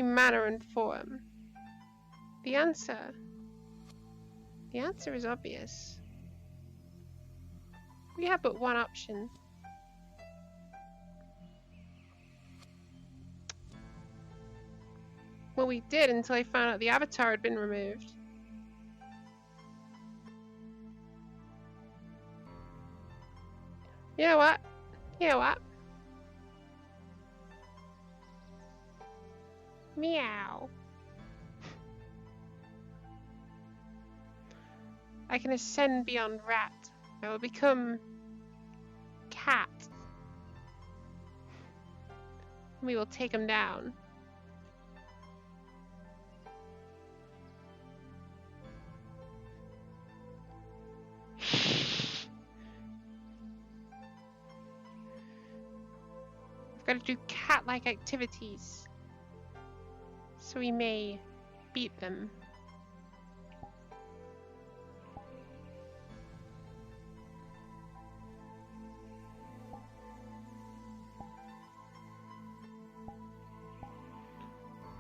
manner and form? The answer is obvious. We have but one option. Well, we did until I found out the avatar had been removed. You know what? You know what? Meow. I can ascend beyond rat. I will become cat. We will take him down. I've got to do cat-like activities so we may beat them.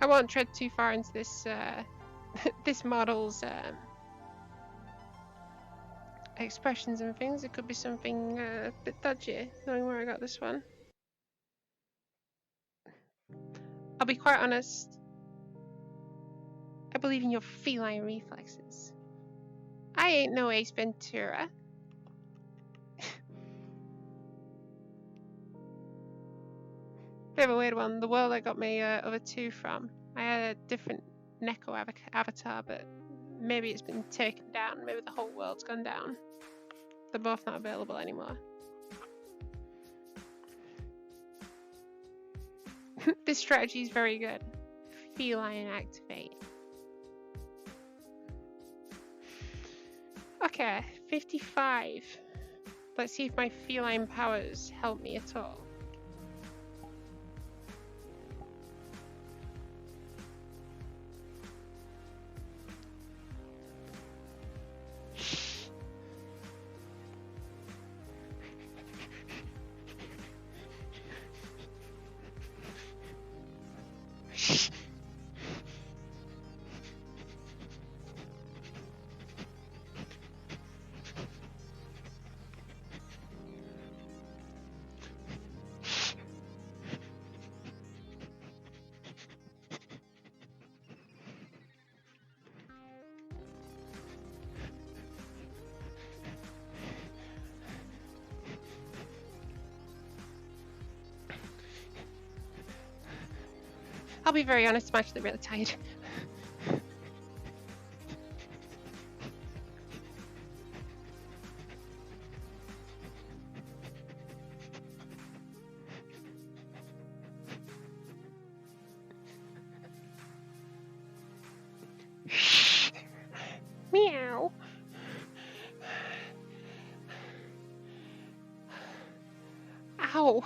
I won't tread too far into this this model's expressions and things. It could be something a bit dodgy, knowing where I got this one. I'll be quite honest. I believe in your feline reflexes. I ain't no Ace Ventura. Bit of a weird one. The world I got my other two from. I had a different Neko avatar, but maybe it's been taken down. Maybe the whole world's gone down. They're both not available anymore. This strategy is very good. Feline activate. Okay, 55. Let's see if my feline powers help me at all. I'll be very honest, I'm actually really tired. Meow. Ow.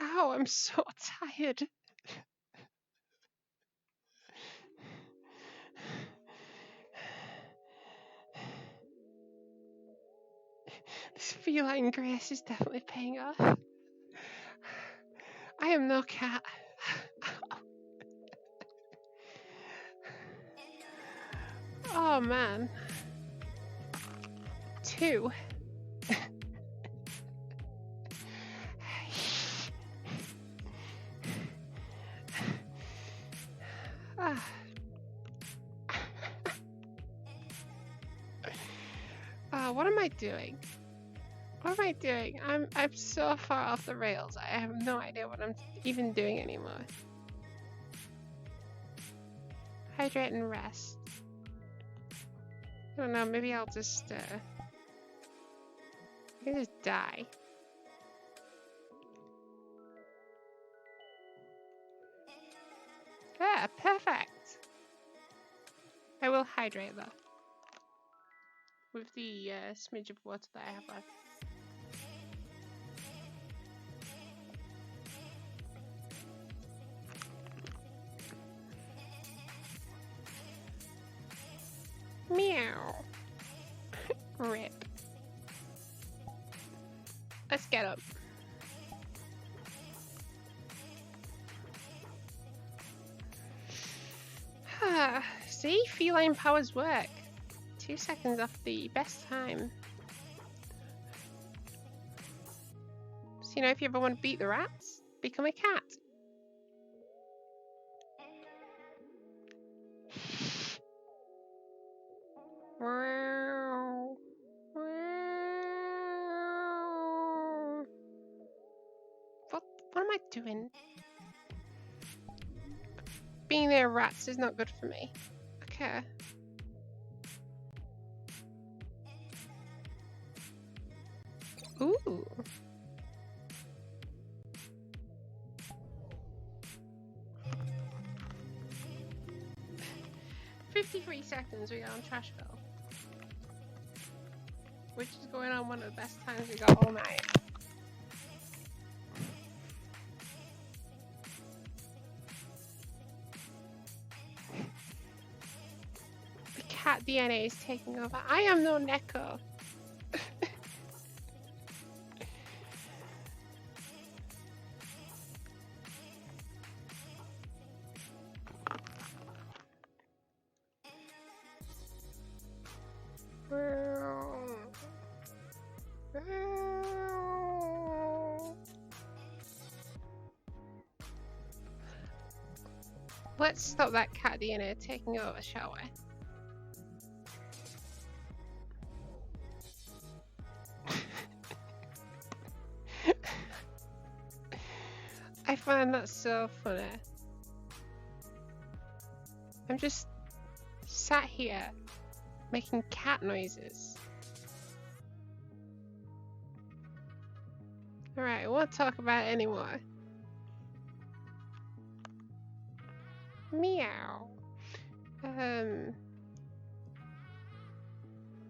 Ow, I'm so tired. This feline grace is definitely paying off. I am no cat. Oh man. 2. What am I doing? What am I doing? I'm so far off the rails. I have no idea what I'm even doing anymore. Hydrate and rest. I don't know, maybe I'll just I can just die. Yeah, perfect. I will hydrate though. With the smidge of water that I have left. Meow. Rip. Let's get up. See, feline powers work. 2 seconds off the best time. So, you know, if you ever want to beat the rats, become a cat. What am I doing? Being near rats is not good for me. Okay. Ooh. "53 seconds we got on Trashville." Which is going on one of the best times we got all night. The cat DNA is taking over. I am no Neko. Let's stop that cat DNA taking over, shall we? I find that so funny. I'm just sat here making cat noises. Alright, I won't talk about it anymore. Meow.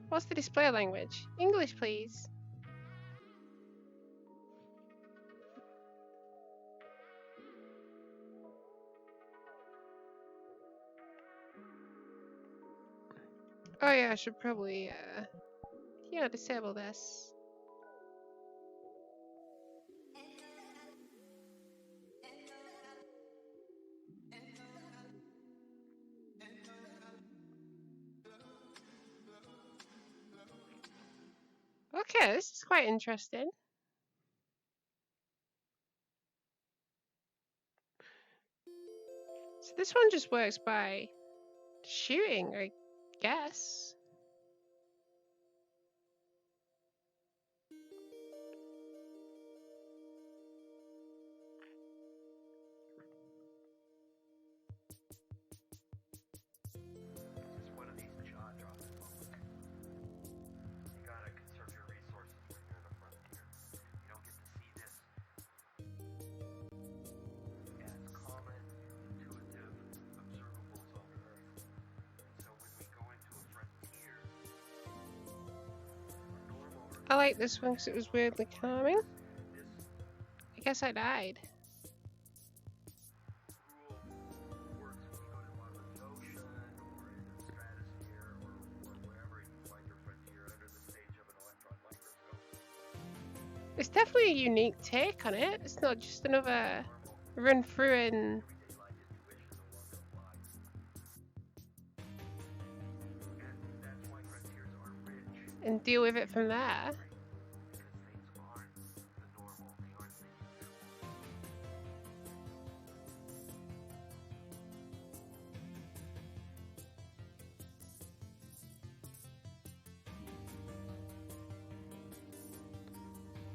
What's the display language? English, please. Oh yeah, I should probably, disable this. Okay, this is quite interesting. So this one just works by shooting, I guess. It's one of these jaw-dropping moments. You gotta conserve your resources when you're at the frontier. You don't get to see this as common, intuitive, observables on Earth. So when we go into a frontier, normal I like this one because it was weirdly calming. I guess I died. works when you go to the bottom of the ocean or in the stratosphere or wherever you find your frontier under the stage of an electron microscope. It's definitely a unique take on it. It's not just another run through and Everyday life intuition no longer applies. And that's why frontiers are rich. deal with it from there. Because things aren't the normal, they aren't the usual.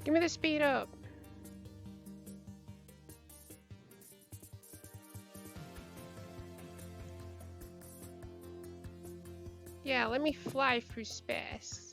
Give me the speed up. Yeah, let me fly through space.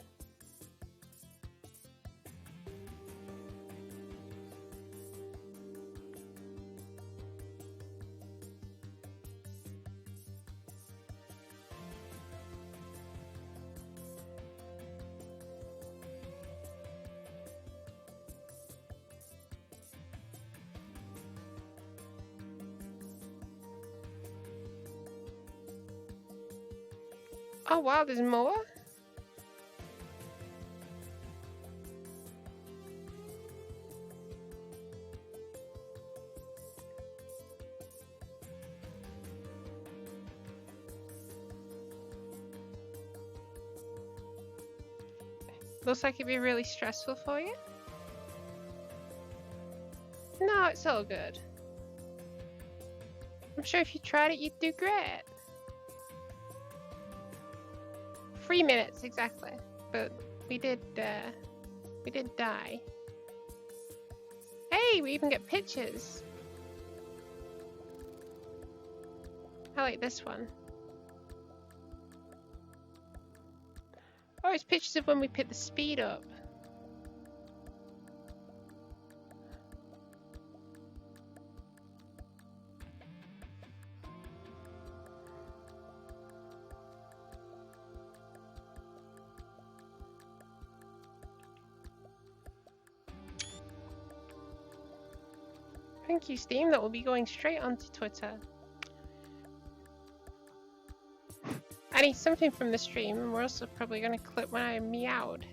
Oh wow, there's more? Looks like it'd be really stressful for you. No, it's all good. I'm sure if you tried it, you'd do great. 3 minutes exactly, but we did die. Hey, we even get pictures. I like this one. Oh, it's pictures of when we picked the speed up. Thank you, Steam. That will be going straight onto Twitter. I need something from the stream, and we're also probably going to clip when I meowed.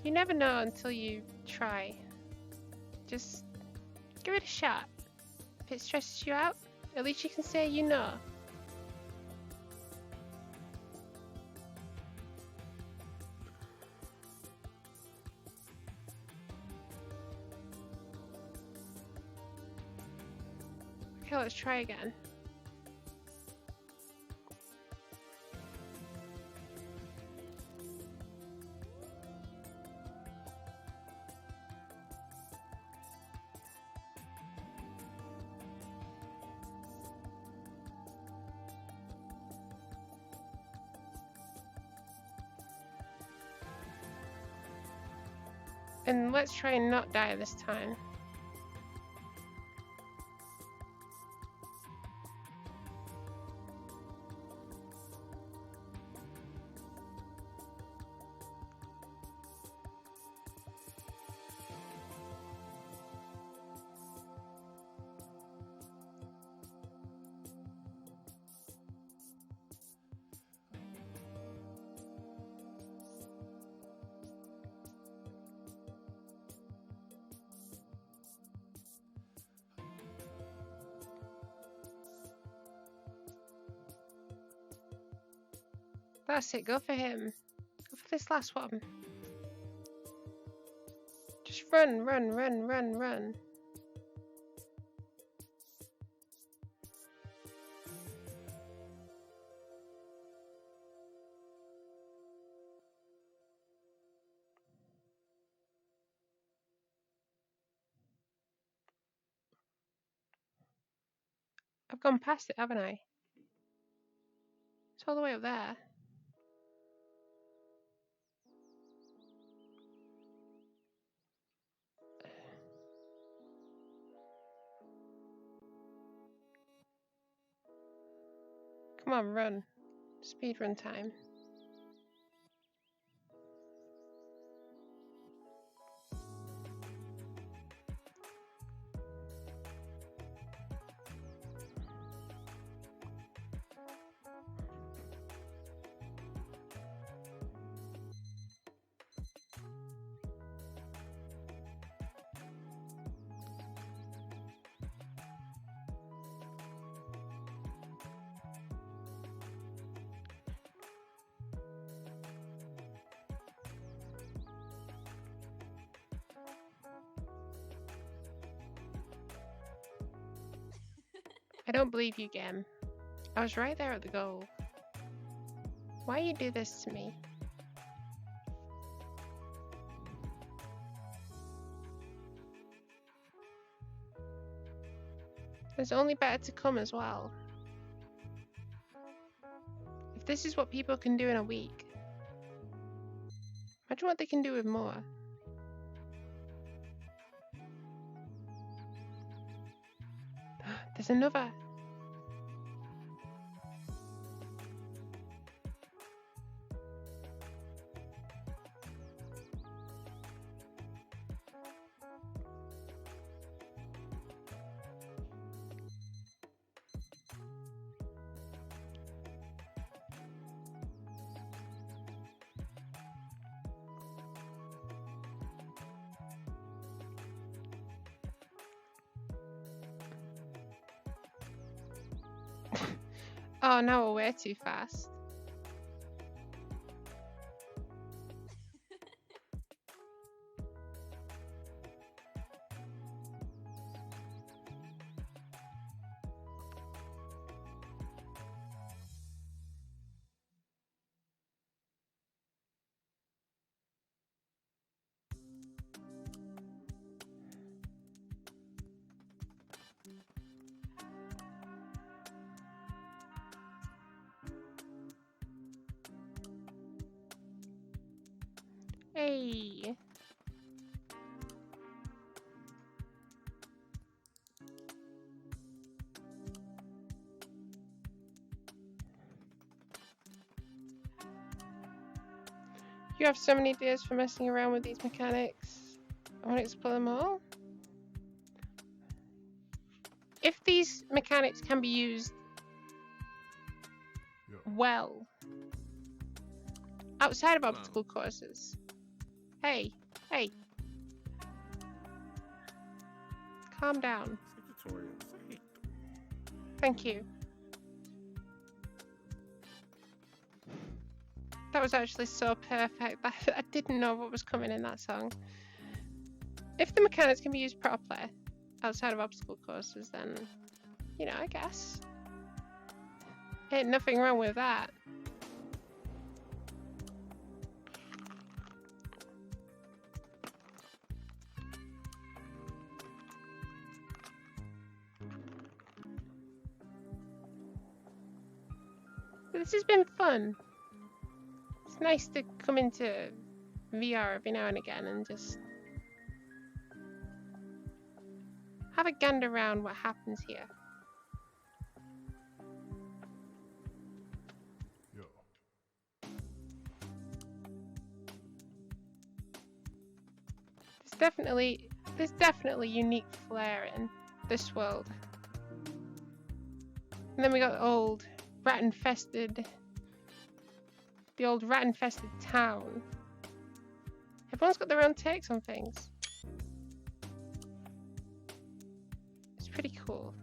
You never know until you try. Just give it a shot. If it stresses you out, at least you can say you know. Okay, let's try again. And let's try and not die this time. That's it, go for him. Go for this last one. Just run, run, run, run, run. I've gone past it, haven't I? It's all the way up there. Come on, run. Speed run time. I don't believe you, game. I was right there at the goal. Why you do this to me? There's only better to come as well. If this is what people can do in a week, imagine what they can do with more. There's another. Oh no, we're way too fast. Hey. You have so many ideas for messing around with these mechanics. I want to explore them all. If these mechanics can be used well outside of obstacle courses. Hey, hey. Calm down. Thank you. That was actually so perfect. I didn't know what was coming in that song. If the mechanics can be used properly outside of obstacle courses, then you know, I guess. Ain't nothing wrong with that. But this has been fun. It's nice to come into VR every now and again and just have a gander around what happens here. Yo. There's definitely unique flair in this world. And then we got the old rat-infested town. Everyone's got their own takes on things. It's pretty cool.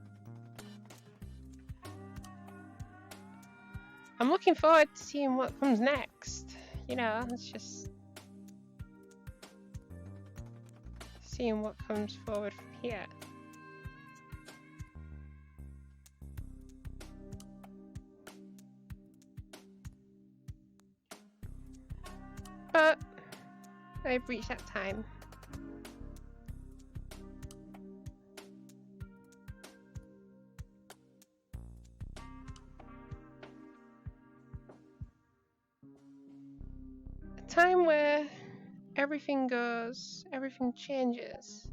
I'm looking forward to seeing what comes next. You know, it's just seeing what comes forward from here. But I've reached that time. A time where everything changes.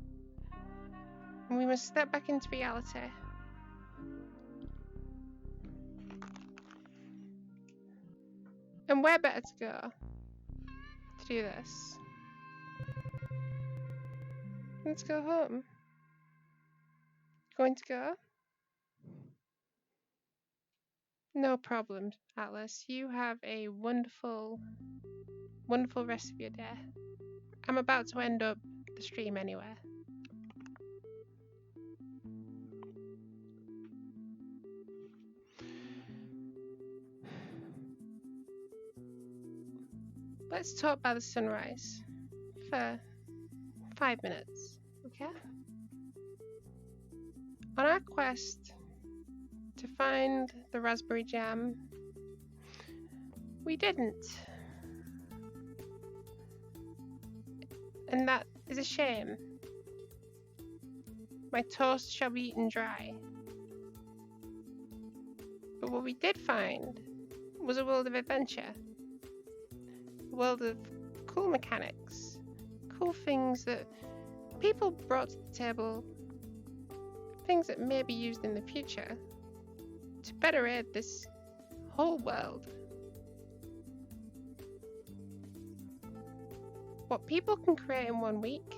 And we must step back into reality. And where better to go to do this? Let's go home. Going to go? No problem, Atlas. You have a wonderful, wonderful rest of your day. I'm about to end up the stream anyway. Let's talk about the sunrise for 5 minutes, okay? On our quest to find the raspberry jam, we didn't. And that is a shame. My toast shall be eaten dry. But what we did find was a world of adventure. A world of cool mechanics. Cool things that people brought to the table. Things that may be used in the future to better aid this whole world. What people can create in 1 week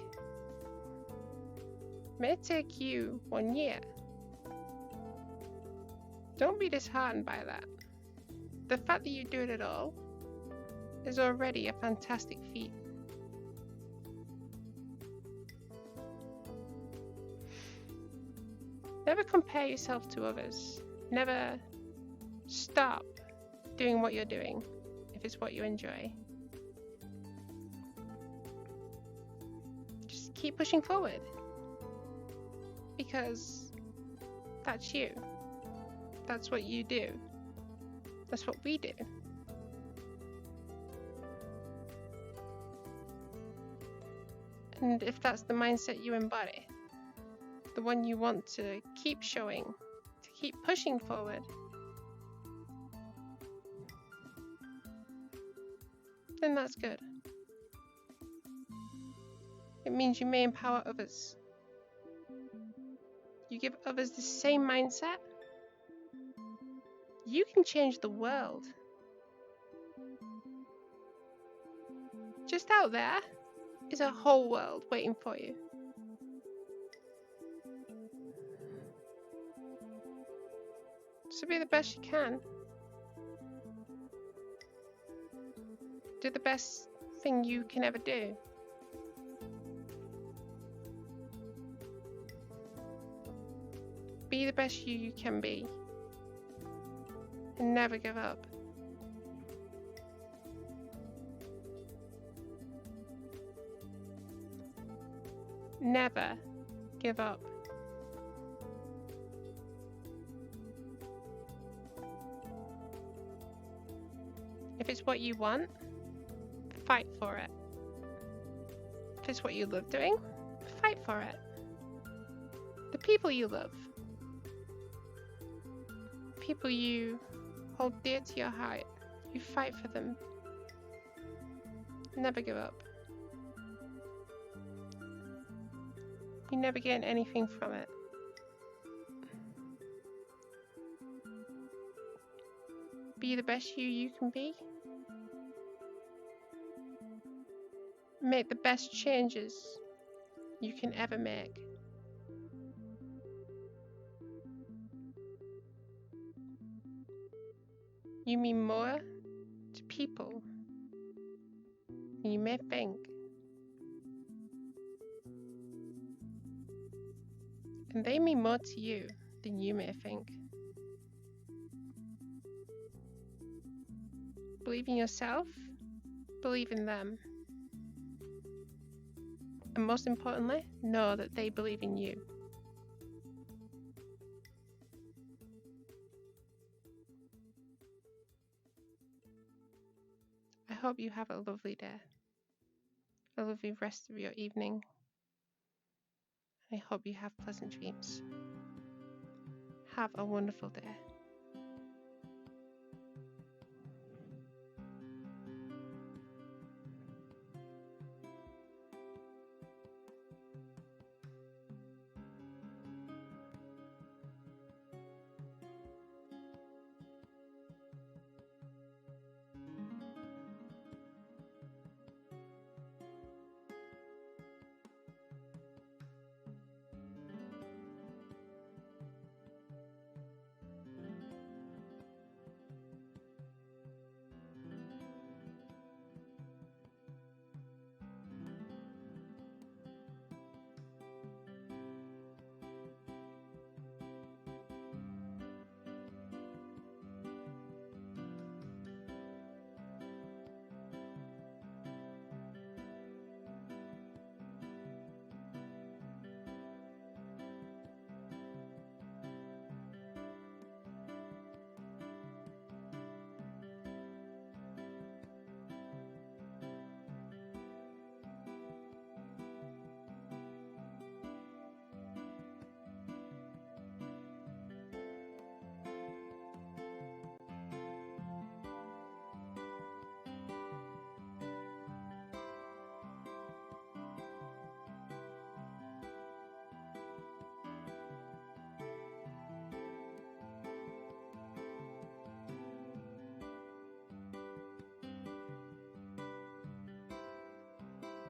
may take you 1 year. Don't be disheartened by that. The fact that you do it at all is already a fantastic feat. Never compare yourself to others. Never stop doing what you're doing if it's what you enjoy. Just keep pushing forward. Because that's you. That's what you do. That's what we do. And if that's the mindset you embody, the one you want to keep showing, to keep pushing forward, then that's good. It means you may empower others. You give others the same mindset, you can change the world. Just out there is a whole world waiting for you. So be the best you can. Do the best thing you can ever do. Be the best you can be. And never give up. Never give up. If it's what you want, fight for it. If it's what you love doing, fight for it. The people you love, people you hold dear to your heart, you fight for them. Never give up. You never gain anything from it. Be the best you can be. Make the best changes you can ever make. You mean more to people than you may think. And they mean more to you than you may think. Believe in yourself, believe in them. And most importantly, know that they believe in you. I hope you have a lovely day, a lovely rest of your evening. I hope you have pleasant dreams. Have a wonderful day.